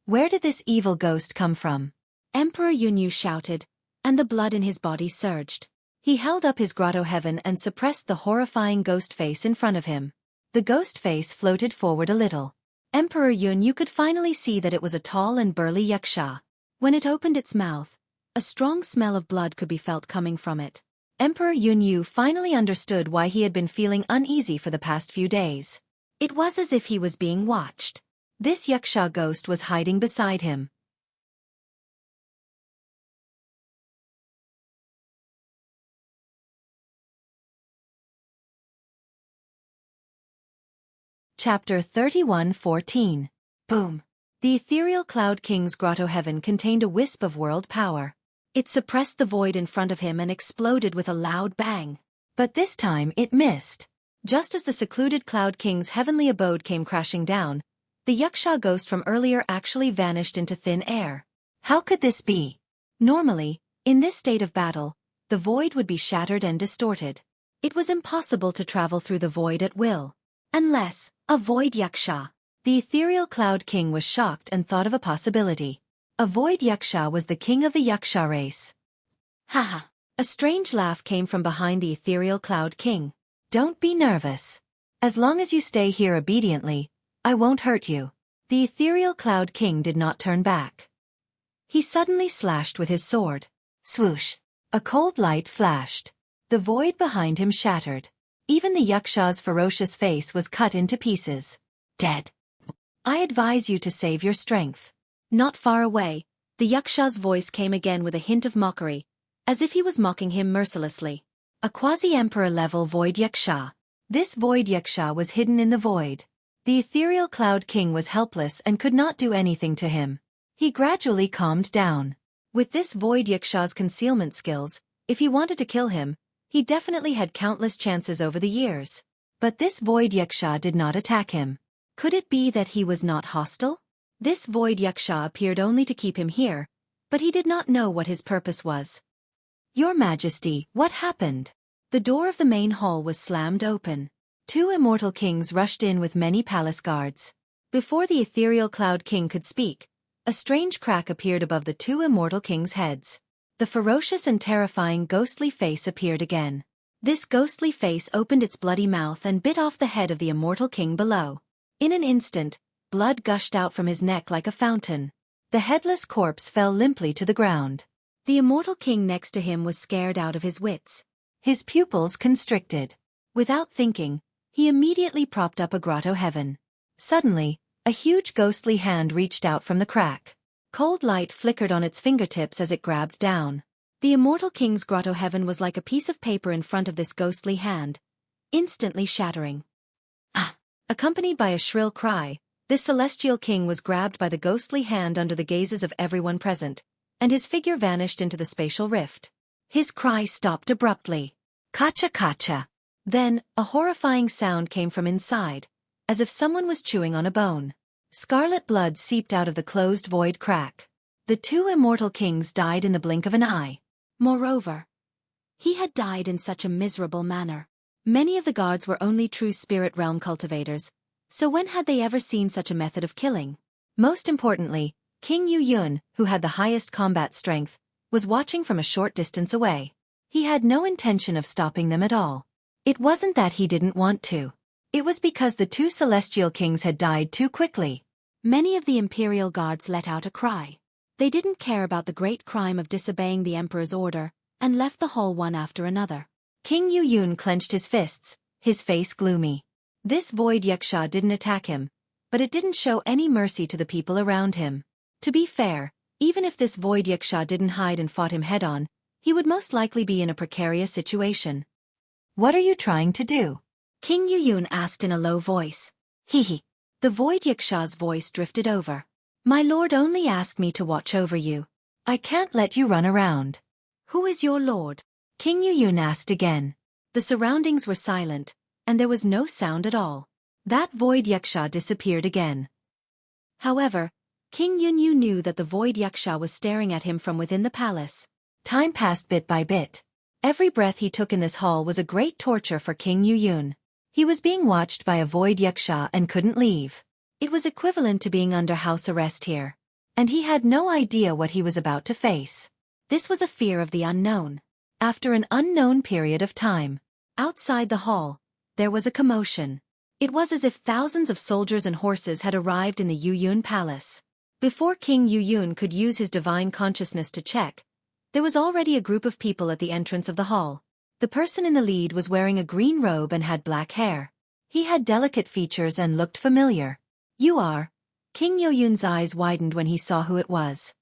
Where did this evil ghost come from? Emperor Yunyu shouted, and the blood in his body surged. He held up his grotto heaven and suppressed the horrifying ghost face in front of him. The ghost face floated forward a little. Emperor Yunyu could finally see that it was a tall and burly yaksha. When it opened its mouth, a strong smell of blood could be felt coming from it. Emperor Yunyu finally understood why he had been feeling uneasy for the past few days. It was as if he was being watched. This yaksha ghost was hiding beside him. Chapter 31:14. Boom. The ethereal Cloud King's grotto heaven contained a wisp of world power. It suppressed the void in front of him and exploded with a loud bang. But this time it missed. Just as the secluded Cloud King's heavenly abode came crashing down, the Yaksha ghost from earlier actually vanished into thin air. How could this be? Normally, in this state of battle, the void would be shattered and distorted. It was impossible to travel through the void at will. Unless, a void Yaksha. The ethereal Cloud King was shocked and thought of a possibility. A void Yaksha was the king of the Yaksha race. Haha. A strange laugh came from behind the ethereal Cloud King. Don't be nervous. As long as you stay here obediently, I won't hurt you. The ethereal Cloud King did not turn back. He suddenly slashed with his sword. Swoosh. A cold light flashed. The void behind him shattered. Even the Yaksha's ferocious face was cut into pieces. Dead. I advise you to save your strength. Not far away, the Yaksha's voice came again with a hint of mockery, as if he was mocking him mercilessly. A quasi-emperor level void Yaksha. This void Yaksha was hidden in the void. The ethereal Cloud King was helpless and could not do anything to him. He gradually calmed down. With this void Yaksha's concealment skills, if he wanted to kill him, he definitely had countless chances over the years. But this void Yaksha did not attack him. Could it be that he was not hostile? This void Yaksha appeared only to keep him here, but he did not know what his purpose was. Your Majesty, what happened? The door of the main hall was slammed open. Two immortal kings rushed in with many palace guards. Before the ethereal Cloud King could speak, a strange crack appeared above the two immortal kings' heads. The ferocious and terrifying ghostly face appeared again. This ghostly face opened its bloody mouth and bit off the head of the immortal king below. In an instant, blood gushed out from his neck like a fountain. The headless corpse fell limply to the ground. The immortal king next to him was scared out of his wits. His pupils constricted. Without thinking, he immediately propped up a grotto heaven. Suddenly, a huge ghostly hand reached out from the crack. Cold light flickered on its fingertips as it grabbed down. The immortal king's grotto heaven was like a piece of paper in front of this ghostly hand, instantly shattering. Ah! Accompanied by a shrill cry, this celestial king was grabbed by the ghostly hand under the gazes of everyone present, and his figure vanished into the spatial rift. His cry stopped abruptly. Kacha kacha. Then, a horrifying sound came from inside, as if someone was chewing on a bone. Scarlet blood seeped out of the closed void crack. The two immortal kings died in the blink of an eye. Moreover, he had died in such a miserable manner. Many of the guards were only true spirit realm cultivators, so when had they ever seen such a method of killing? Most importantly, King Yu Yun, who had the highest combat strength, was watching from a short distance away. He had no intention of stopping them at all. It wasn't that he didn't want to. It was because the two celestial kings had died too quickly. Many of the imperial guards let out a cry. They didn't care about the great crime of disobeying the emperor's order, and left the hall one after another. King Yu Yun clenched his fists, his face gloomy. This void Yaksha didn't attack him, but it didn't show any mercy to the people around him. To be fair, even if this void Yaksha didn't hide and fought him head-on, he would most likely be in a precarious situation. What are you trying to do? King Yu Yun asked in a low voice. Hee. The void Yaksha's voice drifted over. My lord only asked me to watch over you. I can't let you run around. Who is your lord? King Yu Yun asked again. The surroundings were silent, and there was no sound at all. That void Yaksha disappeared again. However, King Yun Yu knew that the void Yaksha was staring at him from within the palace. Time passed bit by bit. Every breath he took in this hall was a great torture for King Yu Yun. He was being watched by a void Yaksha and couldn't leave. It was equivalent to being under house arrest here. And he had no idea what he was about to face. This was a fear of the unknown. After an unknown period of time, outside the hall, there was a commotion. It was as if thousands of soldiers and horses had arrived in the Yu Yun palace. Before King Yu Yun could use his divine consciousness to check, there was already a group of people at the entrance of the hall. The person in the lead was wearing a green robe and had black hair. He had delicate features and looked familiar. You are? King Yu Yun's eyes widened when he saw who it was.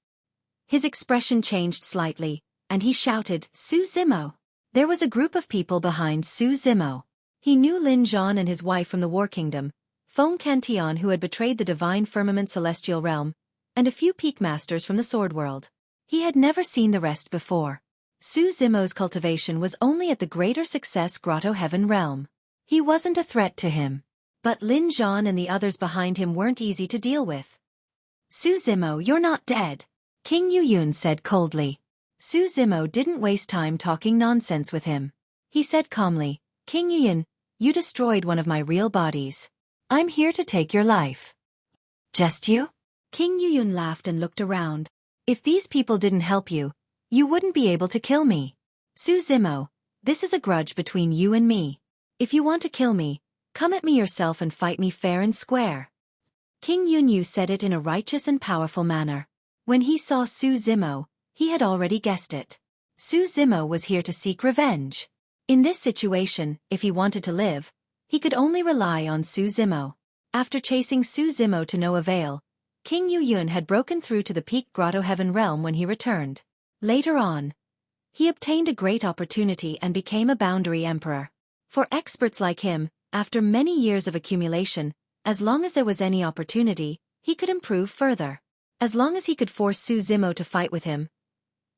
His expression changed slightly, and he shouted, Su Zimo. There was a group of people behind Su Zimo. He knew Lin Zhan and his wife from the War Kingdom, Feng Cantian who had betrayed the divine firmament celestial realm, and a few peak masters from the Sword World. He had never seen the rest before. Su Zimo's cultivation was only at the greater success Grotto Heaven realm. He wasn't a threat to him. But Lin Zhan and the others behind him weren't easy to deal with. Su Zimo, you're not dead, King Yuyun said coldly. Su Zimo didn't waste time talking nonsense with him. He said calmly, King Yuyun, you destroyed one of my real bodies. I'm here to take your life. Just you? King Yuyun laughed and looked around. If these people didn't help you, you wouldn't be able to kill me. Su Zimo, this is a grudge between you and me. If you want to kill me, come at me yourself and fight me fair and square. King Yunyu said it in a righteous and powerful manner. When he saw Su Zimo, he had already guessed it. Su Zimo was here to seek revenge. In this situation, if he wanted to live, he could only rely on Su Zimo. After chasing Su Zimo to no avail, King Yuyun had broken through to the peak Grotto Heaven realm when he returned. Later on, he obtained a great opportunity and became a boundary emperor. For experts like him, after many years of accumulation, as long as there was any opportunity, he could improve further. As long as he could force Su Zimo to fight with him,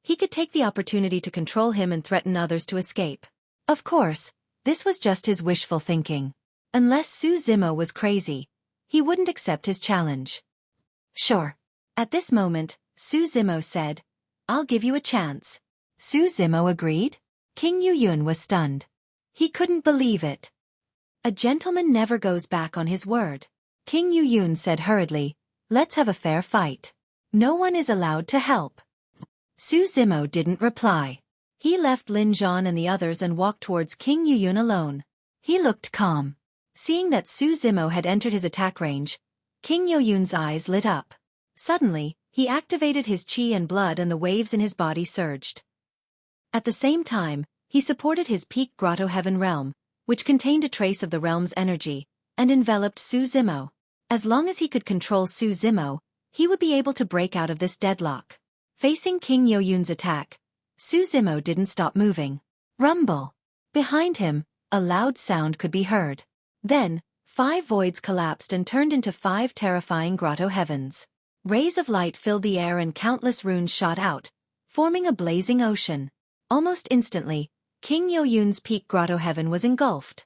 he could take the opportunity to control him and threaten others to escape. Of course, this was just his wishful thinking. Unless Su Zimo was crazy, he wouldn't accept his challenge. Sure. At this moment, Su Zimo said, I'll give you a chance. Su Zimo agreed. King Yuyun was stunned. He couldn't believe it. A gentleman never goes back on his word. King Yuyun said hurriedly, let's have a fair fight. No one is allowed to help. Su Zimo didn't reply. He left Lin Zhan and the others and walked towards King Yuyun alone. He looked calm. Seeing that Su Zimo had entered his attack range, King Yuyun's eyes lit up. Suddenly, he activated his qi and blood and the waves in his body surged. At the same time, he supported his peak Grotto Heaven realm, which contained a trace of the realm's energy, and enveloped Su Zimo. As long as he could control Su Zimo, he would be able to break out of this deadlock. Facing King Yuyun's attack, Su Zimo didn't stop moving. Rumble! Behind him, a loud sound could be heard. Then, 5 voids collapsed and turned into 5 terrifying Grotto Heavens. Rays of light filled the air and countless runes shot out, forming a blazing ocean. Almost instantly, King Yuyun's peak Grotto Heaven was engulfed.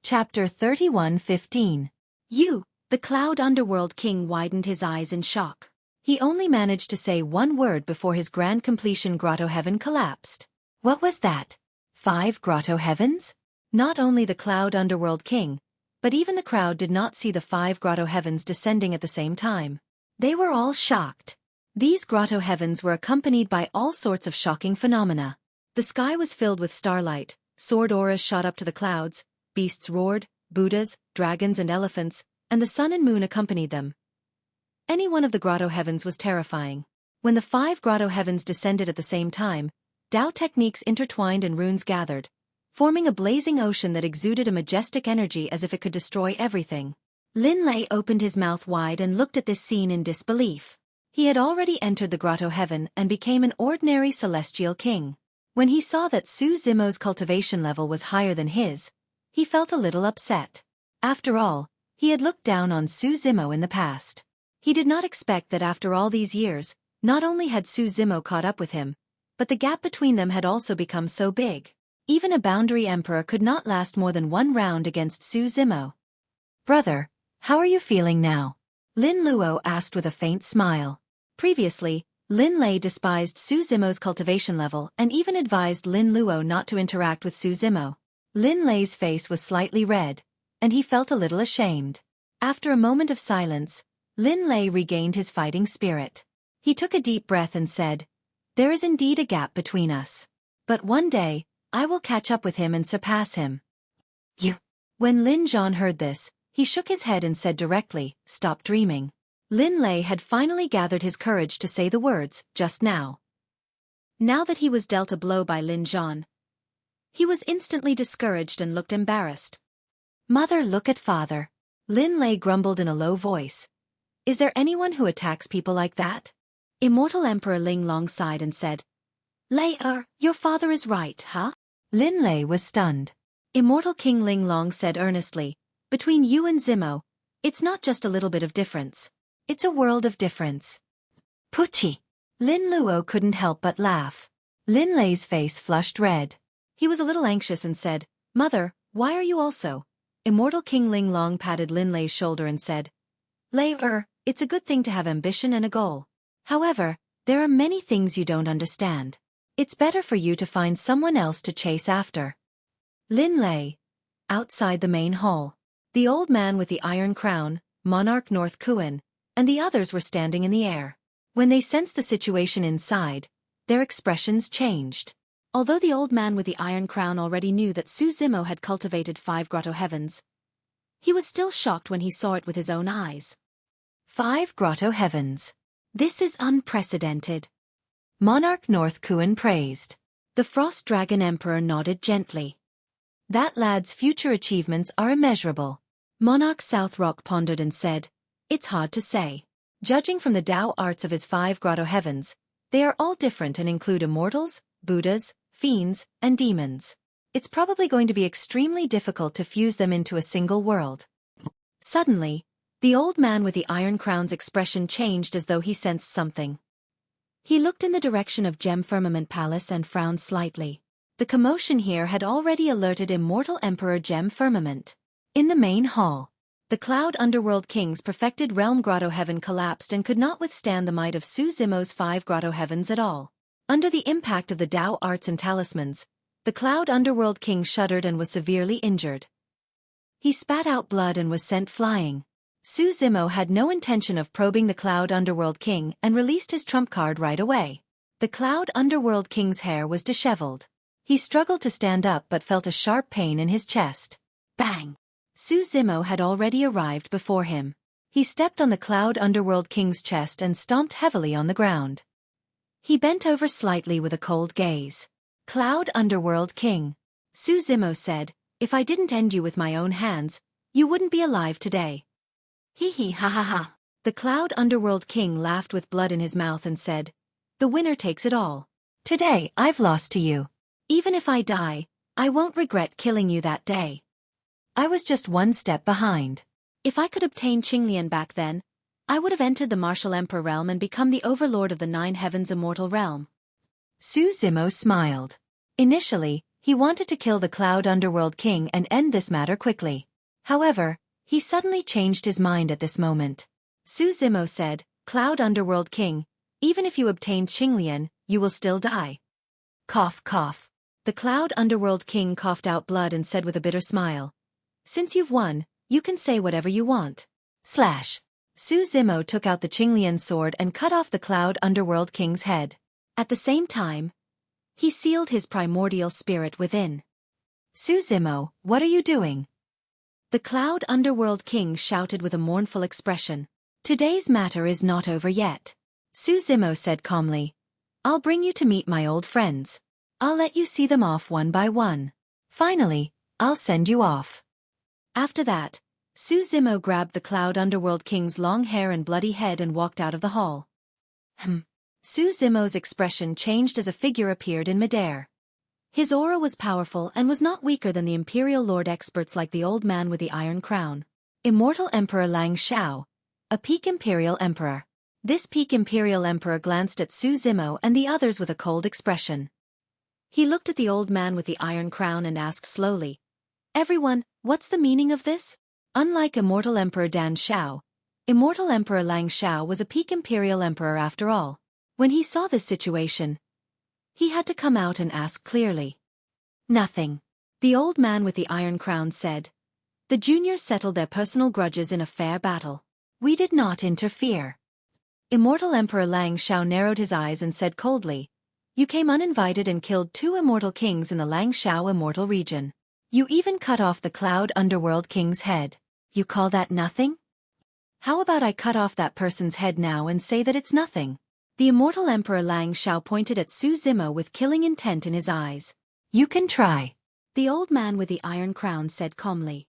Chapter 31:15. You, the Cloud Underworld King widened his eyes in shock. He only managed to say one word before his grand completion Grotto Heaven collapsed. What was that? 5 Grotto Heavens? Not only the Cloud Underworld King, but even the crowd did not see the 5 Grotto Heavens descending at the same time. They were all shocked. These Grotto Heavens were accompanied by all sorts of shocking phenomena. The sky was filled with starlight, sword auras shot up to the clouds, beasts roared, Buddhas, dragons and elephants, and the sun and moon accompanied them. Any one of the Grotto Heavens was terrifying. When the 5 Grotto Heavens descended at the same time, Tao techniques intertwined and runes gathered, forming a blazing ocean that exuded a majestic energy as if it could destroy everything. Lin Lei opened his mouth wide and looked at this scene in disbelief. He had already entered the Grotto Heaven and became an ordinary celestial king. When he saw that Su Zimo's cultivation level was higher than his, he felt a little upset. After all, he had looked down on Su Zimo in the past. He did not expect that after all these years, not only had Su Zimo caught up with him, but the gap between them had also become so big. Even a boundary emperor could not last more than 1 round against Su Zimo. Brother, how are you feeling now? Lin Luo asked with a faint smile. Previously, Lin Lei despised Su Zimo's cultivation level and even advised Lin Luo not to interact with Su Zimo. Lin Lei's face was slightly red, and he felt a little ashamed. After a moment of silence, Lin Lei regained his fighting spirit. He took a deep breath and said, there is indeed a gap between us. But one day, I will catch up with him and surpass him. You. When Lin Zhan heard this, he shook his head and said directly, stop dreaming. Lin Lei had finally gathered his courage to say the words, just now. Now that he was dealt a blow by Lin Zhan, he was instantly discouraged and looked embarrassed. Mother, look at father. Lin Lei grumbled in a low voice. Is there anyone who attacks people like that? Immortal Emperor Ling Long sighed and said, Lei, your father is right, huh? Lin Lei was stunned. Immortal King Linglong said earnestly, "Between you and Zimo, it's not just a little bit of difference. It's a world of difference." Pucci. Lin Luo couldn't help but laugh. Lin Lei's face flushed red. He was a little anxious and said, "Mother, why are you also?" Immortal King Linglong patted Lin Lei's shoulder and said, "Lei, it's a good thing to have ambition and a goal. However, there are many things you don't understand. It's better for you to find someone else to chase after." Lin Lei. Outside the main hall. The old man with the iron crown, Monarch North Kuan, and the others were standing in the air. When they sensed the situation inside, their expressions changed. Although the old man with the iron crown already knew that Su Zimo had cultivated 5 grotto heavens, he was still shocked when he saw it with his own eyes. 5 grotto heavens. This is unprecedented. Monarch North Kuan praised. The Frost Dragon Emperor nodded gently. That lad's future achievements are immeasurable. Monarch South Rock pondered and said, "It's hard to say. Judging from the Tao arts of his 5 grotto heavens, they are all different and include immortals, Buddhas, fiends, and demons. It's probably going to be extremely difficult to fuse them into a single world." Suddenly, the old man with the iron crown's expression changed as though he sensed something. He looked in the direction of Gem Firmament Palace and frowned slightly. The commotion here had already alerted Immortal Emperor Gem Firmament. In the main hall, the Cloud Underworld King's perfected realm grotto heaven collapsed and could not withstand the might of Su Zimo's 5 grotto heavens at all. Under the impact of the Tao arts and talismans, the Cloud Underworld King shuddered and was severely injured. He spat out blood and was sent flying. Su Zimo had no intention of probing the Cloud Underworld King and released his trump card right away. The Cloud Underworld King's hair was disheveled. He struggled to stand up but felt a sharp pain in his chest. Bang! Su Zimo had already arrived before him. He stepped on the Cloud Underworld King's chest and stomped heavily on the ground. He bent over slightly with a cold gaze. "Cloud Underworld King," Su Zimo said, "if I didn't end you with my own hands, you wouldn't be alive today." "Hee hee ha ha ha." The Cloud Underworld King laughed with blood in his mouth and said, "The winner takes it all. Today I've lost to you. Even if I die, I won't regret killing you that day. I was just one step behind. If I could obtain Qinglian back then, I would have entered the Martial Emperor realm and become the overlord of the 9 heavens immortal realm." Su Zimo smiled. Initially, he wanted to kill the Cloud Underworld King and end this matter quickly. However, he suddenly changed his mind at this moment. Su Zimo said, "Cloud Underworld King, even if you obtain Qinglian, you will still die." Cough cough. The Cloud Underworld King coughed out blood and said with a bitter smile, "Since you've won, you can say whatever you want." Slash. Su Zimo took out the Qinglian sword and cut off the Cloud Underworld King's head. At the same time, he sealed his primordial spirit within. "Su Zimo, what are you doing?" The Cloud Underworld King shouted with a mournful expression. "Today's matter is not over yet." Su Zimo said calmly, "I'll bring you to meet my old friends. I'll let you see them off one by one. Finally, I'll send you off." After that, Su Zimo grabbed the Cloud Underworld King's long hair and bloody head and walked out of the hall. Su Zimo's expression changed as a figure appeared in midair. His aura was powerful and was not weaker than the Imperial Lord experts like the old man with the iron crown. Immortal Emperor Lang Xiao, a peak Imperial Emperor. This peak Imperial Emperor glanced at Su Zimo and the others with a cold expression. He looked at the old man with the iron crown and asked slowly, "Everyone, what's the meaning of this?" Unlike Immortal Emperor Dan Xiao, Immortal Emperor Lang Xiao was a peak Imperial Emperor after all. When he saw this situation, he had to come out and ask clearly. "Nothing." The old man with the iron crown said. "The juniors settled their personal grudges in a fair battle. We did not interfere." Immortal Emperor Lang Xiao narrowed his eyes and said coldly, "You came uninvited and killed 2 immortal kings in the Lang Xiao immortal region. You even cut off the Cloud Underworld King's head. You call that nothing? How about I cut off that person's head now and say that it's nothing?" The Immortal Emperor Lang Xiao pointed at Su Zimo with killing intent in his eyes. "You can try," the old man with the iron crown said calmly.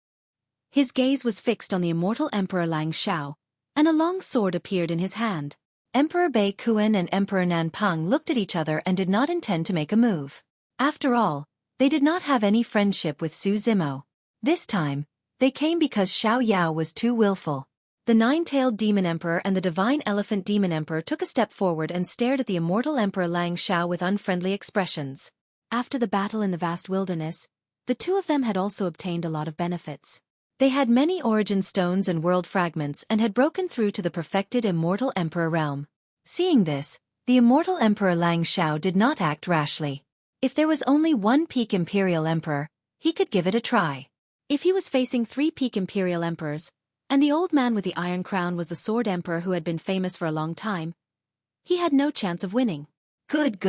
His gaze was fixed on the Immortal Emperor Lang Xiao, and a long sword appeared in his hand. Emperor Bei Kuan and Emperor Nan Pang looked at each other and did not intend to make a move. After all, They did not have any friendship with Su Zimo. This time, they came because Xiao Yao was too willful. The nine-tailed demon emperor and the divine elephant demon emperor took a step forward and stared at the immortal emperor Lang Xiao with unfriendly expressions. After the battle in the vast wilderness, the two of them had also obtained a lot of benefits. They had many origin stones and world fragments and had broken through to the perfected immortal emperor realm. Seeing this, the immortal emperor Lang Xiao did not act rashly. If there was only one peak imperial emperor, he could give it a try. If he was facing 3 peak imperial emperors, and the old man with the iron crown was the sword emperor who had been famous for a long time, he had no chance of winning. Good.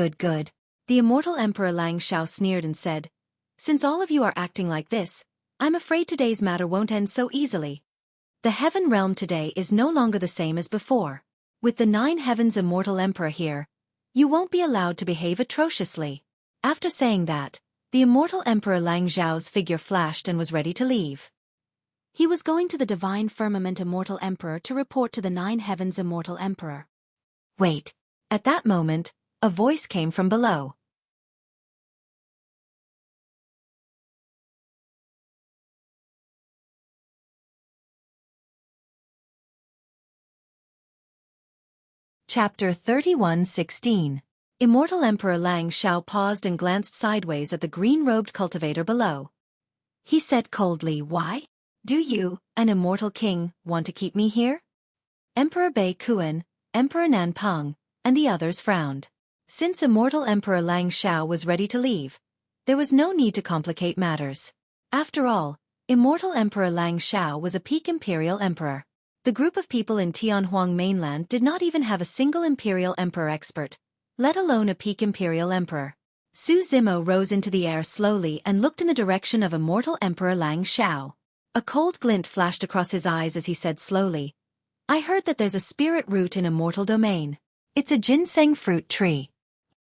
The immortal emperor Lang Xiao sneered and said, "Since all of you are acting like this, I'm afraid today's matter won't end so easily. The heaven realm today is no longer the same as before. With the 9 heavens immortal emperor here, you won't be allowed to behave atrociously." After saying that, the immortal emperor Lang Xiao's figure flashed and was ready to leave. He was going to the divine firmament immortal emperor to report to the 9 heavens immortal emperor. Wait. At that moment, a voice came from below. Chapter 31:16. Immortal Emperor Lang Xiao paused and glanced sideways at the green-robed cultivator below. He said coldly, "Why? Do you, an immortal king, want to keep me here?" Emperor Bei Kuan, Emperor Nan Peng, and the others frowned. Since immortal Emperor Lang Xiao was ready to leave, there was no need to complicate matters. After all, immortal Emperor Lang Xiao was a peak imperial emperor. The group of people in Tianhuang mainland did not even have a single imperial emperor expert, let alone a peak imperial emperor. Su Zimo rose into the air slowly and looked in the direction of immortal Emperor Lang Xiao. A cold glint flashed across his eyes as he said slowly, "I heard that there's a spirit root in immortal domain. It's a ginseng fruit tree."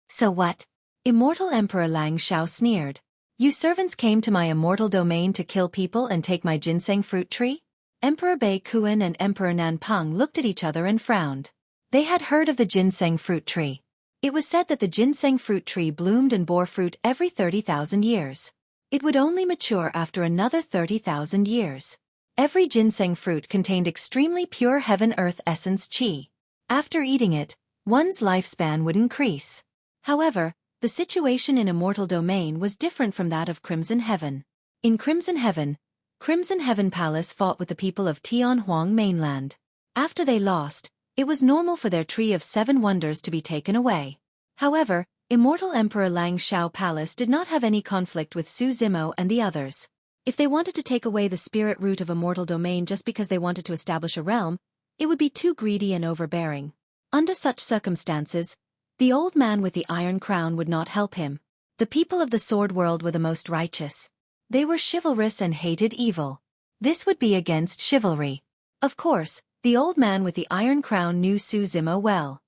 "So what?" Immortal Emperor Lang Xiao sneered. "You servants came to my immortal domain to kill people and take my ginseng fruit tree?" Emperor Bei Kuan and Emperor Nan Peng looked at each other and frowned. They had heard of the ginseng fruit tree. It was said that the ginseng fruit tree bloomed and bore fruit every 30,000 years. It would only mature after another 30,000 years. Every ginseng fruit contained extremely pure heaven-earth essence qi. After eating it, one's lifespan would increase. However, the situation in Immortal Domain was different from that of Crimson Heaven. In Crimson Heaven Palace fought with the people of Tianhuang mainland. After they lost, it was normal for their Tree of 7 Wonders to be taken away. However, Immortal Emperor Lang Xiao Palace did not have any conflict with Su Zimo and the others. If they wanted to take away the spirit root of Immortal Domain just because they wanted to establish a realm, it would be too greedy and overbearing. Under such circumstances, the old man with the iron crown would not help him. The people of the Sword World were the most righteous. They were chivalrous and hated evil. This would be against chivalry. Of course, the old man with the iron crown knew Su Zimo well.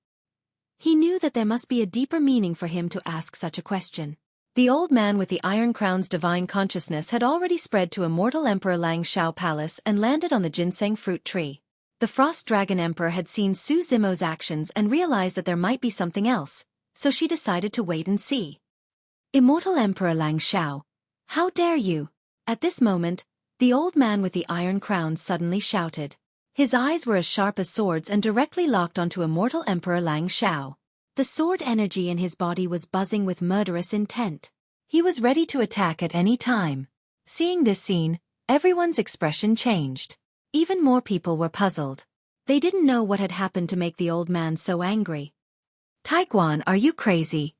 He knew that there must be a deeper meaning for him to ask such a question. The old man with the iron crown's divine consciousness had already spread to Immortal Emperor Lang Xiao Palace and landed on the ginseng fruit tree. The Frost Dragon Emperor had seen Su Zimo's actions and realized that there might be something else, so she decided to wait and see. Immortal Emperor Lang Xiao, how dare you? At this moment, the old man with the iron crown suddenly shouted. His eyes were as sharp as swords and directly locked onto Immortal Emperor Lang Xiao. The sword energy in his body was buzzing with murderous intent. He was ready to attack at any time. Seeing this scene, everyone's expression changed. Even more people were puzzled. They didn't know what had happened to make the old man so angry. "Taiguan, are you crazy?"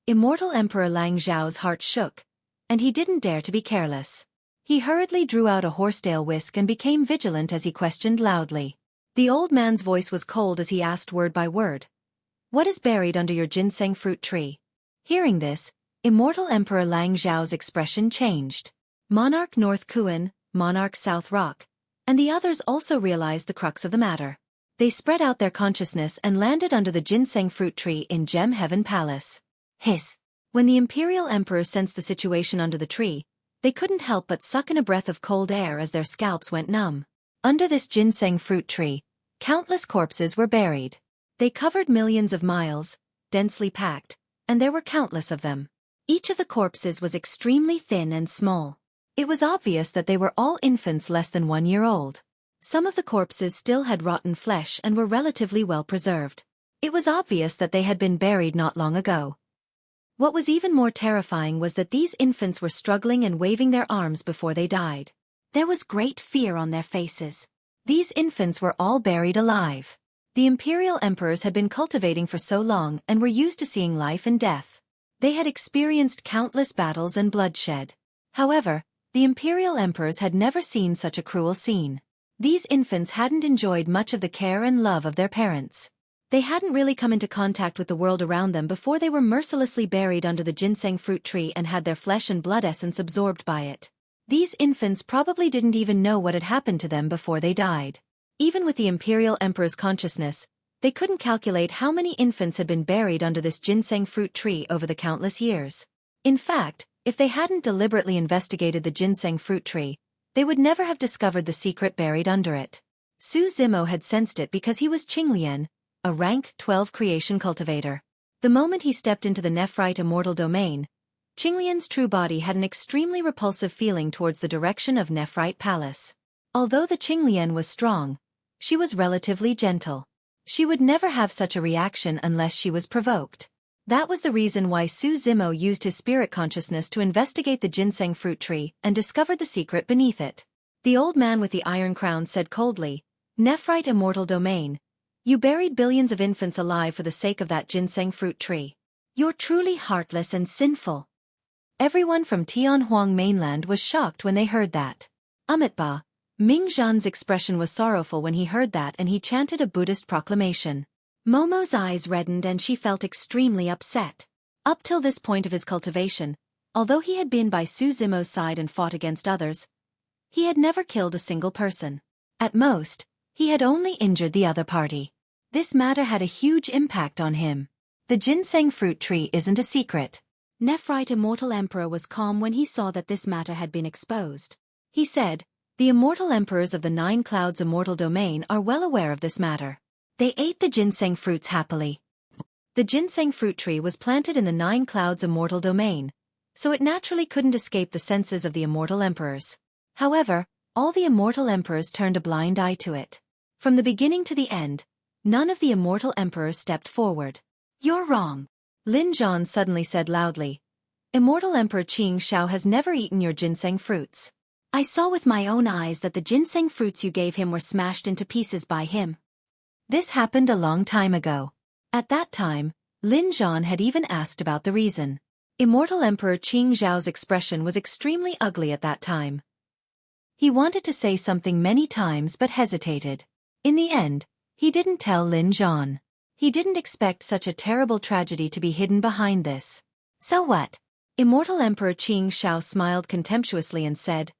Immortal Emperor Lang Xiao's heart shook, and he didn't dare to be careless. He hurriedly drew out a horsetail whisk and became vigilant as he questioned loudly. The old man's voice was cold as he asked word by word. "What is buried under your ginseng fruit tree?" Hearing this, Immortal Emperor Lang Xiao's expression changed. Monarch North Kuan, Monarch South Rock, and the others also realized the crux of the matter. They spread out their consciousness and landed under the ginseng fruit tree in Gem Heaven Palace. Hiss! When the Imperial Emperors sensed the situation under the tree, they couldn't help but suck in a breath of cold air as their scalps went numb. Under this ginseng fruit tree, countless corpses were buried. They covered millions of miles, densely packed, and there were countless of them. Each of the corpses was extremely thin and small. It was obvious that they were all infants less than 1 year old. Some of the corpses still had rotten flesh and were relatively well preserved. It was obvious that they had been buried not long ago. What was even more terrifying was that these infants were struggling and waving their arms before they died. There was great fear on their faces. These infants were all buried alive. The imperial emperors had been cultivating for so long and were used to seeing life and death. They had experienced countless battles and bloodshed. However, the imperial emperors had never seen such a cruel scene. These infants hadn't enjoyed much of the care and love of their parents. They hadn't really come into contact with the world around them before they were mercilessly buried under the ginseng fruit tree and had their flesh and blood essence absorbed by it. These infants probably didn't even know what had happened to them before they died. Even with the imperial emperor's consciousness, they couldn't calculate how many infants had been buried under this ginseng fruit tree over the countless years. In fact, if they hadn't deliberately investigated the ginseng fruit tree, they would never have discovered the secret buried under it. Su Zimo had sensed it because he was Qinglian, a rank 12 creation cultivator. The moment he stepped into the Nephrite immortal domain, Qinglian's true body had an extremely repulsive feeling towards the direction of Nephrite Palace. Although the Qinglian was strong, she was relatively gentle. She would never have such a reaction unless she was provoked. That was the reason why Su Zimo used his spirit consciousness to investigate the ginseng fruit tree and discovered the secret beneath it. The old man with the iron crown said coldly, "Nephrite immortal domain, you buried billions of infants alive for the sake of that ginseng fruit tree. You're truly heartless and sinful." Everyone from Tianhuang mainland was shocked when they heard that. Amitabha, Ming Zhan's expression was sorrowful when he heard that, and he chanted a Buddhist proclamation. Momo's eyes reddened and she felt extremely upset. Up till this point of his cultivation, although he had been by Su Zimo's side and fought against others, he had never killed a single person. At most, he had only injured the other party. This matter had a huge impact on him. The ginseng fruit tree isn't a secret. Nephrite Immortal Emperor was calm when he saw that this matter had been exposed. He said, "The immortal emperors of the 9 Clouds immortal domain are well aware of this matter. They ate the ginseng fruits happily." The ginseng fruit tree was planted in the 9 Clouds immortal domain, so it naturally couldn't escape the senses of the immortal emperors. However, all the immortal emperors turned a blind eye to it. From the beginning to the end, none of the immortal emperors stepped forward. "You're wrong," Lin Zhan suddenly said loudly. "Immortal Emperor Qing Shao has never eaten your ginseng fruits. I saw with my own eyes that the ginseng fruits you gave him were smashed into pieces by him." This happened a long time ago. At that time, Lin Zhan had even asked about the reason. Immortal Emperor Qing Zhao's expression was extremely ugly at that time. He wanted to say something many times but hesitated. In the end, he didn't tell Lin Zhan. He didn't expect such a terrible tragedy to be hidden behind this. "So what?" Immortal Emperor Qing Shao smiled contemptuously and said,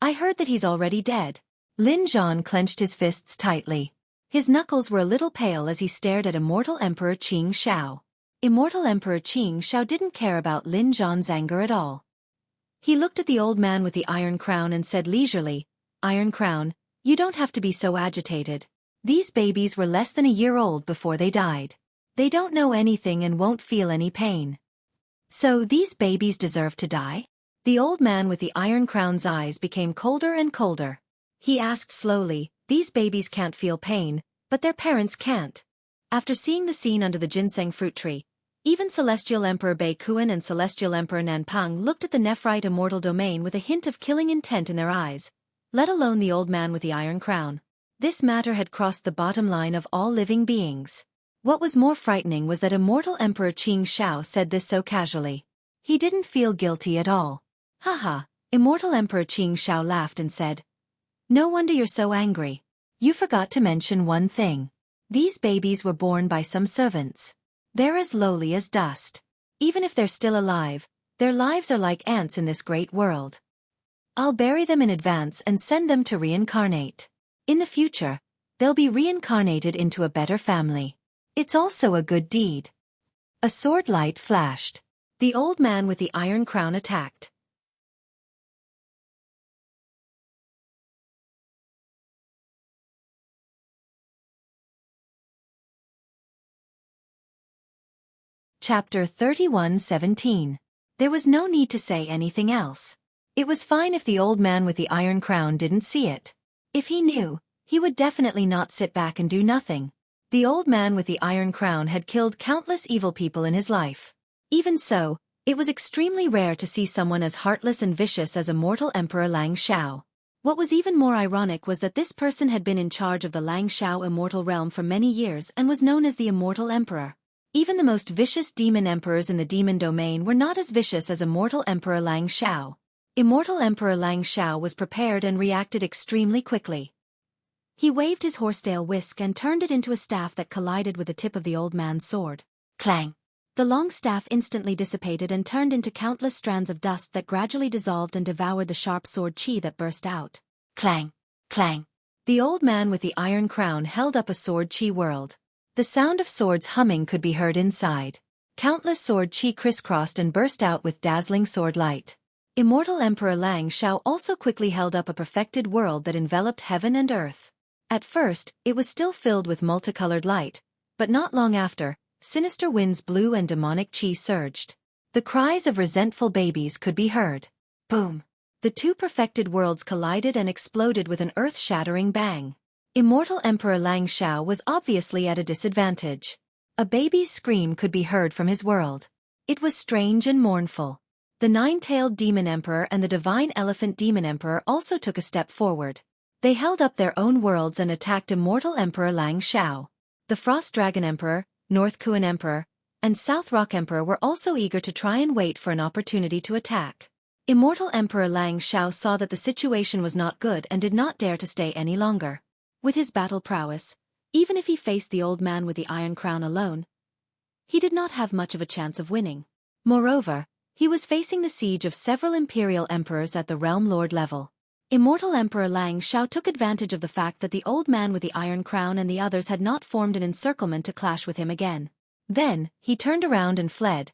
"I heard that he's already dead." Lin Zhan clenched his fists tightly. His knuckles were a little pale as he stared at Immortal Emperor Qing Shao. Immortal Emperor Qing Shao didn't care about Lin Zhan's anger at all. He looked at the old man with the iron crown and said leisurely, "Iron Crown, you don't have to be so agitated. These babies were less than a year old before they died. They don't know anything and won't feel any pain. So these babies deserve to die?" The old man with the iron crown's eyes became colder and colder. He asked slowly, "These babies can't feel pain, but their parents can't." After seeing the scene under the ginseng fruit tree, even Celestial Emperor Bei Kuan and Celestial Emperor Nanpang looked at the Nephrite immortal domain with a hint of killing intent in their eyes, let alone the old man with the iron crown. This matter had crossed the bottom line of all living beings. What was more frightening was that Immortal Emperor Qing Shao said this so casually. He didn't feel guilty at all. "Haha," Immortal Emperor Qing Shao laughed and said, "No wonder you're so angry. You forgot to mention one thing. These babies were born by some servants. They're as lowly as dust. Even if they're still alive, their lives are like ants in this great world. I'll bury them in advance and send them to reincarnate. In the future, they'll be reincarnated into a better family. It's also a good deed." A sword light flashed. The old man with the iron crown attacked. Chapter 31:17. There was no need to say anything else. It was fine if the old man with the iron crown didn't see it. If he knew, he would definitely not sit back and do nothing. The old man with the iron crown had killed countless evil people in his life. Even so, it was extremely rare to see someone as heartless and vicious as immortal Emperor Lang Xiao. What was even more ironic was that this person had been in charge of the Lang Xiao immortal realm for many years and was known as the Immortal Emperor. Even the most vicious demon emperors in the demon domain were not as vicious as immortal Emperor Lang Xiao. Immortal Emperor Lang Xiao was prepared and reacted extremely quickly. He waved his horsetail whisk and turned it into a staff that collided with the tip of the old man's sword. Clang! The long staff instantly dissipated and turned into countless strands of dust that gradually dissolved and devoured the sharp sword qi that burst out. Clang! Clang! The old man with the iron crown held up a sword qi world. The sound of swords humming could be heard inside. Countless sword qi crisscrossed and burst out with dazzling sword light. Immortal Emperor Lang Xiao also quickly held up a perfected world that enveloped heaven and earth. At first, it was still filled with multicolored light, but not long after, sinister winds blew and demonic qi surged. The cries of resentful babies could be heard. Boom! The two perfected worlds collided and exploded with an earth-shattering bang. Immortal Emperor Lang Xiao was obviously at a disadvantage. A baby's scream could be heard from his world. It was strange and mournful. The nine-tailed demon emperor and the divine elephant demon emperor also took a step forward. They held up their own worlds and attacked immortal Emperor Lang Xiao. The Frost Dragon Emperor, North Kuan Emperor, and South Rock Emperor were also eager to try and wait for an opportunity to attack. Immortal Emperor Lang Xiao saw that the situation was not good and did not dare to stay any longer. With his battle prowess, even if he faced the old man with the iron crown alone, he did not have much of a chance of winning. Moreover, he was facing the siege of several imperial emperors at the realm lord level. Immortal Emperor Lang Xiao took advantage of the fact that the old man with the iron crown and the others had not formed an encirclement to clash with him again. Then, he turned around and fled,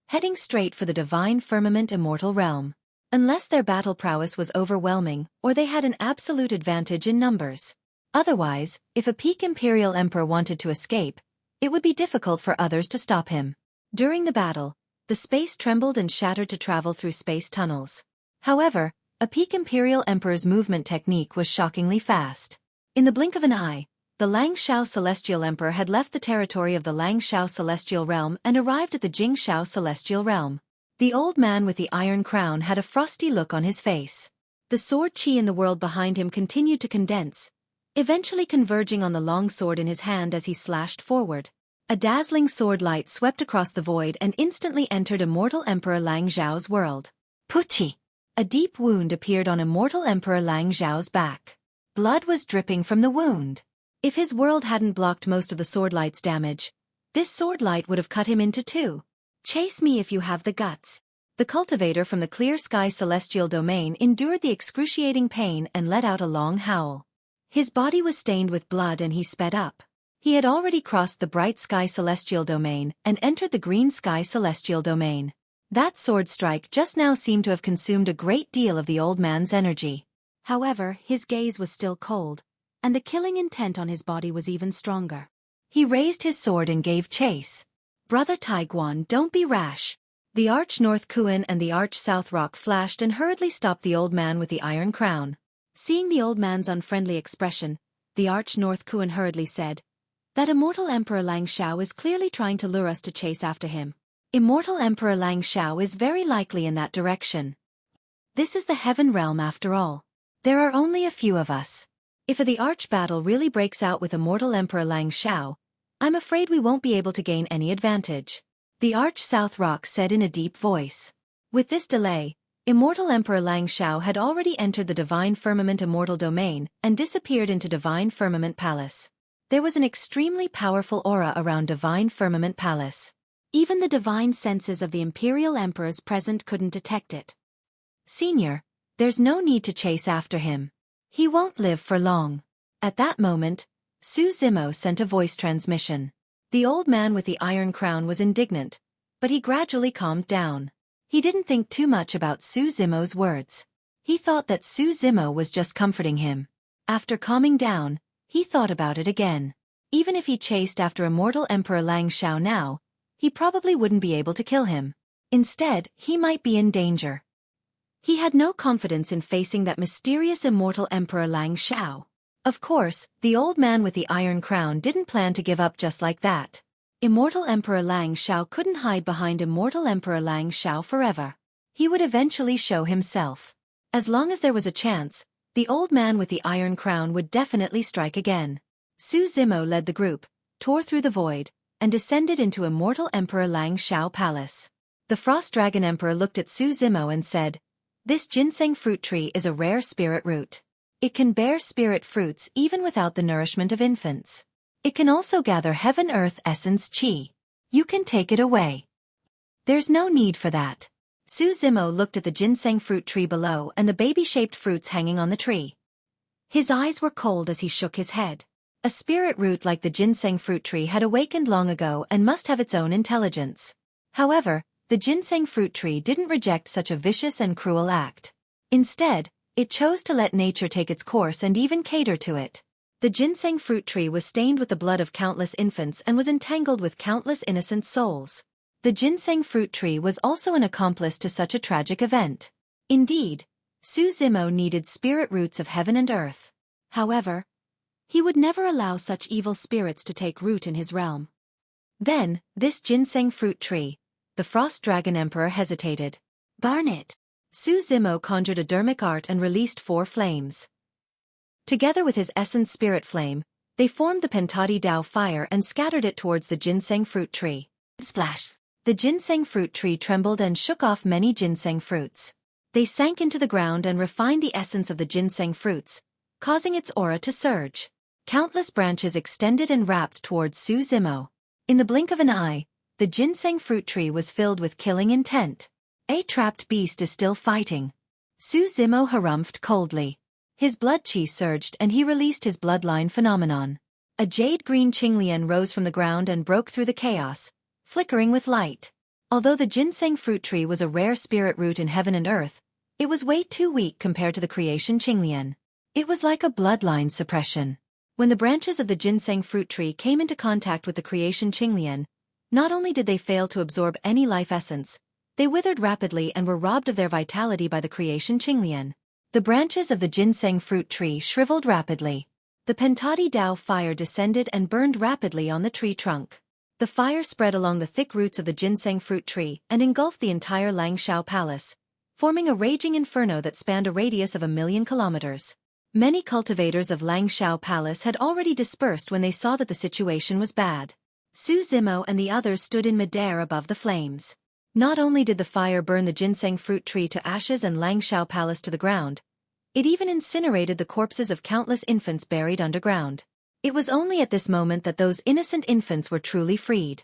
heading straight for the divine firmament immortal realm. Unless their battle prowess was overwhelming, or they had an absolute advantage in numbers. Otherwise, if a peak imperial emperor wanted to escape, it would be difficult for others to stop him. During the battle, the space trembled and shattered to travel through space tunnels. However, a peak imperial emperor's movement technique was shockingly fast. In the blink of an eye, the Lang Xiao Celestial Emperor had left the territory of the Lang Xiao Celestial Realm and arrived at the Jing Xiao Celestial Realm. The old man with the iron crown had a frosty look on his face. The sword qi in the world behind him continued to condense, eventually converging on the long sword in his hand as he slashed forward. A dazzling sword light swept across the void and instantly entered immortal Emperor Lang Xiao's world. Puchi! A deep wound appeared on immortal Emperor Lang Xiao's back. Blood was dripping from the wound. If his world hadn't blocked most of the sword light's damage, this sword light would have cut him into two. Chase me if you have the guts. The cultivator from the clear sky celestial domain endured the excruciating pain and let out a long howl. His body was stained with blood and he sped up. He had already crossed the bright sky celestial domain and entered the green sky celestial domain. That sword strike just now seemed to have consumed a great deal of the old man's energy. However, his gaze was still cold, and the killing intent on his body was even stronger. He raised his sword and gave chase. Brother Taiguan, don't be rash. The Arch North Kuan and the Arch South Rock flashed and hurriedly stopped the old man with the iron crown. Seeing the old man's unfriendly expression, the Arch North Kuan hurriedly said, "That immortal Emperor Lang Xiao is clearly trying to lure us to chase after him. Immortal Emperor Lang Xiao is very likely in that direction. This is the heaven realm after all. There are only a few of us. If the arch battle really breaks out with immortal Emperor Lang Xiao, I'm afraid we won't be able to gain any advantage," the Arch South Rock said in a deep voice. With this delay, immortal Emperor Lang Xiao had already entered the Divine Firmament Immortal Domain and disappeared into Divine Firmament Palace. There was an extremely powerful aura around Divine Firmament Palace. Even the divine senses of the Imperial Emperors present couldn't detect it. "Senior, there's no need to chase after him. He won't live for long." At that moment, Su Zimo sent a voice transmission. The old man with the iron crown was indignant, but he gradually calmed down. He didn't think too much about Su Zimo's words. He thought that Su Zimo was just comforting him. After calming down, he thought about it again. Even if he chased after immortal Emperor Lang Xiao now, he probably wouldn't be able to kill him. Instead, he might be in danger. He had no confidence in facing that mysterious immortal Emperor Lang Xiao. Of course, the old man with the iron crown didn't plan to give up just like that. Immortal Emperor Lang Xiao couldn't hide behind Immortal Emperor Lang Xiao forever. He would eventually show himself. As long as there was a chance, the old man with the iron crown would definitely strike again. Su Zimo led the group, tore through the void, and descended into Immortal Emperor Lang Xiao Palace. The Frost Dragon Emperor looked at Su Zimo and said, "This ginseng fruit tree is a rare spirit root. It can bear spirit fruits even without the nourishment of infants. It can also gather heaven-earth essence qi. You can take it away." "There's no need for that." Su Zimo looked at the ginseng fruit tree below and the baby-shaped fruits hanging on the tree. His eyes were cold as he shook his head. A spirit root like the ginseng fruit tree had awakened long ago and must have its own intelligence. However, the ginseng fruit tree didn't reject such a vicious and cruel act. Instead, it chose to let nature take its course and even cater to it. The ginseng fruit tree was stained with the blood of countless infants and was entangled with countless innocent souls. The ginseng fruit tree was also an accomplice to such a tragic event. Indeed, Su Zimo needed spirit roots of heaven and earth. However, he would never allow such evil spirits to take root in his realm. Then, this ginseng fruit tree, the Frost Dragon Emperor hesitated. "Burn it." Su Zimo conjured a dermic art and released 4 flames. Together with his essence spirit flame, they formed the Pentati Dao fire and scattered it towards the ginseng fruit tree. Splash! The ginseng fruit tree trembled and shook off many ginseng fruits. They sank into the ground and refined the essence of the ginseng fruits, causing its aura to surge. Countless branches extended and wrapped towards Su Zimo. In the blink of an eye, the ginseng fruit tree was filled with killing intent. "A trapped beast is still fighting." Su Zimo harumphed coldly. His blood chi surged and he released his bloodline phenomenon. A jade-green Qinglian rose from the ground and broke through the chaos, flickering with light. Although the ginseng fruit tree was a rare spirit root in heaven and earth, it was way too weak compared to the creation Qinglian. It was like a bloodline suppression. When the branches of the ginseng fruit tree came into contact with the creation Qinglian, not only did they fail to absorb any life essence, they withered rapidly and were robbed of their vitality by the creation Qinglian. The branches of the ginseng fruit tree shriveled rapidly. The Pentati Dao fire descended and burned rapidly on the tree trunk. The fire spread along the thick roots of the ginseng fruit tree and engulfed the entire Lang Xiao Palace, forming a raging inferno that spanned a radius of 1,000,000 kilometers. Many cultivators of Lang Xiao Palace had already dispersed when they saw that the situation was bad. Su Zimo and the others stood in midair above the flames. Not only did the fire burn the ginseng fruit tree to ashes and Lang Xiao Palace to the ground, it even incinerated the corpses of countless infants buried underground. It was only at this moment that those innocent infants were truly freed.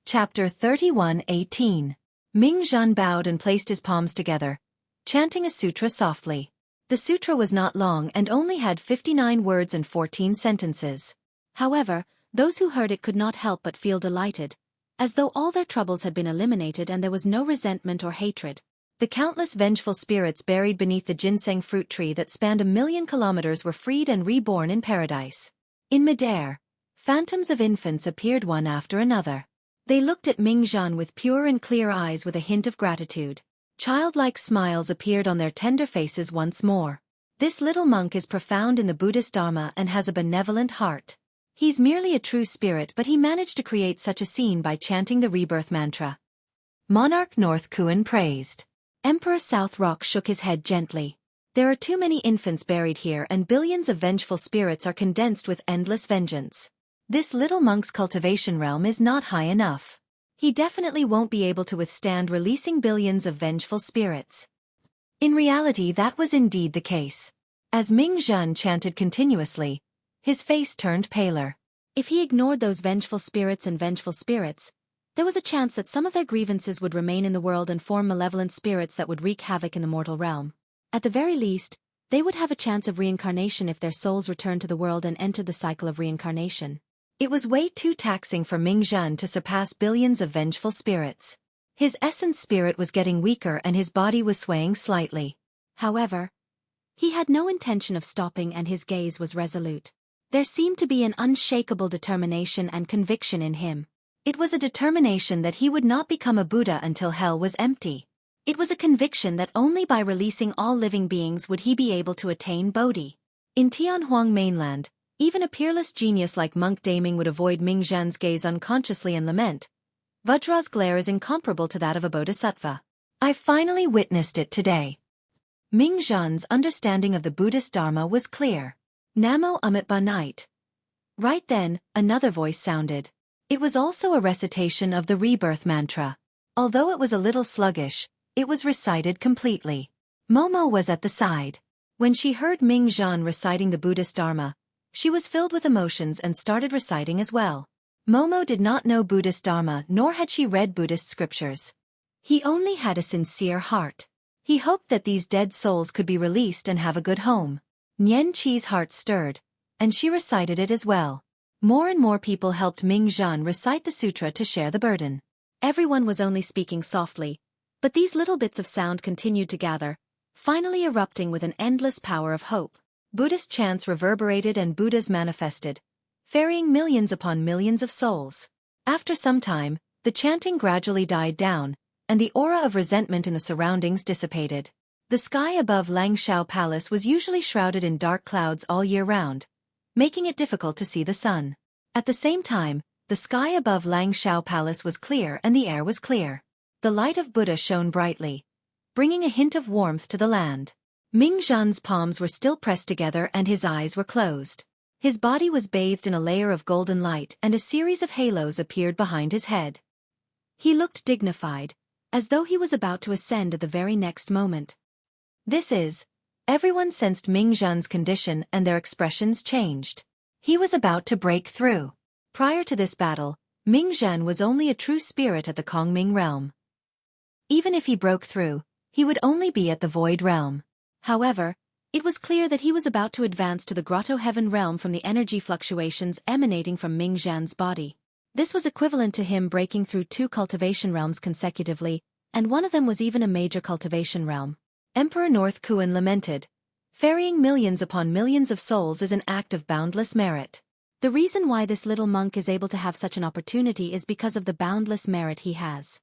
Chapter 31:18. Ming Zhan bowed and placed his palms together, chanting a sutra softly. The sutra was not long and only had 59 words and 14 sentences. However, those who heard it could not help but feel delighted, as though all their troubles had been eliminated and there was no resentment or hatred. The countless vengeful spirits buried beneath the ginseng fruit tree that spanned 1,000,000 kilometers were freed and reborn in paradise. In midair, phantoms of infants appeared one after another. They looked at Ming Zhan with pure and clear eyes with a hint of gratitude. Childlike smiles appeared on their tender faces once more. This little monk is profound in the Buddhist Dharma and has a benevolent heart. He's merely a true spirit, but he managed to create such a scene by chanting the rebirth mantra. Monarch North Kuan praised. Emperor South Rock shook his head gently. There are too many infants buried here and billions of vengeful spirits are condensed with endless vengeance. This little monk's cultivation realm is not high enough. He definitely won't be able to withstand releasing billions of vengeful spirits. In reality, that was indeed the case. As Ming Zhan chanted continuously, his face turned paler. If he ignored those vengeful spirits, there was a chance that some of their grievances would remain in the world and form malevolent spirits that would wreak havoc in the mortal realm. At the very least, they would have a chance of reincarnation if their souls returned to the world and entered the cycle of reincarnation. It was way too taxing for Ming Zhan to surpass billions of vengeful spirits. His essence spirit was getting weaker and his body was swaying slightly. However, he had no intention of stopping and his gaze was resolute. There seemed to be an unshakable determination and conviction in him. It was a determination that he would not become a Buddha until hell was empty. It was a conviction that only by releasing all living beings would he be able to attain Bodhi. In Tianhuang mainland, even a peerless genius like Monk Daming would avoid Ming Zhan's gaze unconsciously and lament. Vajra's glare is incomparable to that of a bodhisattva. I finally witnessed it today. Ming Zhan's understanding of the Buddhist Dharma was clear. Namo Amitba Night. Right then, another voice sounded. It was also a recitation of the rebirth mantra. Although it was a little sluggish, it was recited completely. Momo was at the side. When she heard Ming Zhan reciting the Buddhist Dharma, she was filled with emotions and started reciting as well. Momo did not know Buddhist Dharma nor had she read Buddhist scriptures. He only had a sincere heart. He hoped that these dead souls could be released and have a good home. Nian Qi's heart stirred, and she recited it as well. More and more people helped Ming Zhan recite the sutra to share the burden. Everyone was only speaking softly, but these little bits of sound continued to gather, finally erupting with an endless power of hope. Buddhist chants reverberated and Buddhas manifested, ferrying millions upon millions of souls. After some time, the chanting gradually died down, and the aura of resentment in the surroundings dissipated. The sky above Langshao Palace was usually shrouded in dark clouds all year round, making it difficult to see the sun. At the same time, the sky above Langshao Palace was clear and the air was clear. The light of Buddha shone brightly, bringing a hint of warmth to the land. Ming Zhan's palms were still pressed together and his eyes were closed. His body was bathed in a layer of golden light and a series of halos appeared behind his head. He looked dignified, as though he was about to ascend at the very next moment. Everyone sensed Ming Zhan's condition and their expressions changed. He was about to break through. Prior to this battle, Ming Zhan was only a true spirit at the Kongming realm. Even if he broke through, he would only be at the void realm. However, it was clear that he was about to advance to the grotto heaven realm from the energy fluctuations emanating from Ming Zhan's body. This was equivalent to him breaking through 2 cultivation realms consecutively, and one of them was even a major cultivation realm. Emperor North Kuan lamented, "Ferrying millions upon millions of souls is an act of boundless merit. The reason why this little monk is able to have such an opportunity is because of the boundless merit he has.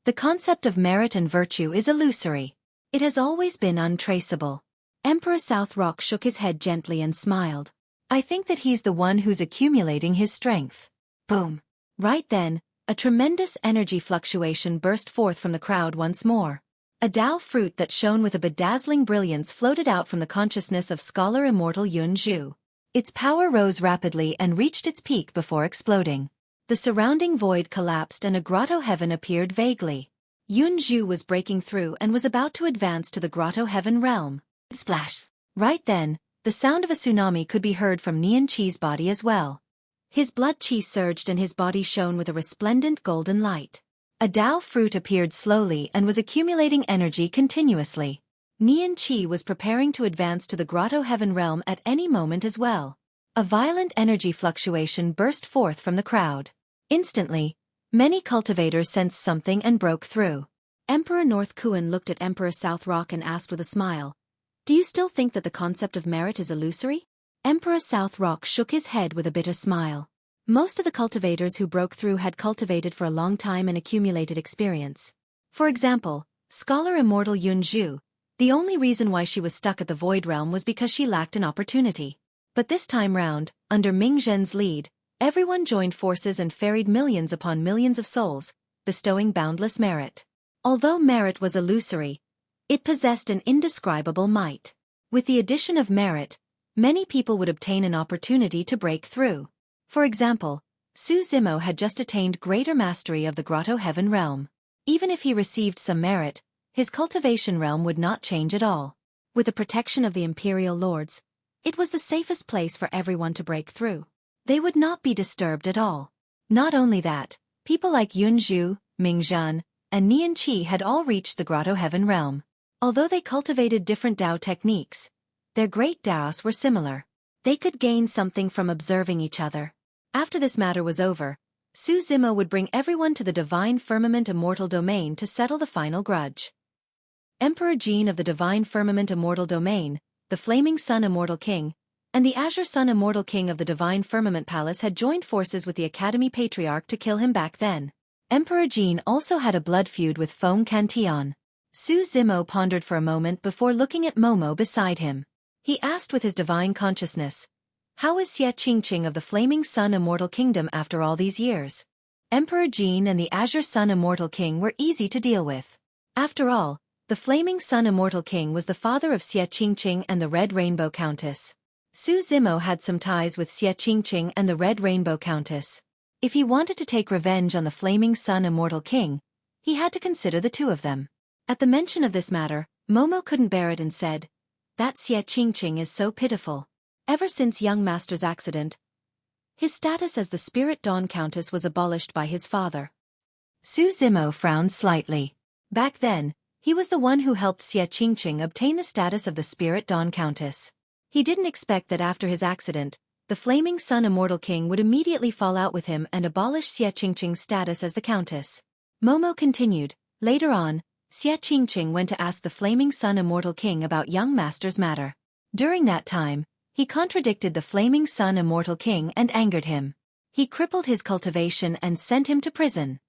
The concept of merit and virtue is illusory. It has always been untraceable." Emperor South Rock shook his head gently and smiled. "I think that he's the one who's accumulating his strength." Boom! Right then, a tremendous energy fluctuation burst forth from the crowd once more. A Tao fruit that shone with a bedazzling brilliance floated out from the consciousness of scholar immortal Yun Zhu. Its power rose rapidly and reached its peak before exploding. The surrounding void collapsed and a grotto heaven appeared vaguely. Yun Zhu was breaking through and was about to advance to the grotto heaven realm. Splash! Right then, the sound of a tsunami could be heard from Nian Qi's body as well. His blood qi surged and his body shone with a resplendent golden light. A Tao fruit appeared slowly and was accumulating energy continuously. Nian Qi was preparing to advance to the grotto heaven realm at any moment as well. A violent energy fluctuation burst forth from the crowd. Instantly, many cultivators sensed something and broke through. Emperor North Kuan looked at Emperor South Rock and asked with a smile, "Do you still think that the concept of merit is illusory?" Emperor South Rock shook his head with a bitter smile. Most of the cultivators who broke through had cultivated for a long time and accumulated experience. For example, scholar immortal Yun Zhu, the only reason why she was stuck at the void realm was because she lacked an opportunity. But this time round, under Ming Zhen's lead, everyone joined forces and ferried millions upon millions of souls, bestowing boundless merit. Although merit was illusory, it possessed an indescribable might. With the addition of merit, many people would obtain an opportunity to break through. For example, Su Zimo had just attained greater mastery of the grotto heaven realm. Even if he received some merit, his cultivation realm would not change at all. With the protection of the imperial lords, it was the safest place for everyone to break through. They would not be disturbed at all. Not only that, people like Yun Zhu, Ming Zhan, and Nian Qi had all reached the grotto heaven realm. Although they cultivated different Tao techniques, their great Taos were similar. They could gain something from observing each other. After this matter was over, Su Zimo would bring everyone to the divine firmament immortal domain to settle the final grudge. Emperor Jin of the Divine Firmament Immortal Domain, the Flaming Sun Immortal King, and the Azure Sun Immortal King of the Divine Firmament Palace had joined forces with the Academy Patriarch to kill him back then. Emperor Jin also had a blood feud with Feng Cantion. Su Zimo pondered for a moment before looking at Momo beside him. He asked with his divine consciousness, "How is Xie Qingqing of the Flaming Sun Immortal Kingdom after all these years?" Emperor Jin and the Azure Sun Immortal King were easy to deal with. After all, the Flaming Sun Immortal King was the father of Xie Qingqing and the Red Rainbow Countess. Su Zimo had some ties with Xie Qingqing and the Red Rainbow Countess. If he wanted to take revenge on the Flaming Sun Immortal King, he had to consider the two of them. At the mention of this matter, Momo couldn't bear it and said, "That Xie Qingqing is so pitiful. Ever since young master's accident, his status as the Spirit Dawn Countess was abolished by his father." Su Zimo frowned slightly. Back then, he was the one who helped Xie Qingqing obtain the status of the Spirit Dawn Countess. He didn't expect that after his accident, the Flaming Sun Immortal King would immediately fall out with him and abolish Xie Qingqing's status as the Countess. Momo continued, "Later on, Xie Qingqing went to ask the Flaming Sun Immortal King about young master's matter. During that time, he contradicted the Flaming Sun Immortal King and angered him. He crippled his cultivation and sent him to prison."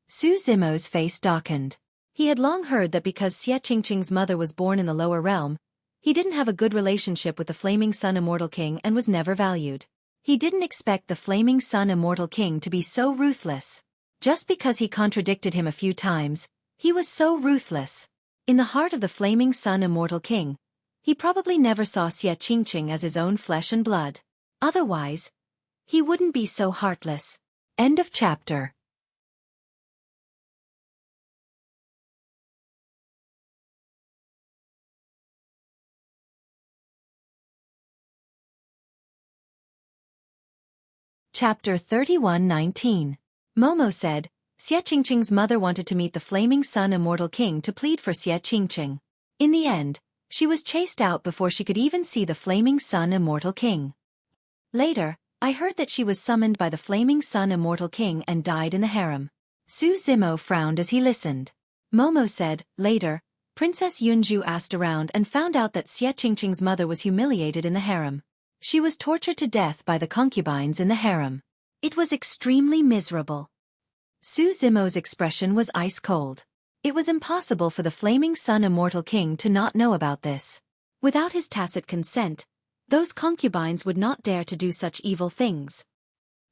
Su Zimo's face darkened. He had long heard that because Xie Qingqing's mother was born in the lower realm, he didn't have a good relationship with the Flaming Sun Immortal King and was never valued. He didn't expect the Flaming Sun Immortal King to be so ruthless. Just because he contradicted him a few times, he was so ruthless. In the heart of the Flaming Sun Immortal King, he probably never saw Xie Qingqing as his own flesh and blood. Otherwise, he wouldn't be so heartless. End of chapter. Chapter 31:19. Momo said, Xie Qingqing's mother wanted to meet the Flaming Sun Immortal King to plead for Xie Qingqing. In the end, she was chased out before she could even see the Flaming Sun Immortal King. Later, I heard that she was summoned by the Flaming Sun Immortal King and died in the harem. Su Zimo frowned as he listened. Momo said, later, Princess Yunju asked around and found out that Xie Qingqing's mother was humiliated in the harem. She was tortured to death by the concubines in the harem. It was extremely miserable. Su Zimo's expression was ice-cold. It was impossible for the Flaming Sun Immortal King to not know about this. Without his tacit consent, those concubines would not dare to do such evil things.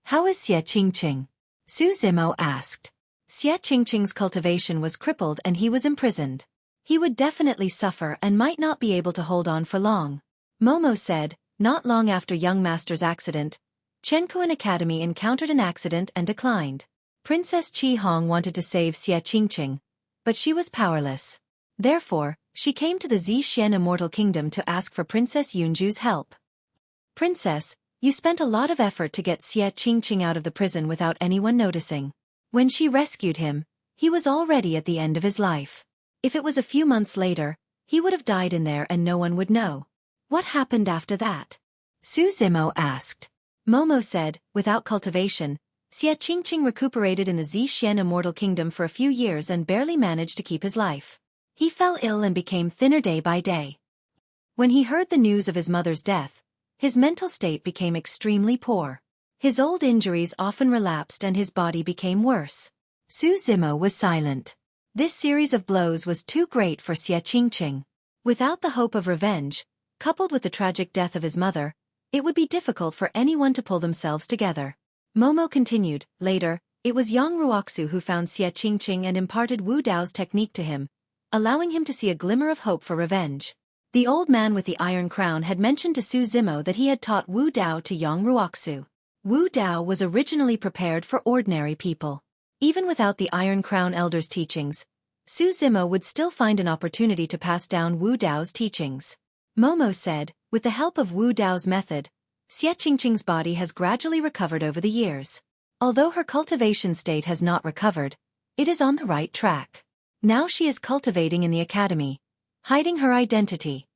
How is Xie Qingqing? Su Zimo asked. Xie Qingqing's cultivation was crippled and he was imprisoned. He would definitely suffer and might not be able to hold on for long. Momo said, not long after young master's accident, Chenkuan Academy encountered an accident and declined. Princess Qi Hong wanted to save Xie Qingqing, but she was powerless. Therefore, she came to the Zhixian Immortal Kingdom to ask for Princess Yunju's help. Princess, you spent a lot of effort to get Xie Qingqing out of the prison without anyone noticing. When she rescued him, he was already at the end of his life. If it was a few months later, he would have died in there and no one would know. What happened after that? Su Zimo asked. Momo said, without cultivation, Xie Qingqing recuperated in the Zhixian Immortal Kingdom for a few years and barely managed to keep his life. He fell ill and became thinner day by day. When he heard the news of his mother's death, his mental state became extremely poor. His old injuries often relapsed and his body became worse. Su Zimo was silent. This series of blows was too great for Xie Qingqing. Without the hope of revenge, coupled with the tragic death of his mother, it would be difficult for anyone to pull themselves together. Momo continued, later, it was Yang Ruoxu who found Xie Qingqing and imparted Wu Dao's technique to him, allowing him to see a glimmer of hope for revenge. The old man with the iron crown had mentioned to Su Zimo that he had taught Wu Dao to Yang Ruoxu. Wu Dao was originally prepared for ordinary people. Even without the Iron Crown Elder's teachings, Su Zimo would still find an opportunity to pass down Wu Dao's teachings. Momo said, with the help of Wu Dao's method, Xie Qingqing's body has gradually recovered over the years. Although her cultivation state has not recovered, it is on the right track. Now she is cultivating in the academy, hiding her identity.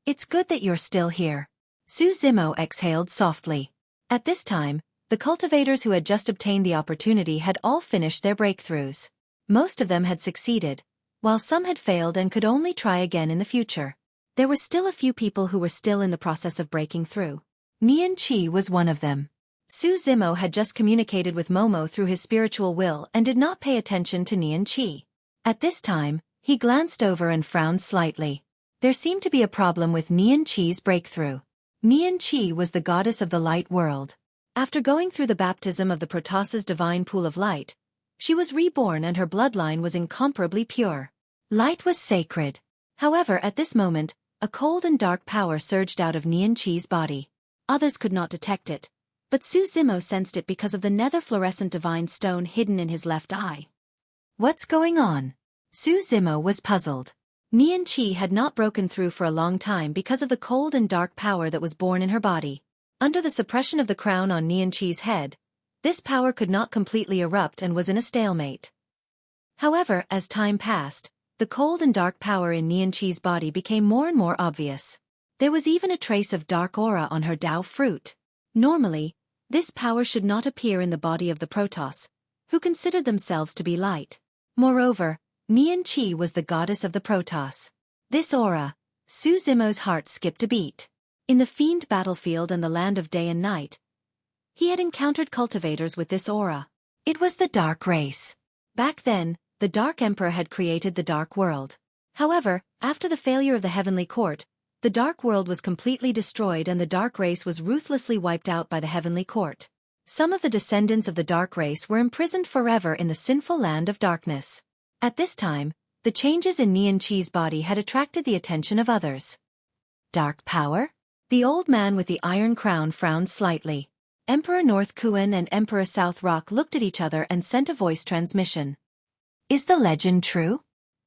It's good that you're still here. Su Zimo exhaled softly. At this time, the cultivators who had just obtained the opportunity had all finished their breakthroughs. Most of them had succeeded, while some had failed and could only try again in the future. There were still a few people who were still in the process of breaking through. Nian Qi was one of them. Su Zimo had just communicated with Momo through his spiritual will and did not pay attention to Nian Qi. At this time, he glanced over and frowned slightly. There seemed to be a problem with Nian Qi's breakthrough. Nian Qi was the goddess of the light world. After going through the baptism of the Protoss's divine pool of light, she was reborn and her bloodline was incomparably pure. Light was sacred. However, at this moment, a cold and dark power surged out of Nian Qi's body. Others could not detect it, but Su Zimo sensed it because of the nether fluorescent divine stone hidden in his left eye. What's going on? Su Zimo was puzzled. Nian Qi had not broken through for a long time because of the cold and dark power that was born in her body. Under the suppression of the crown on Nian Qi's head, this power could not completely erupt and was in a stalemate. However, as time passed, the cold and dark power in Nian Qi's body became more and more obvious. There was even a trace of dark aura on her Dao fruit. Normally, this power should not appear in the body of the Protoss, who considered themselves to be light. Moreover, Nian Qi was the goddess of the Protoss. This aura, Su Zimo's heart skipped a beat. In the fiend battlefield and the land of day and night, he had encountered cultivators with this aura. It was the Dark Race. Back then, the Dark Emperor had created the Dark World. However, after the failure of the Heavenly Court, the Dark World was completely destroyed and the Dark Race was ruthlessly wiped out by the Heavenly Court. Some of the descendants of the Dark Race were imprisoned forever in the sinful land of darkness. At this time, the changes in Nian Qi's body had attracted the attention of others. Dark power? The old man with the iron crown frowned slightly. Emperor North Kuan and Emperor South Rock looked at each other and sent a voice transmission. Is the legend true?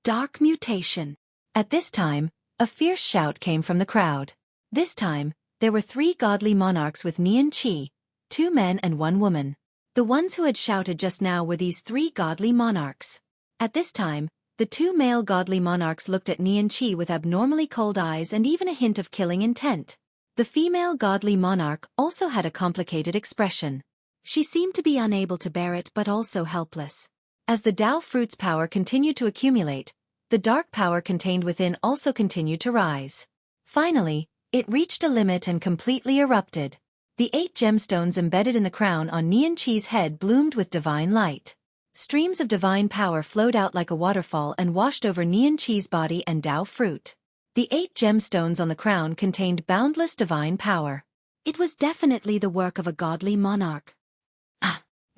Dark mutation. At this time, a fierce shout came from the crowd. This time, there were 3 godly monarchs with Nian Qi, 2 men and 1 woman. The ones who had shouted just now were these 3 godly monarchs. At this time, the 2 male godly monarchs looked at Nian Qi with abnormally cold eyes and even a hint of killing intent. The female godly monarch also had a complicated expression. She seemed to be unable to bear it but also helpless. As the Dao fruit's power continued to accumulate, the dark power contained within also continued to rise. Finally, it reached a limit and completely erupted. The 8 gemstones embedded in the crown on Nian Qi's head bloomed with divine light. Streams of divine power flowed out like a waterfall and washed over Nian Qi's body and Dao fruit. The 8 gemstones on the crown contained boundless divine power. It was definitely the work of a godly monarch.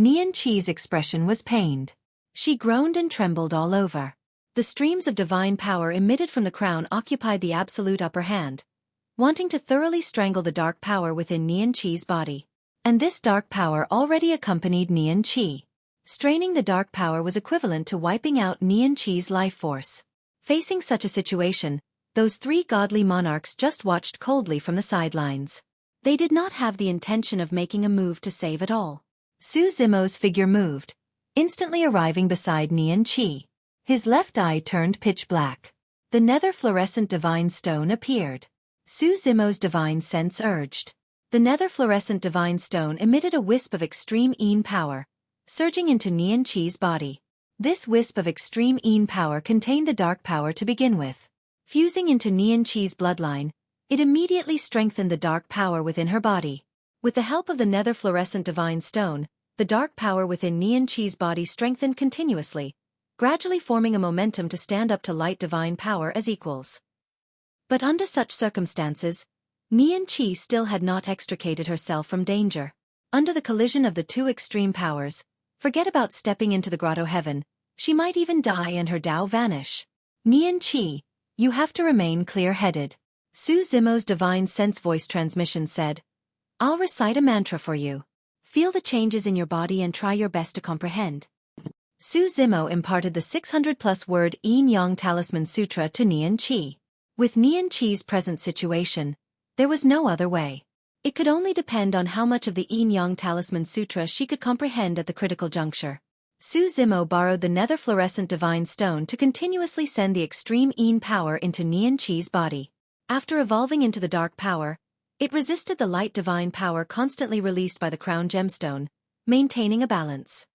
Nian Qi's expression was pained. She groaned and trembled all over. The streams of divine power emitted from the crown occupied the absolute upper hand, wanting to thoroughly strangle the dark power within Nian Qi's body. And this dark power already accompanied Nian Qi. Straining the dark power was equivalent to wiping out Nian Qi's life force. Facing such a situation, those 3 godly monarchs just watched coldly from the sidelines. They did not have the intention of making a move to save it all. Su Zimo's figure moved, instantly arriving beside Nian Qi. His left eye turned pitch black. The nether fluorescent divine stone appeared. Su Zimo's divine sense urged. The nether fluorescent divine stone emitted a wisp of extreme Yin power, surging into Nian Qi's body. This wisp of extreme Yin power contained the dark power to begin with. Fusing into Nian Qi's bloodline, it immediately strengthened the dark power within her body. With the help of the nether fluorescent divine stone, the dark power within Nian Qi's body strengthened continuously, gradually forming a momentum to stand up to light divine power as equals. But under such circumstances, Nian Qi still had not extricated herself from danger. Under the collision of the 2 extreme powers, forget about stepping into the grotto heaven, she might even die and her Dao vanish. Nian Qi, you have to remain clear-headed. Su Zimo's divine sense voice transmission said, I'll recite a mantra for you. Feel the changes in your body and try your best to comprehend. Su Zimo imparted the 600-plus word Yin-Yang Talisman Sutra to Nian Qi. With Nian Qi's present situation, there was no other way. It could only depend on how much of the Yin-Yang Talisman Sutra she could comprehend at the critical juncture. Su Zimo borrowed the nether fluorescent divine stone to continuously send the extreme Yin power into Nian Qi's body. After evolving into the dark power, it resisted the light divine power constantly released by the crown gemstone, maintaining a balance.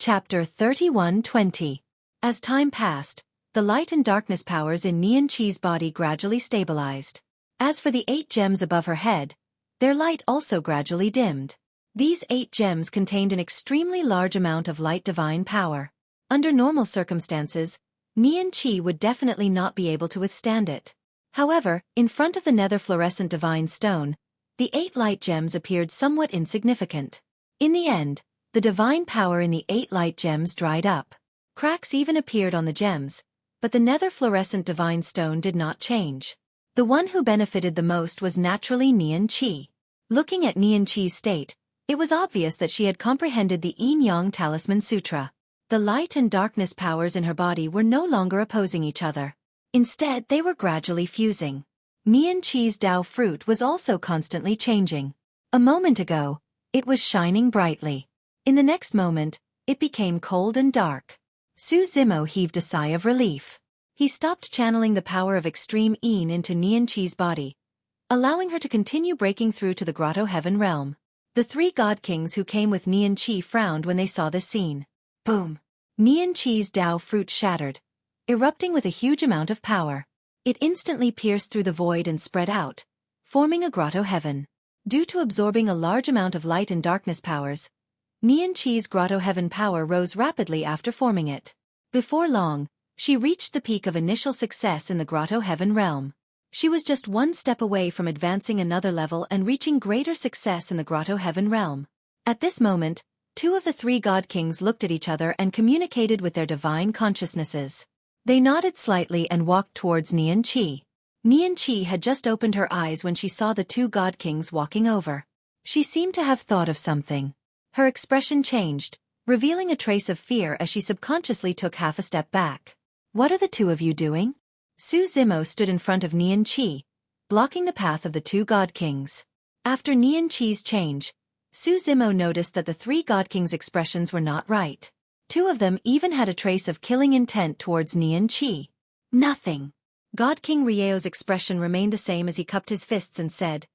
Chapter 31:20. As time passed, the light and darkness powers in Nianqi's body gradually stabilized. As for the 8 gems above her head, their light also gradually dimmed. These 8 gems contained an extremely large amount of light divine power. Under normal circumstances, Nianqi would definitely not be able to withstand it. However, in front of the nether fluorescent divine stone, the 8 light gems appeared somewhat insignificant. In the end, the divine power in the 8 light gems dried up. Cracks even appeared on the gems, but the nether fluorescent divine stone did not change. The one who benefited the most was naturally Nianqi. Looking at Nianqi's state, it was obvious that she had comprehended the Yin-Yang Talisman Sutra. The light and darkness powers in her body were no longer opposing each other. Instead, they were gradually fusing. Nianqi's Dao fruit was also constantly changing. A moment ago, it was shining brightly. In the next moment, it became cold and dark. Su Zimo heaved a sigh of relief. He stopped channeling the power of extreme Yin into Nianqi's body, allowing her to continue breaking through to the Grotto Heaven realm. The 3 god kings who came with Nianqi frowned when they saw this scene. Boom! Nianqi's Dao fruit shattered, erupting with a huge amount of power. It instantly pierced through the void and spread out, forming a Grotto Heaven. Due to absorbing a large amount of light and darkness powers, Nianqi's Grotto Heaven power rose rapidly after forming it. Before long, she reached the peak of initial success in the Grotto Heaven realm. She was just one step away from advancing another level and reaching greater success in the Grotto Heaven realm. At this moment, 2 of the 3 god kings looked at each other and communicated with their divine consciousnesses. They nodded slightly and walked towards Nianqi. Nianqi had just opened her eyes when she saw the 2 god kings walking over. She seemed to have thought of something. Her expression changed, revealing a trace of fear as she subconsciously took half a step back. What are the 2 of you doing? Su Zimo stood in front of Nianqi, blocking the path of the 2 god kings. After Nianqi's change, Su Zimo noticed that the 3 god kings' expressions were not right. 2 of them even had a trace of killing intent towards Nianqi. Nothing. God King Rieo's expression remained the same as he cupped his fists and said,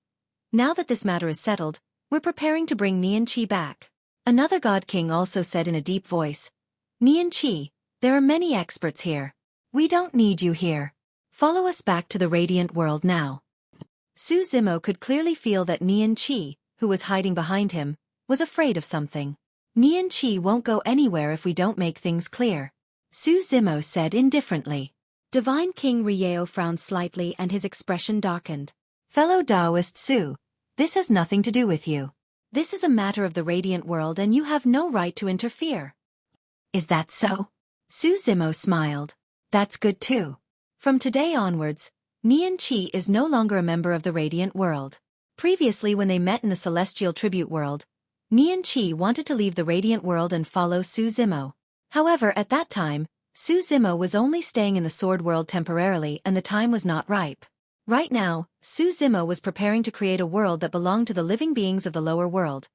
"Now that this matter is settled, we're preparing to bring Nianqi back." Another god king also said in a deep voice, "Nianqi, there are many experts here. We don't need you here. Follow us back to the radiant world now." Su Zimo could clearly feel that Nianqi, who was hiding behind him, was afraid of something. "Nianqi won't go anywhere if we don't make things clear," Su Zimo said indifferently. Divine King Rieo frowned slightly and his expression darkened. "Fellow Taoist Su, this has nothing to do with you. This is a matter of the radiant world and you have no right to interfere." "Is that so?" Su Zimo smiled. "That's good too. From today onwards, Nianqi is no longer a member of the radiant world." Previously when they met in the celestial tribute world, Nianqi wanted to leave the radiant world and follow Su Zimo. However, at that time, Su Zimo was only staying in the sword world temporarily and the time was not ripe. Right now, Su Zimo was preparing to create a world that belonged to the living beings of the lower world,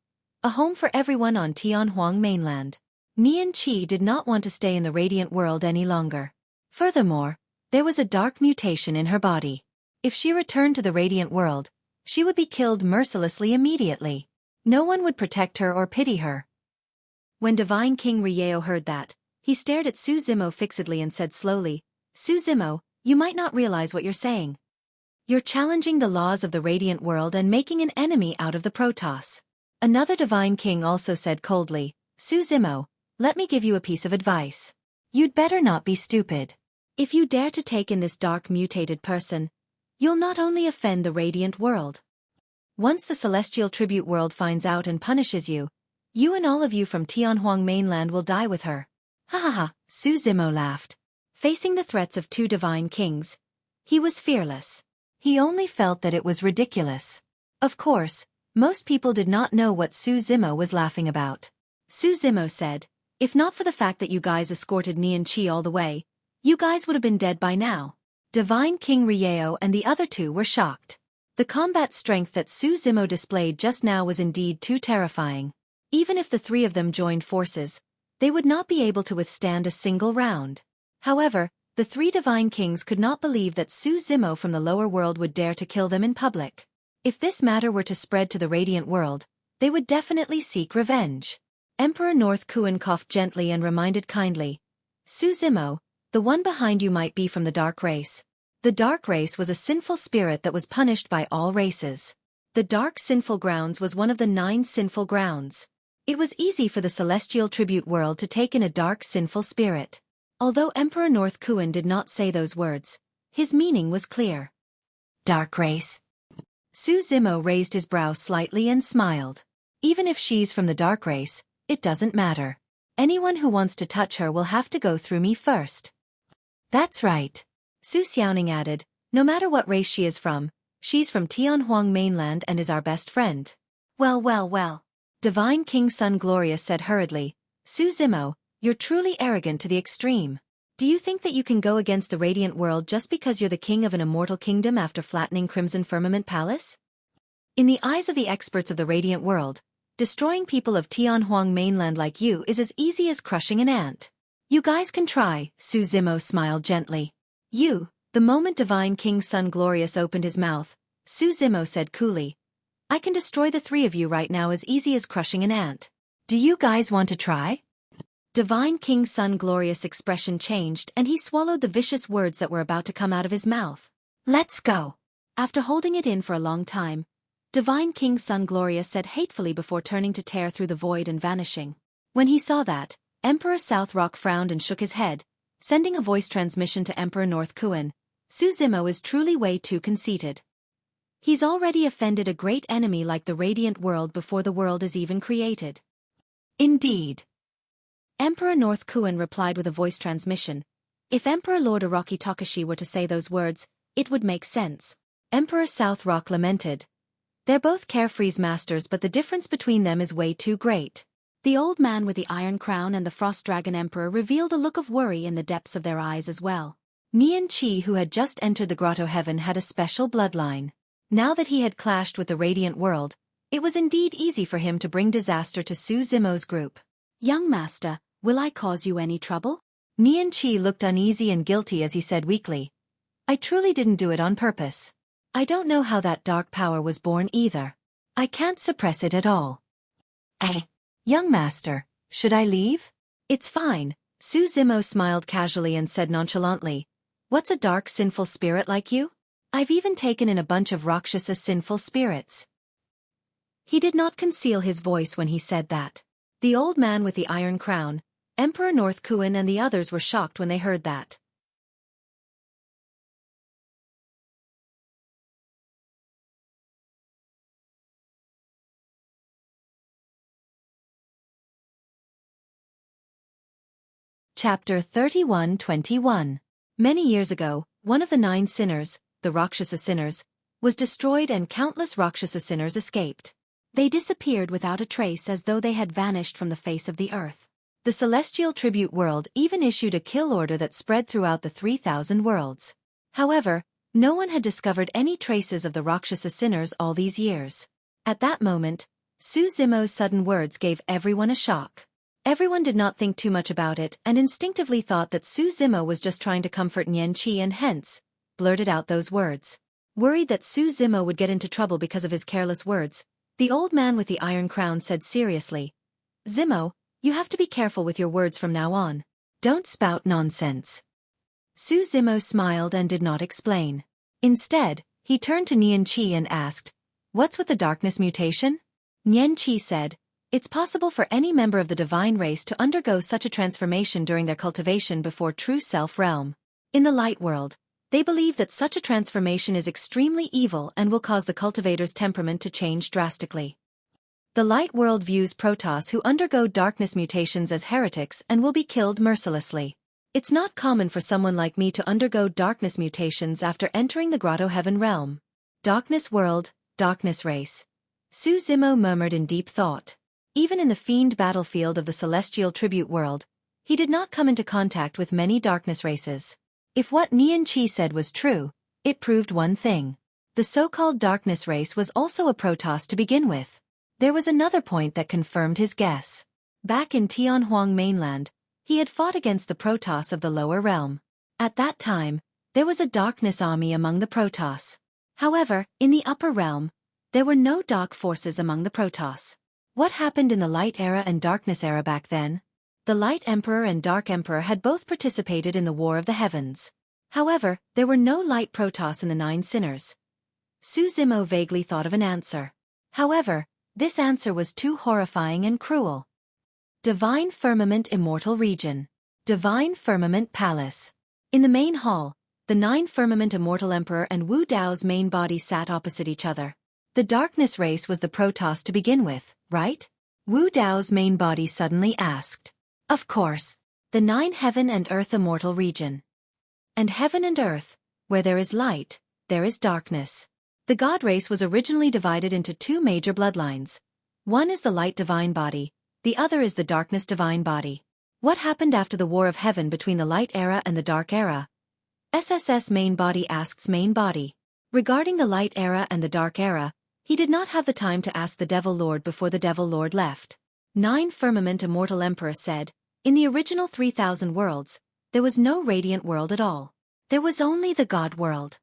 a home for everyone on Tianhuang mainland. Nianqi did not want to stay in the radiant world any longer. Furthermore, there was a dark mutation in her body. If she returned to the radiant world, she would be killed mercilessly immediately. No one would protect her or pity her. When Divine King Rieo heard that, he stared at Su Zimo fixedly and said slowly, "Su Zimo, you might not realize what you're saying. You're challenging the laws of the radiant world and making an enemy out of the Protoss." Another Divine King also said coldly, "Su Zimo, let me give you a piece of advice. You'd better not be stupid. If you dare to take in this dark mutated person, you'll not only offend the radiant world. Once the celestial tribute world finds out and punishes you, you and all of you from Tianhuang mainland will die with her." "Ha ha ha," Su Zimo laughed. Facing the threats of 2 divine kings, he was fearless. He only felt that it was ridiculous. Of course, most people did not know what Su Zimo was laughing about. Su Zimo said, "If not for the fact that you guys escorted Nianqi all the way, you guys would have been dead by now." Divine King Rieo and the other 2 were shocked. The combat strength that Su Zimo displayed just now was indeed too terrifying. Even if the 3 of them joined forces, they would not be able to withstand a single round. However, the 3 divine kings could not believe that Su Zimo from the lower world would dare to kill them in public. If this matter were to spread to the radiant world, they would definitely seek revenge. Emperor North Kuan coughed gently and reminded kindly. Su Zimo, the one behind you might be from the dark race. The dark race was a sinful spirit that was punished by all races. The dark sinful grounds was one of the 9 sinful grounds. It was easy for the celestial tribute world to take in a dark sinful spirit. Although Emperor North Kuan did not say those words, his meaning was clear. Dark race. Su Zimo raised his brow slightly and smiled. Even if she's from the dark race, it doesn't matter. Anyone who wants to touch her will have to go through me first. That's right. Su Xiaoning added, no matter what race she is from, she's from Tianhuang mainland and is our best friend. Well. Divine King Sun Glorious said hurriedly, Su Zimo, you're truly arrogant to the extreme. Do you think that you can go against the radiant world just because you're the king of an immortal kingdom after flattening Crimson Firmament Palace? In the eyes of the experts of the radiant world, destroying people of Tianhuang mainland like you is as easy as crushing an ant. You guys can try, Su Zimo smiled gently. You, the moment Divine King Sun Glorious opened his mouth, Su Zimo said coolly, I can destroy the 3 of you right now as easy as crushing an ant. Do you guys want to try? Divine King Sun Glorious' expression changed and he swallowed the vicious words that were about to come out of his mouth. Let's go. After holding it in for a long time, Divine King Sun Glorious said hatefully before turning to tear through the void and vanishing. When he saw that, Emperor South Rock frowned and shook his head, sending a voice transmission to Emperor North Kuan. Su Zimo is truly way too conceited. He's already offended a great enemy like the radiant world before the world is even created. Indeed. Emperor North Kuan replied with a voice transmission. If Emperor Lord Araki Takashi were to say those words, it would make sense. Emperor South Rock lamented. They're both carefree's masters but the difference between them is way too great. The old man with the iron crown and the frost dragon emperor revealed a look of worry in the depths of their eyes as well. Nian Qi, who had just entered the grotto heaven, had a special bloodline. Now that he had clashed with the radiant world, it was indeed easy for him to bring disaster to Su Zimo's group. Young master, will I cause you any trouble? Nian Qi looked uneasy and guilty as he said weakly. I truly didn't do it on purpose. I don't know how that dark power was born either. I can't suppress it at all. Young master, should I leave? It's fine, Su Zimo smiled casually and said nonchalantly. What's a dark sinful spirit like you? I've even taken in a bunch of Rakshasa sinful spirits. He did not conceal his voice when he said that. The old man with the iron crown, Emperor North Kuan and the others were shocked when they heard that. Chapter 31-21. Many years ago, one of the 9 sinners, the Rakshasa sinners, was destroyed and countless Rakshasa sinners escaped. They disappeared without a trace as though they had vanished from the face of the earth. The celestial tribute world even issued a kill order that spread throughout the 3,000 worlds. However, no one had discovered any traces of the Rakshasa sinners all these years. At that moment, Su Zimo's sudden words gave everyone a shock. Everyone did not think too much about it and instinctively thought that Su Zimo was just trying to comfort Nian Qi and hence, blurted out those words. Worried that Su Zimo would get into trouble because of his careless words, the old man with the iron crown said seriously, Zimo, you have to be careful with your words from now on. Don't spout nonsense. Su Zimo smiled and did not explain. Instead, he turned to Nian Qi and asked, What's with the darkness mutation? Nian Qi said, It's possible for any member of the divine race to undergo such a transformation during their cultivation before true self-realm. In the light world, they believe that such a transformation is extremely evil and will cause the cultivator's temperament to change drastically. The light world views Protoss who undergo darkness mutations as heretics and will be killed mercilessly. It's not common for someone like me to undergo darkness mutations after entering the grotto heaven realm. Darkness world, darkness race. Su Zimo murmured in deep thought. Even in the fiend battlefield of the celestial tribute world, he did not come into contact with many darkness races. If what Nian Qi said was true, it proved one thing. The so-called darkness race was also a Protoss to begin with. There was another point that confirmed his guess. Back in Tianhuang mainland, he had fought against the Protoss of the lower realm. At that time, there was a darkness army among the Protoss. However, in the upper realm, there were no dark forces among the Protoss. What happened in the Light Era and Darkness Era back then? The Light Emperor and Dark Emperor had both participated in the War of the Heavens. However, there were no Light Protoss in the Nine Sinners. Xueqi vaguely thought of an answer. However, this answer was too horrifying and cruel. Divine Firmament Immortal Region. Divine Firmament Palace. In the main hall, the Nine Firmament Immortal Emperor and Wu Dao's main body sat opposite each other. The Darkness race was the Protoss to begin with, right? Wu Dao's main body suddenly asked. Of course. The Nine Heaven and Earth Immortal Region. And heaven and earth, where there is light, there is darkness. The God race was originally divided into two major bloodlines. One is the light divine body, the other is the darkness divine body. What happened after the War of Heaven between the Light Era and the Dark Era? SSS main body asks main body. Regarding the Light Era and the Dark Era, he did not have the time to ask the Devil Lord before the Devil Lord left. Nine Firmament Immortal Emperor said, in the original 3,000 worlds, there was no radiant world at all. There was only the God world.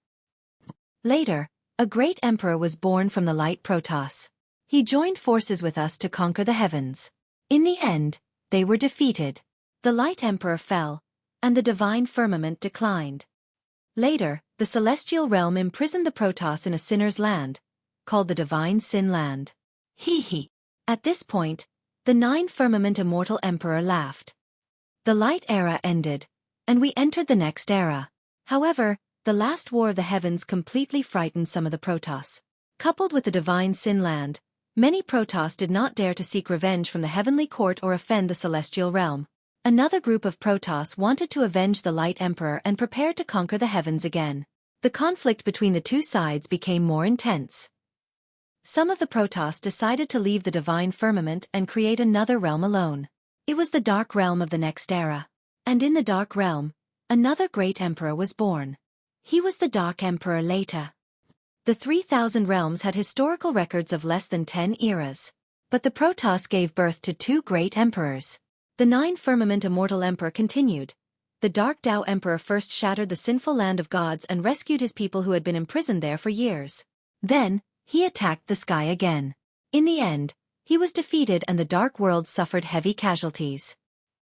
Later, a great emperor was born from the Light Protoss. He joined forces with us to conquer the heavens. In the end, they were defeated. The Light Emperor fell, and the divine firmament declined. Later, the celestial realm imprisoned the Protoss in a sinner's land, called the Divine Sin Land. Hee. At this point, the Nine Firmament Immortal Emperor laughed. The Light Era ended, and we entered the next era. However, the last War of the Heavens completely frightened some of the Protoss. Coupled with the Divine Sin Land, many Protoss did not dare to seek revenge from the Heavenly Court or offend the Celestial Realm. Another group of Protoss wanted to avenge the Light Emperor and prepared to conquer the heavens again. The conflict between the two sides became more intense. Some of the Protoss decided to leave the Divine Firmament and create another realm alone. It was the Dark Realm of the next era. And in the Dark Realm, another great emperor was born. He was the Dark Emperor Leta. The 3,000 realms had historical records of less than 10 eras. But the Protoss gave birth to two great emperors. The Nine Firmament Immortal Emperor continued. The Dark Dao Emperor first shattered the sinful land of gods and rescued his people who had been imprisoned there for years. Then, he attacked the sky again. In the end, he was defeated and the Dark World suffered heavy casualties.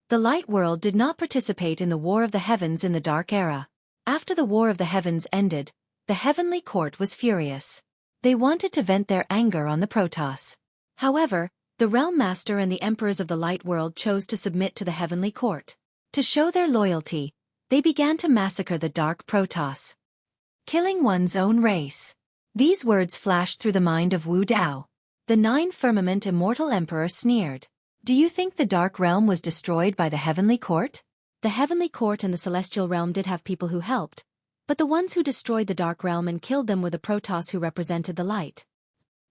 The Light World did not participate in the War of the Heavens in the Dark Era. After the War of the Heavens ended, the Heavenly Court was furious. They wanted to vent their anger on the Protoss. However, the Realm Master and the Emperors of the Light World chose to submit to the Heavenly Court. To show their loyalty, they began to massacre the Dark Protoss. Killing one's own race. These words flashed through the mind of Wu Dao. The Nine Firmament Immortal Emperor sneered. Do you think the Dark Realm was destroyed by the Heavenly Court? The Heavenly Court and the Celestial Realm did have people who helped, but the ones who destroyed the Dark Realm and killed them were the Protoss who represented the light.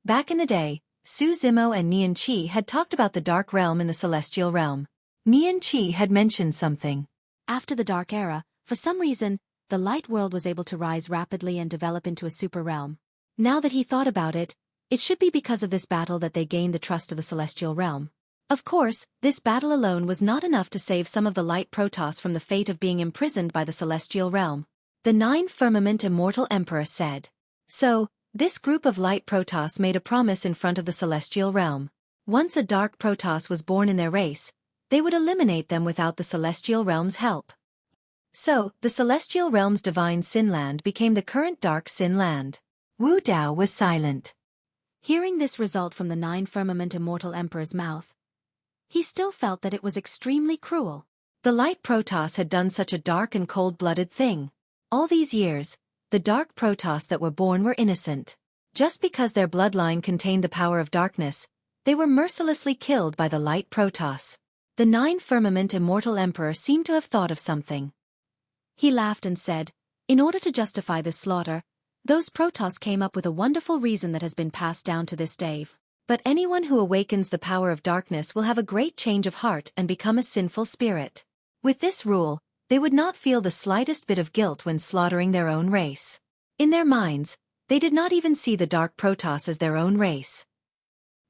Back in the day, Xueqi and Nian Qi had talked about the Dark Realm in the Celestial Realm. Nian Qi had mentioned something. After the Dark Era, for some reason, the Light World was able to rise rapidly and develop into a super realm. Now that he thought about it, it should be because of this battle that they gained the trust of the Celestial Realm. Of course, this battle alone was not enough to save some of the Light Protoss from the fate of being imprisoned by the Celestial Realm. The Nine Firmament Immortal Emperor said. So, this group of Light Protoss made a promise in front of the Celestial Realm. Once a Dark Protoss was born in their race, they would eliminate them without the Celestial Realm's help. So, the Celestial Realm's Divine Sin Land became the current Dark Sin Land. Wu Dao was silent. Hearing this result from the Nine Firmament Immortal Emperor's mouth, he still felt that it was extremely cruel. The Light Protoss had done such a dark and cold-blooded thing. All these years, the Dark Protoss that were born were innocent. Just because their bloodline contained the power of darkness, they were mercilessly killed by the Light Protoss. The Nine Firmament Immortal Emperor seemed to have thought of something. He laughed and said, in order to justify this slaughter, those Protoss came up with a wonderful reason that has been passed down to this day. But anyone who awakens the power of darkness will have a great change of heart and become a sinful spirit. With this rule, they would not feel the slightest bit of guilt when slaughtering their own race. In their minds, they did not even see the Dark Protoss as their own race.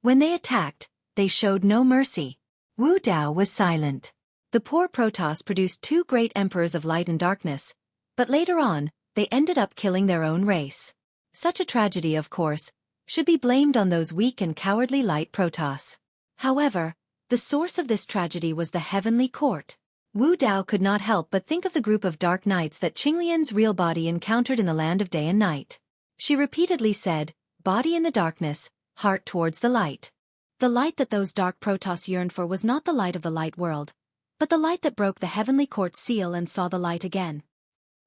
When they attacked, they showed no mercy. Wu Dao was silent. The poor Protoss produced two great emperors of light and darkness, but later on, they ended up killing their own race. Such a tragedy, of course, should be blamed on those weak and cowardly Light Protoss. However, the source of this tragedy was the heavenly court. Wu Dao could not help but think of the group of dark knights that Qinglian's real body encountered in the land of day and night. She repeatedly said, "Body in the darkness, heart towards the light." The light that those dark Protoss yearned for was not the light of the light world, but the light that broke the heavenly court's seal and saw the light again.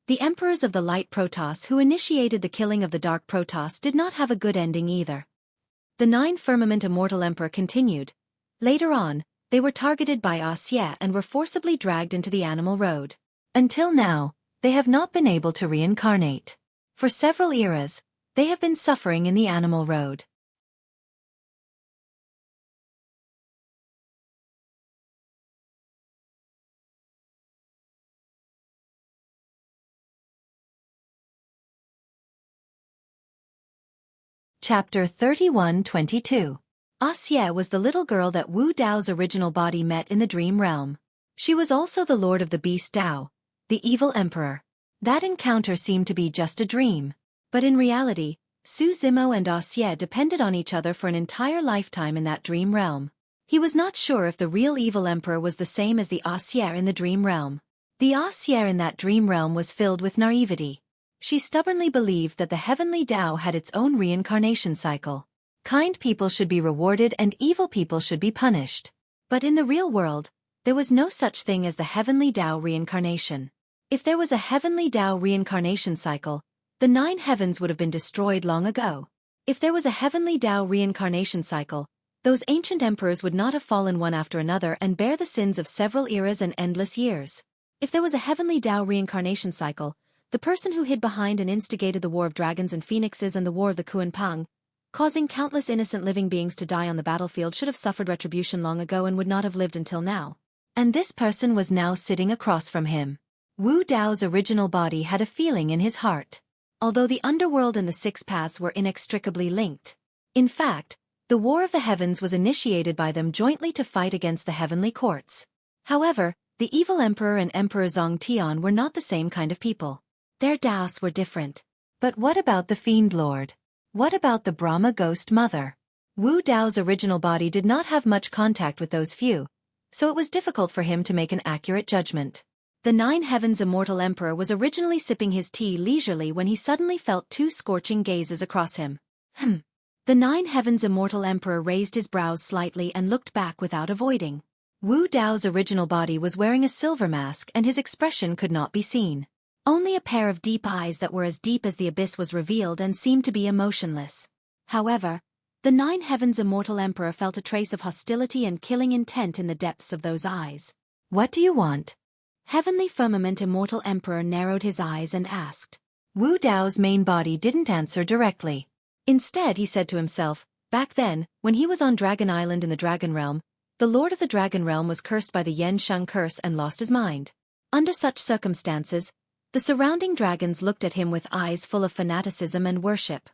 The emperors of the light Protoss who initiated the killing of the dark Protoss did not have a good ending either. The Nine Firmament Immortal Emperor continued. Later on, they were targeted by Xie and were forcibly dragged into the animal road. Until now, they have not been able to reincarnate. For several eras, they have been suffering in the animal road. Chapter 31-22. Xie was the little girl that Wu Dao's original body met in the dream realm. She was also the lord of the beast Dao, the evil emperor. That encounter seemed to be just a dream. But in reality, Su Zimo and Xie depended on each other for an entire lifetime in that dream realm. He was not sure if the real evil emperor was the same as the Xie in the dream realm. The Xie in that dream realm was filled with naivety. She stubbornly believed that the heavenly Dao had its own reincarnation cycle. Kind people should be rewarded and evil people should be punished. But in the real world, there was no such thing as the heavenly Dao reincarnation. If there was a heavenly Dao reincarnation cycle, the 9 heavens would have been destroyed long ago. If there was a heavenly Dao reincarnation cycle, those ancient emperors would not have fallen one after another and bear the sins of several eras and endless years. If there was a heavenly Dao reincarnation cycle, the person who hid behind and instigated the War of Dragons and Phoenixes and the War of the Kuan Pang, causing countless innocent living beings to die on the battlefield, should have suffered retribution long ago and would not have lived until now. And this person was now sitting across from him. Wu Dao's original body had a feeling in his heart. Although the underworld and the 6 paths were inextricably linked. In fact, the War of the Heavens was initiated by them jointly to fight against the heavenly courts. However, the evil emperor and Emperor Zong Tian were not the same kind of people. Their Daos were different. But what about the Fiend Lord? What about the Brahma Ghost Mother? Wu Dao's original body did not have much contact with those few, so it was difficult for him to make an accurate judgment. The 9 Heavens Immortal Emperor was originally sipping his tea leisurely when he suddenly felt 2 scorching gazes across him. The 9 Heavens Immortal Emperor raised his brows slightly and looked back without avoiding. Wu Dao's original body was wearing a silver mask and his expression could not be seen. Only a pair of deep eyes that were as deep as the abyss was revealed and seemed to be emotionless. However, the 9 Heavens Immortal Emperor felt a trace of hostility and killing intent in the depths of those eyes. "What do you want?" Heavenly Firmament Immortal Emperor narrowed his eyes and asked. Wu Dao's main body didn't answer directly. Instead he said to himself, back then, when he was on Dragon Island in the Dragon Realm, the Lord of the Dragon Realm was cursed by the Yen Sheng curse and lost his mind. Under such circumstances, the surrounding dragons looked at him with eyes full of fanaticism and worship.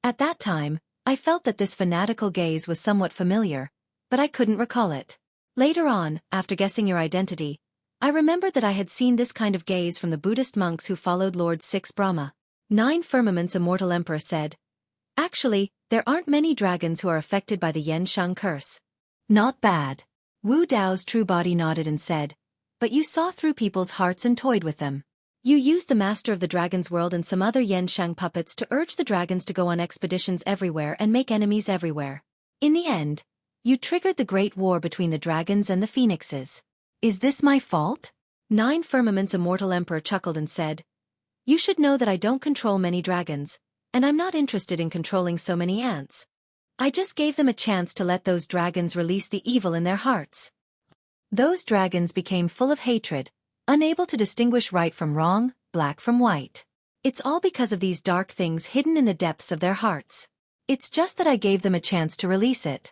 At that time, I felt that this fanatical gaze was somewhat familiar, but I couldn't recall it. Later on, after guessing your identity, I remembered that I had seen this kind of gaze from the Buddhist monks who followed Lord 6 Brahma. 9 Firmament's Immortal Emperor said, "Actually, there aren't many dragons who are affected by the Yen Sheng curse." "Not bad." Wu Dao's true body nodded and said, "But you saw through people's hearts and toyed with them. You used the Master of the Dragon's World and some other Yen Sheng puppets to urge the dragons to go on expeditions everywhere and make enemies everywhere. In the end, you triggered the great war between the dragons and the phoenixes. Is this my fault?" 9 Firmament's Immortal Emperor chuckled and said, "You should know that I don't control many dragons, and I'm not interested in controlling so many ants. I just gave them a chance to let those dragons release the evil in their hearts. Those dragons became full of hatred, unable to distinguish right from wrong, black from white. It's all because of these dark things hidden in the depths of their hearts. It's just that I gave them a chance to release it."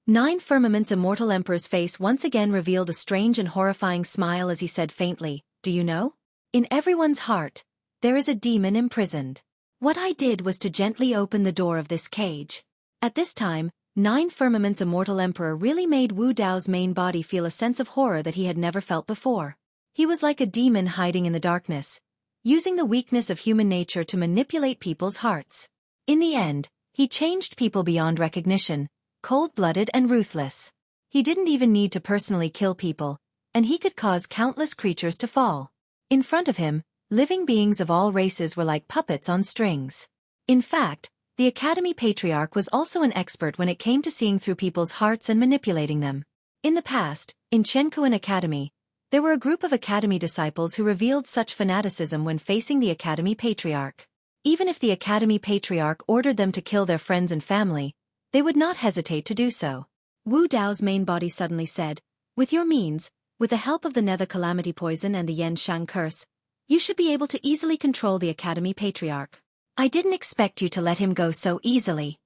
9 Firmament's Immortal Emperor's face once again revealed a strange and horrifying smile as he said faintly, "Do you know? In everyone's heart, there is a demon imprisoned. What I did was to gently open the door of this cage." At this time, 9 Firmament's Immortal Emperor really made Wu Dao's main body feel a sense of horror that he had never felt before. He was like a demon hiding in the darkness, using the weakness of human nature to manipulate people's hearts. In the end, he changed people beyond recognition, cold-blooded and ruthless. He didn't even need to personally kill people, and he could cause countless creatures to fall. In front of him, living beings of all races were like puppets on strings. In fact, the Academy Patriarch was also an expert when it came to seeing through people's hearts and manipulating them. In the past, in Xueqi Academy, there were a group of Academy disciples who revealed such fanaticism when facing the Academy Patriarch. Even if the Academy Patriarch ordered them to kill their friends and family, they would not hesitate to do so. Wu Dao's main body suddenly said, "With your means, with the help of the Nether Calamity Poison and the Yen Shang Curse, you should be able to easily control the Academy Patriarch. I didn't expect you to let him go so easily."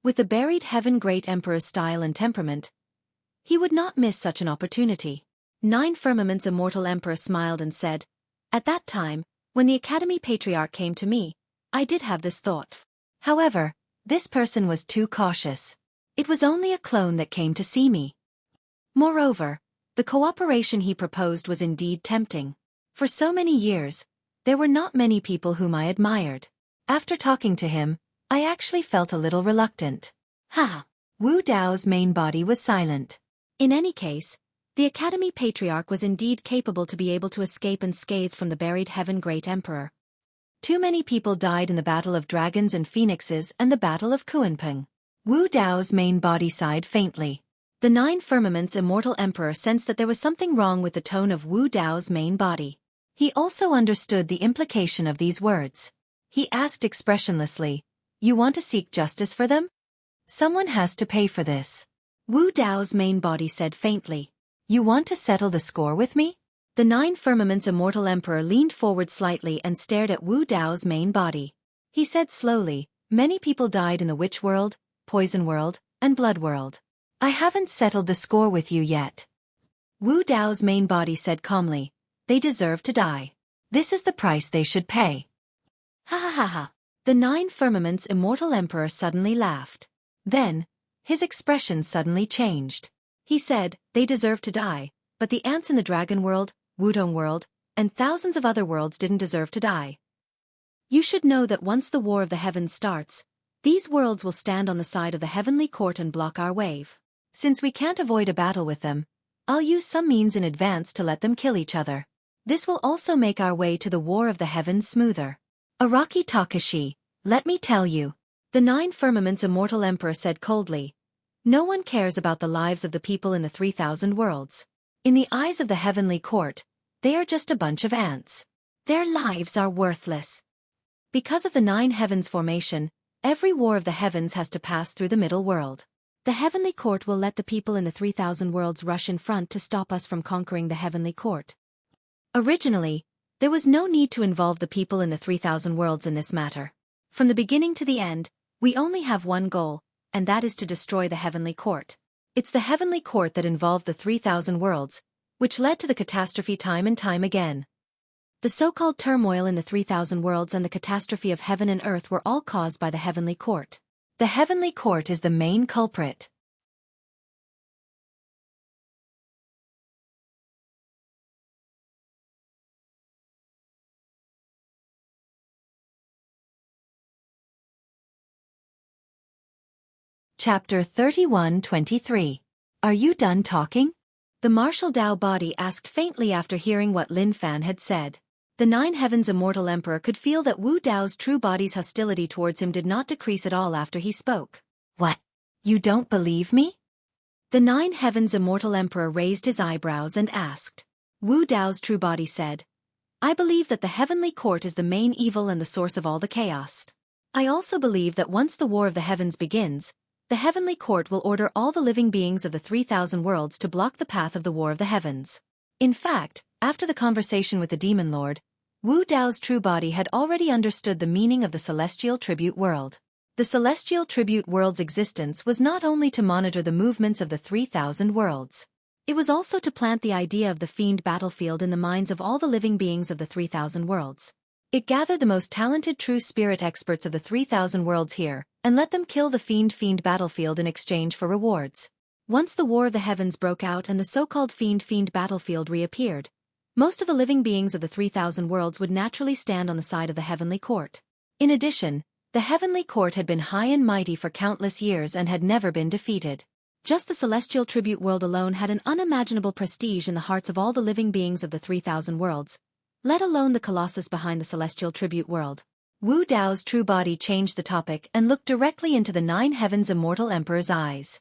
With the buried Heaven Great Emperor's style and temperament, he would not miss such an opportunity. Nine Firmament's immortal emperor smiled and said, "At that time, when the Academy Patriarch came to me, I did have this thought. However, this person was too cautious. It was only a clone that came to see me. Moreover, the cooperation he proposed was indeed tempting. For so many years, there were not many people whom I admired. After talking to him, I actually felt a little reluctant." Ha! Wu Dao's main body was silent. In any case, the Academy Patriarch was indeed capable to be able to escape unscathed from the buried Heaven Great Emperor. Too many people died in the Battle of Dragons and Phoenixes and the Battle of Kuanping. Wu Dao's main body sighed faintly. The Nine Firmament's immortal emperor sensed that there was something wrong with the tone of Wu Dao's main body. He also understood the implication of these words. He asked expressionlessly, "You want to seek justice for them? Someone has to pay for this." Wu Dao's main body said faintly, "You want to settle the score with me?" The Nine Firmament's immortal emperor leaned forward slightly and stared at Wu Dao's main body. He said slowly, "Many people died in the Witch World, Poison World, and Blood World. I haven't settled the score with you yet." Wu Dao's main body said calmly, "They deserve to die. This is the price they should pay." Ha ha ha ha. The Nine Firmament's immortal emperor suddenly laughed. Then, his expression suddenly changed. He said, "They deserve to die, but the ants in the Dragon World, Wudong World, and thousands of other worlds didn't deserve to die. You should know that once the War of the Heavens starts, these worlds will stand on the side of the Heavenly Court and block our wave. Since we can't avoid a battle with them, I'll use some means in advance to let them kill each other. This will also make our way to the War of the Heavens smoother. Araki Takashi, let me tell you." The Nine Firmament's immortal emperor said coldly, "No one cares about the lives of the people in the 3,000 worlds. In the eyes of the Heavenly Court, they are just a bunch of ants. Their lives are worthless. Because of the Nine Heavens formation, every war of the heavens has to pass through the middle world. The Heavenly Court will let the people in the 3,000 worlds rush in front to stop us from conquering the Heavenly Court. Originally, there was no need to involve the people in the 3,000 worlds in this matter. From the beginning to the end, we only have one goal, and that is to destroy the Heavenly Court. It's the Heavenly Court that involved the 3,000 worlds, which led to the catastrophe time and time again. The so-called turmoil in the 3,000 worlds and the catastrophe of heaven and earth were all caused by the Heavenly Court. The Heavenly Court is the main culprit." Chapter 31-23. Are you done talking? The Martial Dao body asked faintly after hearing what Lin Fan had said. The Nine Heavens immortal emperor could feel that Wu Dao's true body's hostility towards him did not decrease at all after he spoke. "What? You don't believe me?" The Nine Heavens immortal emperor raised his eyebrows and asked. Wu Dao's true body said, "I believe that the Heavenly Court is the main evil and the source of all the chaos. I also believe that once the War of the Heavens begins, the Heavenly Court will order all the living beings of the 3,000 worlds to block the path of the War of the Heavens." In fact, after the conversation with the Demon Lord, Wu Dao's true body had already understood the meaning of the Celestial Tribute World. The Celestial Tribute World's existence was not only to monitor the movements of the 3,000 worlds. It was also to plant the idea of the Fiend battlefield in the minds of all the living beings of the 3,000 worlds. It gathered the most talented true spirit experts of the 3,000 worlds here, and let them kill the Fiend battlefield in exchange for rewards. Once the War of the Heavens broke out and the so-called Fiend battlefield reappeared, most of the living beings of the 3,000 worlds would naturally stand on the side of the Heavenly Court. In addition, The heavenly court had been high and mighty for countless years and had never been defeated. Just the celestial tribute world alone had an unimaginable prestige in the hearts of all the living beings of the 3,000 worlds, let alone the colossus behind the celestial tribute world. Wu Dao's true body changed the topic and looked directly into the 9 heavens immortal emperor's eyes.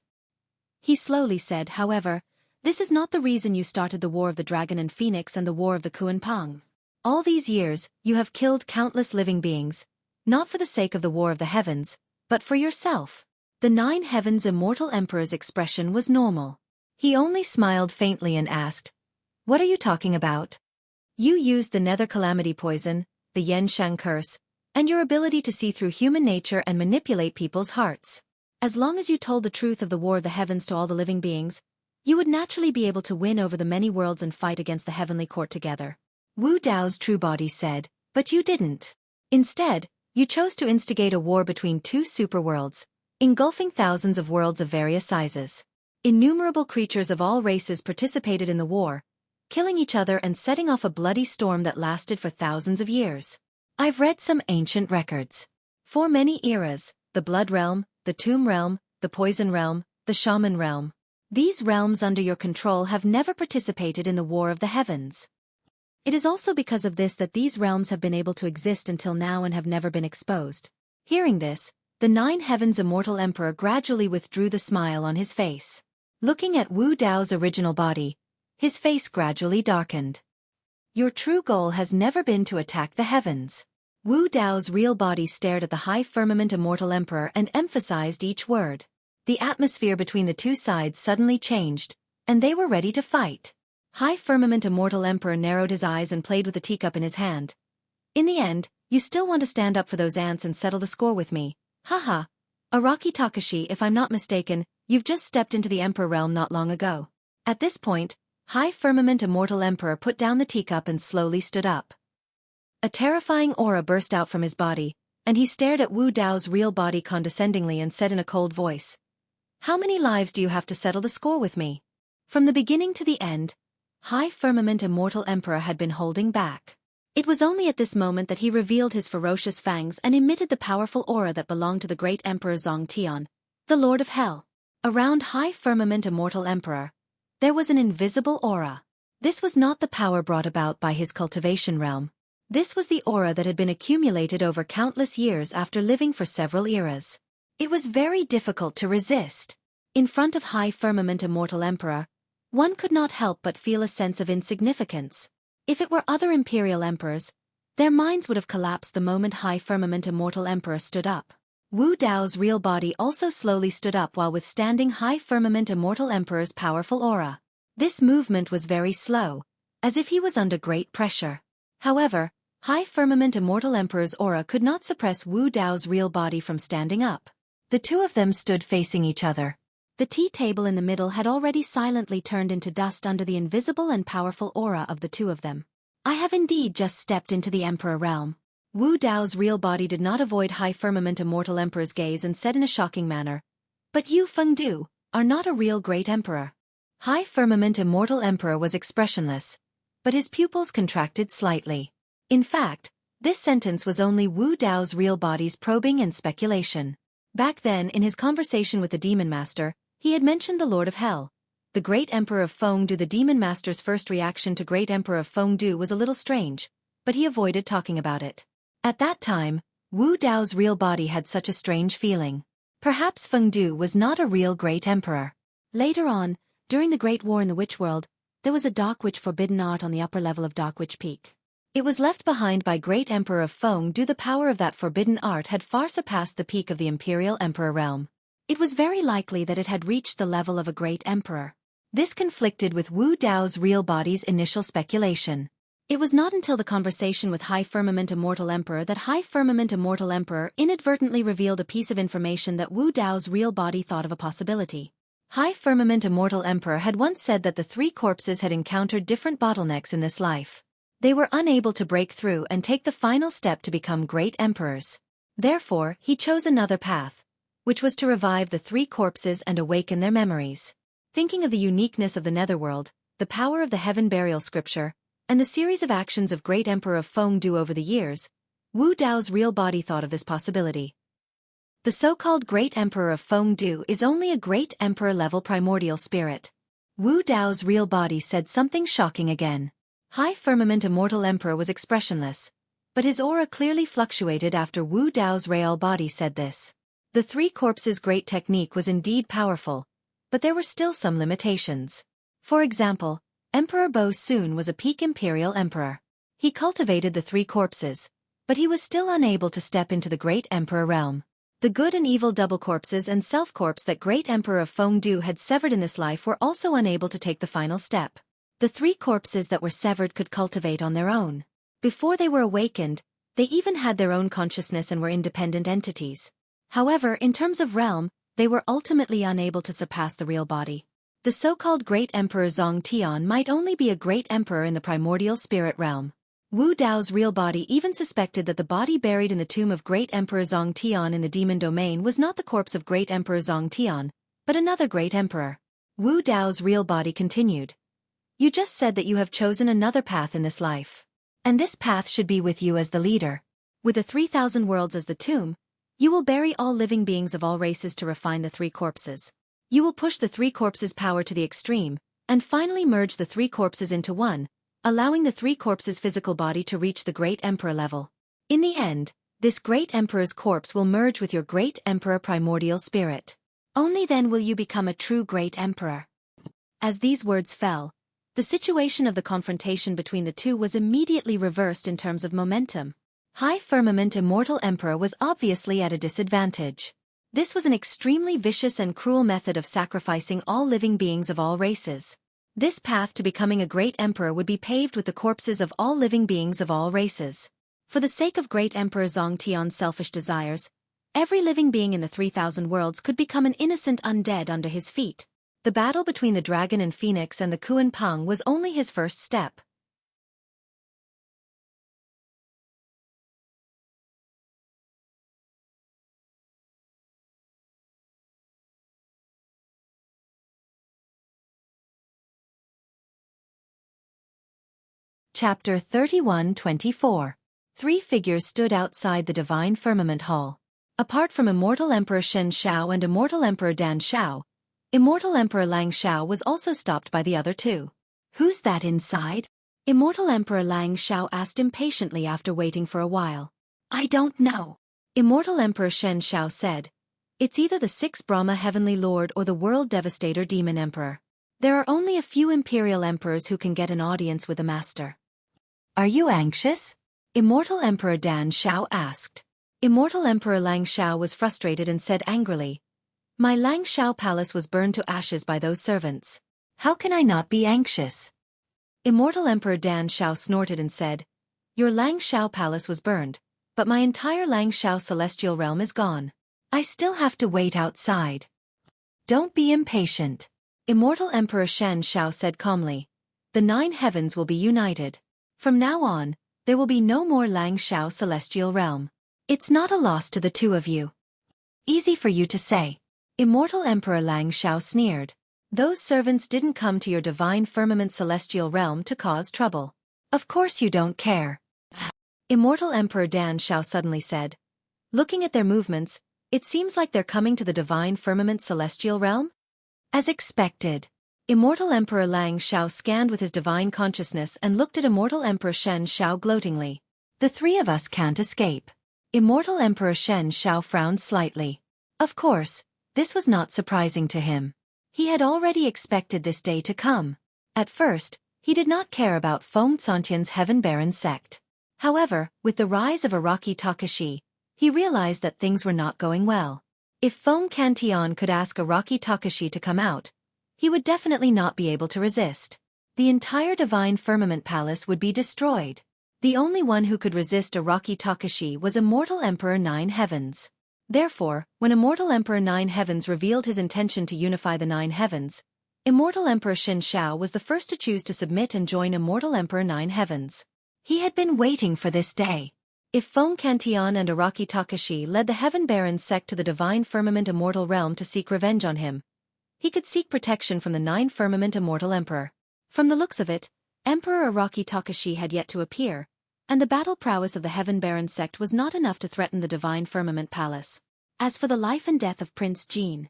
He slowly said, however, this is not the reason you started the War of the Dragon and Phoenix and the War of the Kuan Pang. All these years, you have killed countless living beings, not for the sake of the War of the Heavens, but for yourself. The 9 heavens immortal emperor's expression was normal. He only smiled faintly and asked, "What are you talking about?" "You used the Nether Calamity poison, the Yen Shang curse, and your ability to see through human nature and manipulate people's hearts. As long as you told the truth of the War of the Heavens to all the living beings, you would naturally be able to win over the many worlds and fight against the heavenly court together." Wu Dao's true body said, "But you didn't. Instead, you chose to instigate a war between 2 superworlds, engulfing thousands of worlds of various sizes. Innumerable creatures of all races participated in the war, killing each other and setting off a bloody storm that lasted for thousands of years. I've read some ancient records. For many eras, the Blood Realm, the Tomb Realm, the Poison Realm, the Shaman Realm. These realms under your control have never participated in the War of the Heavens. It is also because of this that these realms have been able to exist until now and have never been exposed." Hearing this, the 9 heavens immortal emperor gradually withdrew the smile on his face. Looking at Wu Dao's original body, his face gradually darkened. "Your true goal has never been to attack the heavens." Wu Dao's real body stared at the high firmament immortal emperor and emphasized each word. The atmosphere between the 2 sides suddenly changed, and they were ready to fight. High firmament immortal emperor narrowed his eyes and played with the teacup in his hand. "In the end, you still want to stand up for those ants and settle the score with me. Haha. Araki Takashi, if I'm not mistaken, you've just stepped into the emperor realm not long ago." At this point, High Firmament Immortal Emperor put down the teacup and slowly stood up. A terrifying aura burst out from his body, and he stared at Wu Dao's real body condescendingly and said in a cold voice, "How many lives do you have to settle the score with me?" From the beginning to the end, High Firmament Immortal Emperor had been holding back. It was only at this moment that he revealed his ferocious fangs and emitted the powerful aura that belonged to the great Emperor Zong Tian, the Lord of Hell. Around High Firmament Immortal Emperor, there was an invisible aura. This was not the power brought about by his cultivation realm. This was the aura that had been accumulated over countless years after living for several eras. It was very difficult to resist. In front of High Firmament Immortal Emperor, one could not help but feel a sense of insignificance. If it were other imperial emperors, their minds would have collapsed the moment High Firmament Immortal Emperor stood up. Wu Dao's real body also slowly stood up while withstanding High Firmament Immortal Emperor's powerful aura. This movement was very slow, as if he was under great pressure. However, High Firmament Immortal Emperor's aura could not suppress Wu Dao's real body from standing up. The 2 of them stood facing each other. The tea table in the middle had already silently turned into dust under the invisible and powerful aura of the 2 of them. I have indeed just stepped into the Emperor realm. Wu Dao's real body did not avoid High Firmament Immortal Emperor's gaze and said in a shocking manner, "But you, Fengdu, are not a real great emperor." High Firmament Immortal Emperor was expressionless, but his pupils contracted slightly. In fact, this sentence was only Wu Dao's real body's probing and speculation. Back then, in his conversation with the Demon Master, he had mentioned the Lord of Hell. The Great Emperor of Fengdu. The Demon Master's first reaction to Great Emperor of Fengdu was a little strange, but he avoided talking about it. At that time, Wu Dao's real body had such a strange feeling. Perhaps Fengdu was not a real great emperor. Later on, during the Great War in the Witch World, there was a Dark Witch forbidden art on the upper level of Dark Witch Peak. It was left behind by Great Emperor of Fengdu. The power of that forbidden art had far surpassed the peak of the Imperial Emperor realm. It was very likely that it had reached the level of a great emperor. This conflicted with Wu Dao's real body's initial speculation. It was not until the conversation with High Firmament Immortal Emperor that High Firmament Immortal Emperor inadvertently revealed a piece of information that Wu Dao's real body thought of a possibility. High Firmament Immortal Emperor had once said that the 3 corpses had encountered different bottlenecks in this life. They were unable to break through and take the final step to become great emperors. Therefore, he chose another path, which was to revive the 3 corpses and awaken their memories. Thinking of the uniqueness of the Netherworld, the power of the Heaven Burial Scripture, and the series of actions of Great Emperor of Fengdu over the years, Wu Dao's real body thought of this possibility. The so-called Great Emperor of Fengdu is only a Great Emperor-level primordial spirit. Wu Dao's real body said something shocking again. High Firmament Immortal Emperor was expressionless, but his aura clearly fluctuated after Wu Dao's real body said this. The Three Corpses' great technique was indeed powerful, but there were still some limitations. For example, Emperor Bo Sun was a peak imperial emperor. He cultivated the Three Corpses, but he was still unable to step into the Great Emperor realm. The good and evil double corpses and self-corpse that Great Emperor of Fengdu had severed in this life were also unable to take the final step. The Three Corpses that were severed could cultivate on their own. Before they were awakened, they even had their own consciousness and were independent entities. However, in terms of realm, they were ultimately unable to surpass the real body. The so-called Great Emperor Zongtian might only be a great emperor in the primordial spirit realm. Wu Dao's real body even suspected that the body buried in the tomb of Great Emperor Zongtian in the demon domain was not the corpse of Great Emperor Zongtian, but another great emperor. Wu Dao's real body continued. You just said that you have chosen another path in this life. And this path should be with you as the leader. With the 3,000 worlds as the tomb, you will bury all living beings of all races to refine the Three Corpses. You will push the Three Corpses' power to the extreme, and finally merge the Three Corpses into one, allowing the Three Corpses' physical body to reach the Great Emperor level. In the end, this Great Emperor's corpse will merge with your Great Emperor primordial spirit. Only then will you become a true Great Emperor. As these words fell, the situation of the confrontation between the two was immediately reversed in terms of momentum. High Firmament Immortal Emperor was obviously at a disadvantage. This was an extremely vicious and cruel method of sacrificing all living beings of all races. This path to becoming a great emperor would be paved with the corpses of all living beings of all races. For the sake of Great Emperor Zongtian's selfish desires, every living being in the 3,000 worlds could become an innocent undead under his feet. The battle between the dragon and phoenix and the Kuan Peng was only his first step. Chapter 31-24. Three figures stood outside the Divine Firmament Hall. Apart from Immortal Emperor Shen Shao and Immortal Emperor Dan Shao, Immortal Emperor Lang Shao was also stopped by the other two. Who's that inside? Immortal Emperor Lang Shao asked impatiently after waiting for a while. I don't know. Immortal Emperor Shen Shao said. It's either the Sixth Brahma Heavenly Lord or the World Devastator Demon Emperor. There are only a few Imperial Emperors who can get an audience with a master. Are you anxious? Immortal Emperor Dan Shao asked. Immortal Emperor Lang Shao was frustrated and said angrily, My Lang Shao palace was burned to ashes by those servants. How can I not be anxious? Immortal Emperor Dan Shao snorted and said, Your Lang Shao palace was burned, but my entire Lang Shao celestial realm is gone. I still have to wait outside. Don't be impatient. Immortal Emperor Shen Shao said calmly, The 9 heavens will be united. From now on, there will be no more Lang Shao celestial realm. It's not a loss to the two of you. Easy for you to say. Immortal Emperor Lang Shao sneered. Those servants didn't come to your divine firmament celestial realm to cause trouble. Of course you don't care. Immortal Emperor Dan Shao suddenly said. Looking at their movements, it seems like they're coming to the divine firmament celestial realm? As expected. Immortal Emperor Lang Shao scanned with his divine consciousness and looked at Immortal Emperor Shen Shao gloatingly. The three of us can't escape. Immortal Emperor Shen Shao frowned slightly. Of course, this was not surprising to him. He had already expected this day to come. At first, he did not care about Feng Tsantian's Heaven Baron sect. However, with the rise of Araki Takashi, he realized that things were not going well. If Feng Kantian could ask Araki Takashi to come out, he would definitely not be able to resist. The entire Divine Firmament Palace would be destroyed. The only one who could resist Araki Takashi was Immortal Emperor Nine Heavens. Therefore, when Immortal Emperor Nine Heavens revealed his intention to unify the Nine Heavens, Immortal Emperor Shen Shao was the first to choose to submit and join Immortal Emperor Nine Heavens. He had been waiting for this day. If Feng Kantian and Araki Takashi led the Heaven Baron sect to the Divine Firmament Immortal Realm to seek revenge on him, he could seek protection from the Nine Firmament Immortal Emperor. From the looks of it, Emperor Araki Takashi had yet to appear, and the battle prowess of the Heaven Baron sect was not enough to threaten the Divine Firmament Palace. As for the life and death of Prince Jean,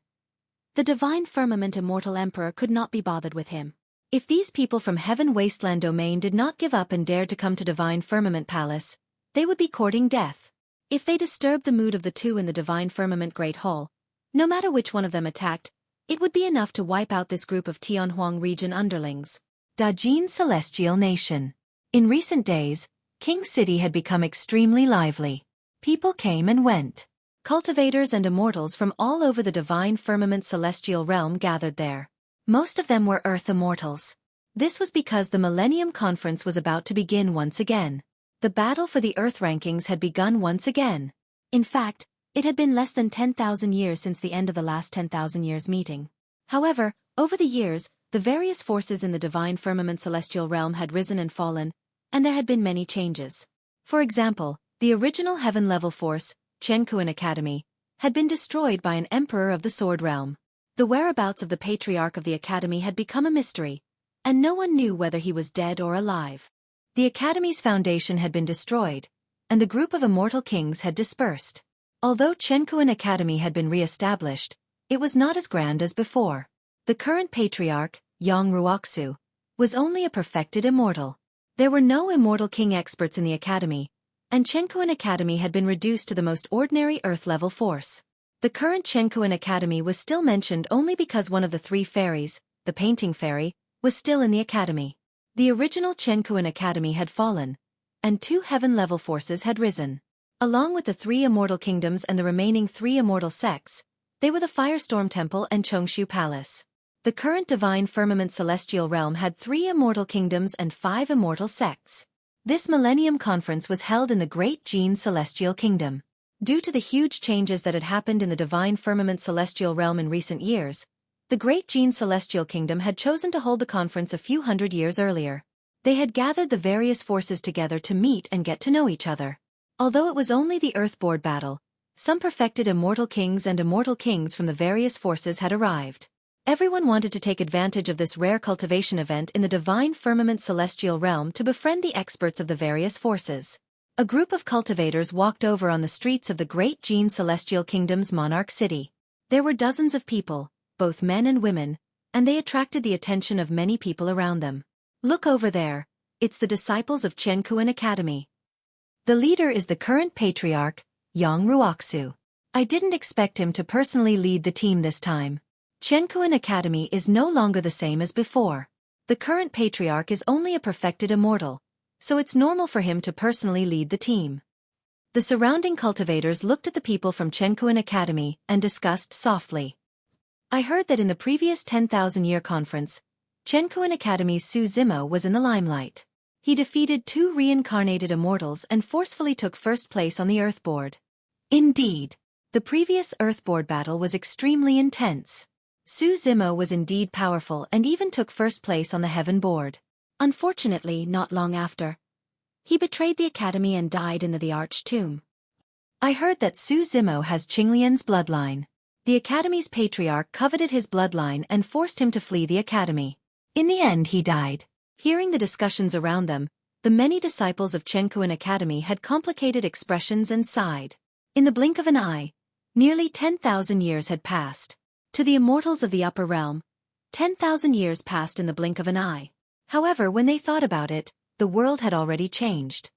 the divine firmament immortal emperor could not be bothered with him. If these people from Heaven Wasteland Domain did not give up and dared to come to Divine Firmament Palace, they would be courting death. If they disturbed the mood of the two in the Divine Firmament Great Hall, no matter which one of them attacked, it would be enough to wipe out this group of Tianhuang region underlings. Dajin Celestial Nation. In recent days, King City had become extremely lively. People came and went. Cultivators and immortals from all over the Divine Firmament Celestial Realm gathered there. Most of them were Earth immortals. This was because the Millennium Conference was about to begin once again. The battle for the Earth rankings had begun once again. In fact, it had been less than 10,000 years since the end of the last 10,000 years meeting. However, over the years, the various forces in the Divine Firmament Celestial Realm had risen and fallen, and there had been many changes. For example, the original heaven-level force, Xueqi Academy, had been destroyed by an emperor of the Sword Realm. The whereabouts of the Patriarch of the Academy had become a mystery, and no one knew whether he was dead or alive. The Academy's foundation had been destroyed, and the group of immortal kings had dispersed. Although Xueqi Academy had been re-established, it was not as grand as before. The current Patriarch, Yang Ruoxu, was only a perfected immortal. There were no immortal king experts in the Academy, and Xueqi Academy had been reduced to the most ordinary Earth-level force. The current Xueqi Academy was still mentioned only because one of the three fairies, the Painting Fairy, was still in the Academy. The original Xueqi Academy had fallen, and two heaven-level forces had risen. Along with the three immortal kingdoms and the remaining three immortal sects, they were the Firestorm Temple and Chongshu Palace. The current Divine Firmament Celestial Realm had 3 immortal kingdoms and 5 immortal sects. This Millennium Conference was held in the Great Jean Celestial Kingdom. Due to the huge changes that had happened in the Divine Firmament Celestial Realm in recent years, the Great Jean Celestial Kingdom had chosen to hold the conference a few hundred years earlier. They had gathered the various forces together to meet and get to know each other. Although it was only the Earthboard battle, some perfected immortal kings and immortal kings from the various forces had arrived. Everyone wanted to take advantage of this rare cultivation event in the Divine Firmament Celestial Realm to befriend the experts of the various forces. A group of cultivators walked over on the streets of the Great Jean Celestial Kingdom's monarch city. There were dozens of people, both men and women, and they attracted the attention of many people around them. Look over there, it's the disciples of Xueqi Academy. The leader is the current patriarch, Yang Ruoxu. I didn't expect him to personally lead the team this time. Xueqi Academy is no longer the same as before. The current patriarch is only a perfected immortal, so it's normal for him to personally lead the team. The surrounding cultivators looked at the people from Xueqi Academy and discussed softly. I heard that in the previous 10,000-year conference, Xueqi Academy's Su Zimo was in the limelight. He defeated 2 reincarnated immortals and forcefully took first place on the Earthboard. Indeed, the previous Earthboard battle was extremely intense. Su Zimo was indeed powerful and even took first place on the Heaven Board. Unfortunately, not long after, he betrayed the Academy and died in the Arch Tomb. I heard that Su Zimo has Qinglian's bloodline. The Academy's patriarch coveted his bloodline and forced him to flee the Academy. In the end he died. Hearing the discussions around them, the many disciples of Xueqi Academy had complicated expressions and sighed. In the blink of an eye, nearly 10,000 years had passed. To the immortals of the upper realm, 10,000 years passed in the blink of an eye. However, when they thought about it, the world had already changed.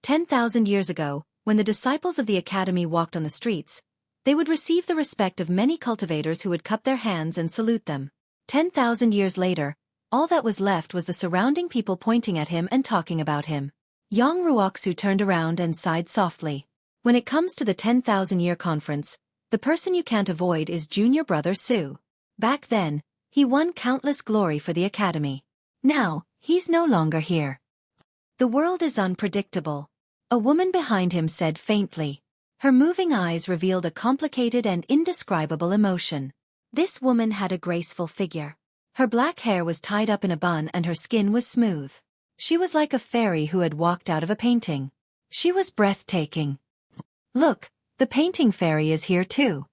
10,000 years ago, when the disciples of the Academy walked on the streets, they would receive the respect of many cultivators who would cup their hands and salute them. 10,000 years later, all that was left was the surrounding people pointing at him and talking about him. Yang Ruoxu turned around and sighed softly. When it comes to the 10,000-year conference, the person you can't avoid is junior brother Su. Back then, he won countless glory for the Academy. Now, he's no longer here. The world is unpredictable. A woman behind him said faintly. Her moving eyes revealed a complicated and indescribable emotion. This woman had a graceful figure. Her black hair was tied up in a bun and her skin was smooth. She was like a fairy who had walked out of a painting. She was breathtaking. Look, the painting fairy is here too.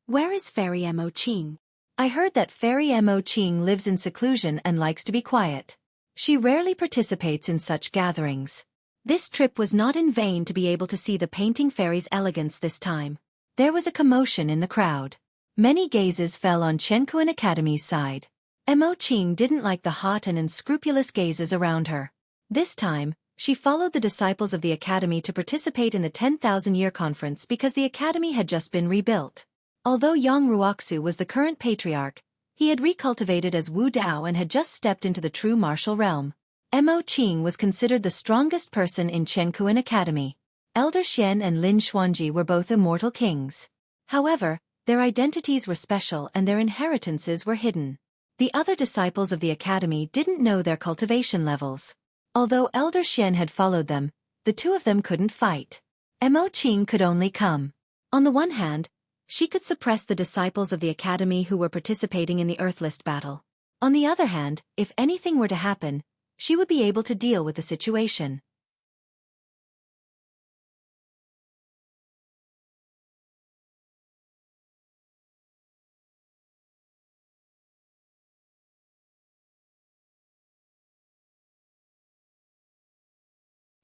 Where is Fairy Mo Qing? I heard that Fairy Mo Qing lives in seclusion and likes to be quiet. She rarely participates in such gatherings. This trip was not in vain to be able to see the painting fairy's elegance this time. There was a commotion in the crowd. Many gazes fell on Xueqi Academy's side. Mo Qing didn't like the hot and unscrupulous gazes around her. This time, she followed the disciples of the academy to participate in the 10,000-year conference because the academy had just been rebuilt. Although Yang Ruoxu was the current patriarch, he had recultivated as Wu Dao and had just stepped into the true martial realm. Mo Qing was considered the strongest person in Xueqi Academy. Elder Xian and Lin Xuanji were both immortal kings. However, their identities were special and their inheritances were hidden. The other disciples of the academy didn't know their cultivation levels. Although Elder Xian had followed them, the two of them couldn't fight. Mo Qing could only come. On the one hand, she could suppress the disciples of the academy who were participating in the Earthlist battle. On the other hand, if anything were to happen, she would be able to deal with the situation.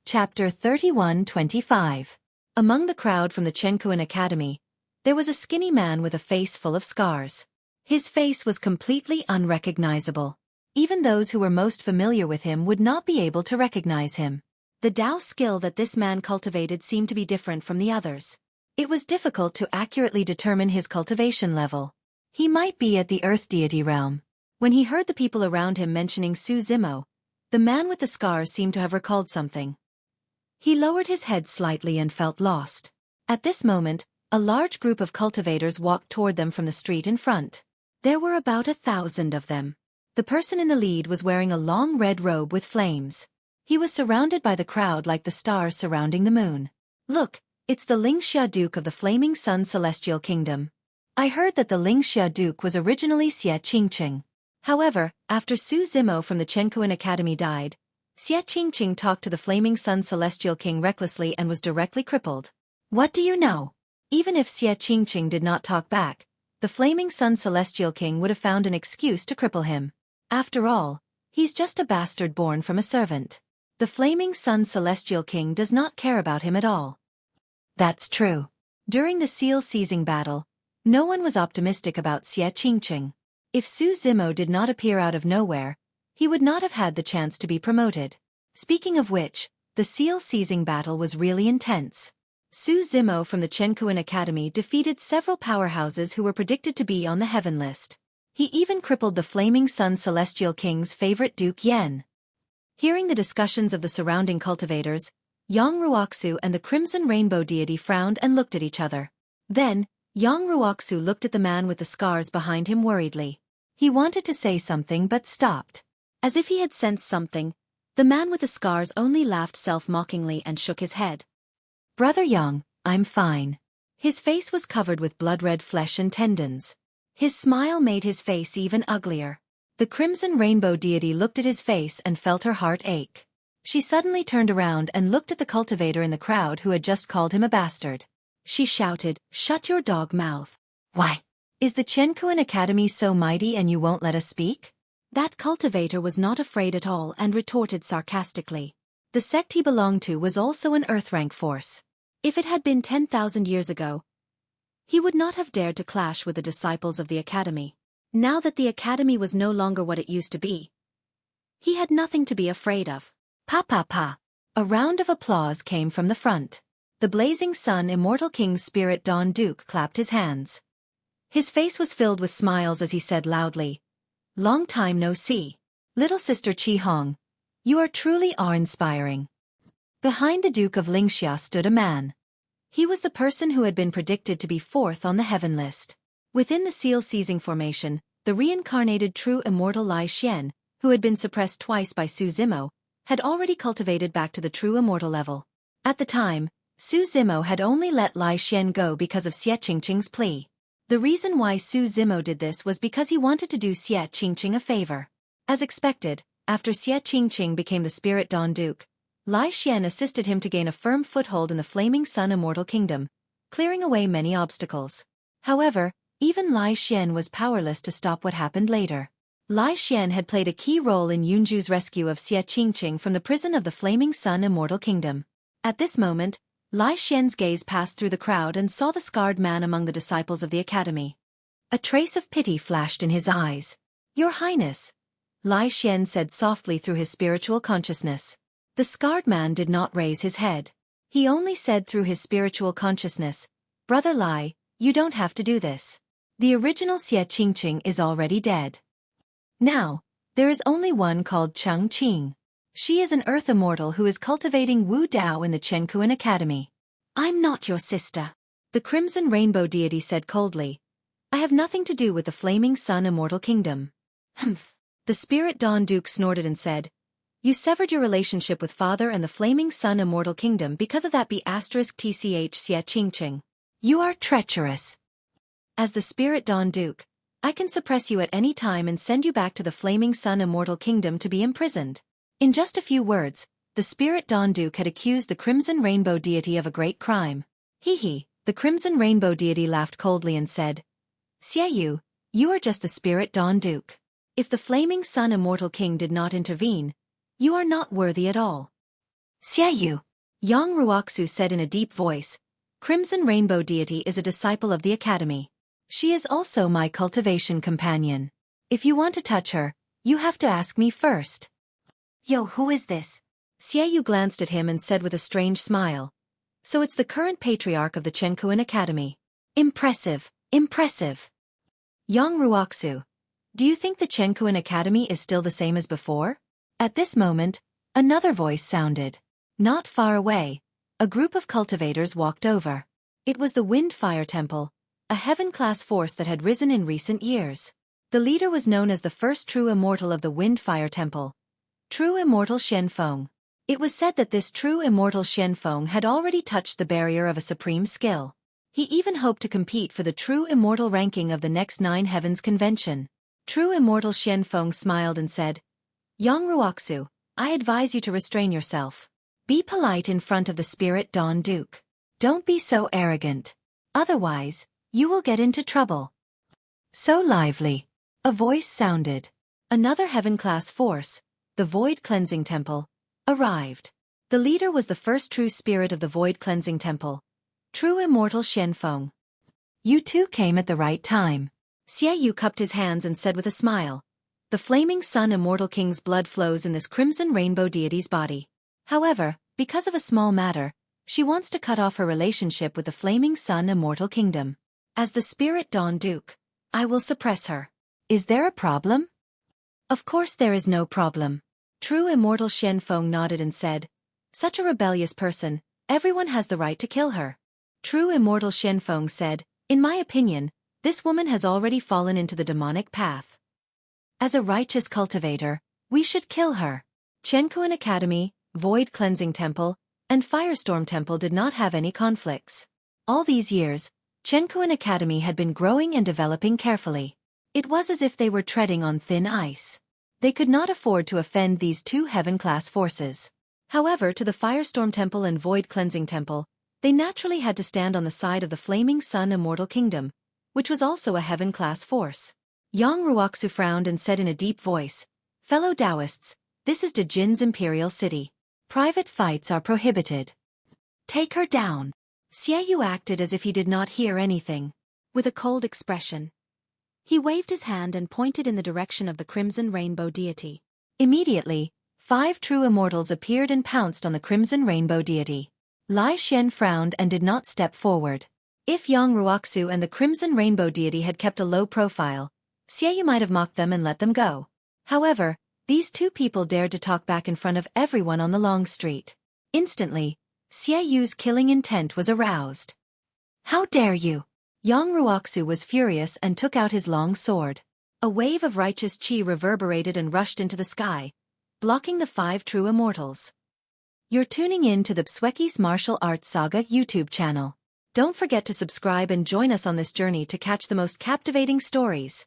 Chapter 31-25. Among the crowd from the Xueqi Academy, there was a skinny man with a face full of scars. His face was completely unrecognizable. Even those who were most familiar with him would not be able to recognize him. The Dao skill that this man cultivated seemed to be different from the others. It was difficult to accurately determine his cultivation level. He might be at the Earth Deity realm. When he heard the people around him mentioning Su Zimo, the man with the scars seemed to have recalled something. He lowered his head slightly and felt lost. At this moment, a large group of cultivators walked toward them from the street in front. There were about 1,000 of them. The person in the lead was wearing a long red robe with flames. He was surrounded by the crowd like the stars surrounding the moon. Look, it's the Lingxia Duke of the Flaming Sun Celestial Kingdom. I heard that the Lingxia Duke was originally Xie Qingqing. However, after Su Zimo from the Xueqi Academy died, Xie Qingqing talked to the Flaming Sun Celestial King recklessly and was directly crippled. What do you know? Even if Xie Qingqing did not talk back, the Flaming Sun Celestial King would have found an excuse to cripple him. After all, he's just a bastard born from a servant. The Flaming Sun Celestial King does not care about him at all. That's true. During the seal seizing battle, no one was optimistic about Xie Qingqing. If Su Zimo did not appear out of nowhere, he would not have had the chance to be promoted. Speaking of which, the seal seizing battle was really intense. Su Zimo from the Xueqi Academy defeated several powerhouses who were predicted to be on the heaven list. He even crippled the Flaming Sun Celestial King's favorite Duke Yan. Hearing the discussions of the surrounding cultivators, Yang Ruoxu and the Crimson Rainbow Deity frowned and looked at each other. Then, Yang Ruoxu looked at the man with the scars behind him worriedly. He wanted to say something but stopped. As if he had sensed something, the man with the scars only laughed self-mockingly and shook his head. Brother Yang, I'm fine. His face was covered with blood-red flesh and tendons. His smile made his face even uglier. The Crimson Rainbow Deity looked at his face and felt her heart ache. She suddenly turned around and looked at the cultivator in the crowd who had just called him a bastard. She shouted, "Shut your dog mouth. Why? Is the Xueqi Academy so mighty and you won't let us speak?" That cultivator was not afraid at all and retorted sarcastically. The sect he belonged to was also an Earth-rank force. If it had been 10,000 years ago, he would not have dared to clash with the disciples of the academy. Now that the academy was no longer what it used to be, he had nothing to be afraid of. Pa pa pa. A round of applause came from the front. The Blazing Sun Immortal King's Spirit Dawn Duke clapped his hands. His face was filled with smiles as he said loudly, "Long time no see. Little sister Qi Hong, you are truly awe-inspiring." Behind the Duke of Lingxia stood a man. He was the person who had been predicted to be fourth on the heaven list. Within the seal-seizing formation, the reincarnated true immortal Lai Xian, who had been suppressed twice by Su Zimo, had already cultivated back to the true immortal level. At the time, Su Zimo had only let Lai Xian go because of Xie Qingqing's plea. The reason why Su Zimo did this was because he wanted to do Xie Qingqing a favor. As expected, after Xie Qingqing became the Spirit Dawn Duke, Lai Xian assisted him to gain a firm foothold in the Flaming Sun Immortal Kingdom, clearing away many obstacles. However, even Lai Xian was powerless to stop what happened later. Lai Xian had played a key role in Yunju's rescue of Xie Qingqing from the prison of the Flaming Sun Immortal Kingdom. At this moment, Lai Xian's gaze passed through the crowd and saw the scarred man among the disciples of the academy. A trace of pity flashed in his eyes. "Your Highness," Lai Xian said softly through his spiritual consciousness. The scarred man did not raise his head. He only said through his spiritual consciousness, "Brother Lai, you don't have to do this. The original Xueqi is already dead. Now, there is only one called Chengqing. She is an earth immortal who is cultivating Wu Dao in the Chenkuan Academy." "I'm not your sister," the Crimson Rainbow deity said coldly. "I have nothing to do with the Flaming Sun Immortal Kingdom." "Humph." The Spirit Dawn Duke snorted and said, "You severed your relationship with Father and the Flaming Sun Immortal Kingdom because of that B***tch Xueqi. You are treacherous. As the Spirit Dawn Duke, I can suppress you at any time and send you back to the Flaming Sun Immortal Kingdom to be imprisoned." In just a few words, the Spirit Dawn Duke had accused the Crimson Rainbow deity of a great crime. Hee, the Crimson Rainbow deity laughed coldly and said, "Xueqi, you are just the Spirit Dawn Duke. If the Flaming Sun Immortal King did not intervene, you are not worthy at all." "Xueqi," Yang Ruoxu said in a deep voice, "Crimson Rainbow deity is a disciple of the Academy. She is also my cultivation companion. If you want to touch her, you have to ask me first." "Yo, who is this?" Xueqi glanced at him and said with a strange smile, "So it's the current patriarch of the Chenkuan Academy. Impressive, impressive." "Yang Ruoxu, do you think the Chenkuan Academy is still the same as before?" At this moment, another voice sounded. Not far away, a group of cultivators walked over. It was the Wind Fire Temple, a heaven-class force that had risen in recent years. The leader was known as the first true immortal of the Wind Fire Temple, True Immortal Xianfeng. It was said that this true immortal Xianfeng had already touched the barrier of a supreme skill. He even hoped to compete for the true immortal ranking of the next 9 Heavens Convention. True Immortal Xianfeng smiled and said, "Yang Ruoxu, I advise you to restrain yourself. Be polite in front of the Spirit Dawn Duke. Don't be so arrogant. Otherwise, you will get into trouble." "So lively," a voice sounded. Another heaven-class force, the Void Cleansing Temple, arrived. The leader was the first true spirit of the Void Cleansing Temple, True Immortal Xianfeng. "You two came at the right time." Xueqi cupped his hands and said with a smile, "The Flaming Sun Immortal King's blood flows in this Crimson Rainbow deity's body. However, because of a small matter, she wants to cut off her relationship with the Flaming Sun Immortal Kingdom. As the Spirit Dawn Duke, I will suppress her. Is there a problem?" "Of course there is no problem." True Immortal Xianfeng nodded and said, "Such a rebellious person, everyone has the right to kill her." True Immortal Xianfeng said, "In my opinion, this woman has already fallen into the demonic path. As a righteous cultivator, we should kill her." Chenkuan Academy, Void Cleansing Temple, and Firestorm Temple did not have any conflicts. All these years, Chenkuan Academy had been growing and developing carefully. It was as if they were treading on thin ice. They could not afford to offend these 2 heaven-class forces. However, to the Firestorm Temple and Void Cleansing Temple, they naturally had to stand on the side of the Flaming Sun Immortal Kingdom, which was also a heaven-class force. Yang Ruoxu frowned and said in a deep voice, "Fellow Taoists, this is Dejin's imperial city. Private fights are prohibited. Take her down." Xueqi acted as if he did not hear anything. With a cold expression, he waved his hand and pointed in the direction of the Crimson Rainbow deity. Immediately, 5 true immortals appeared and pounced on the Crimson Rainbow deity. Lai Xian frowned and did not step forward. If Yang Ruoxu and the Crimson Rainbow deity had kept a low profile, Xueqi might have mocked them and let them go. However, these 2 people dared to talk back in front of everyone on the long street. Instantly, Xueqi's killing intent was aroused. "How dare you!" Yang Ruoxu was furious and took out his long sword. A wave of righteous qi reverberated and rushed into the sky, blocking the 5 true immortals. You're tuning in to the Xueqi's Martial Arts Saga YouTube channel. Don't forget to subscribe and join us on this journey to catch the most captivating stories.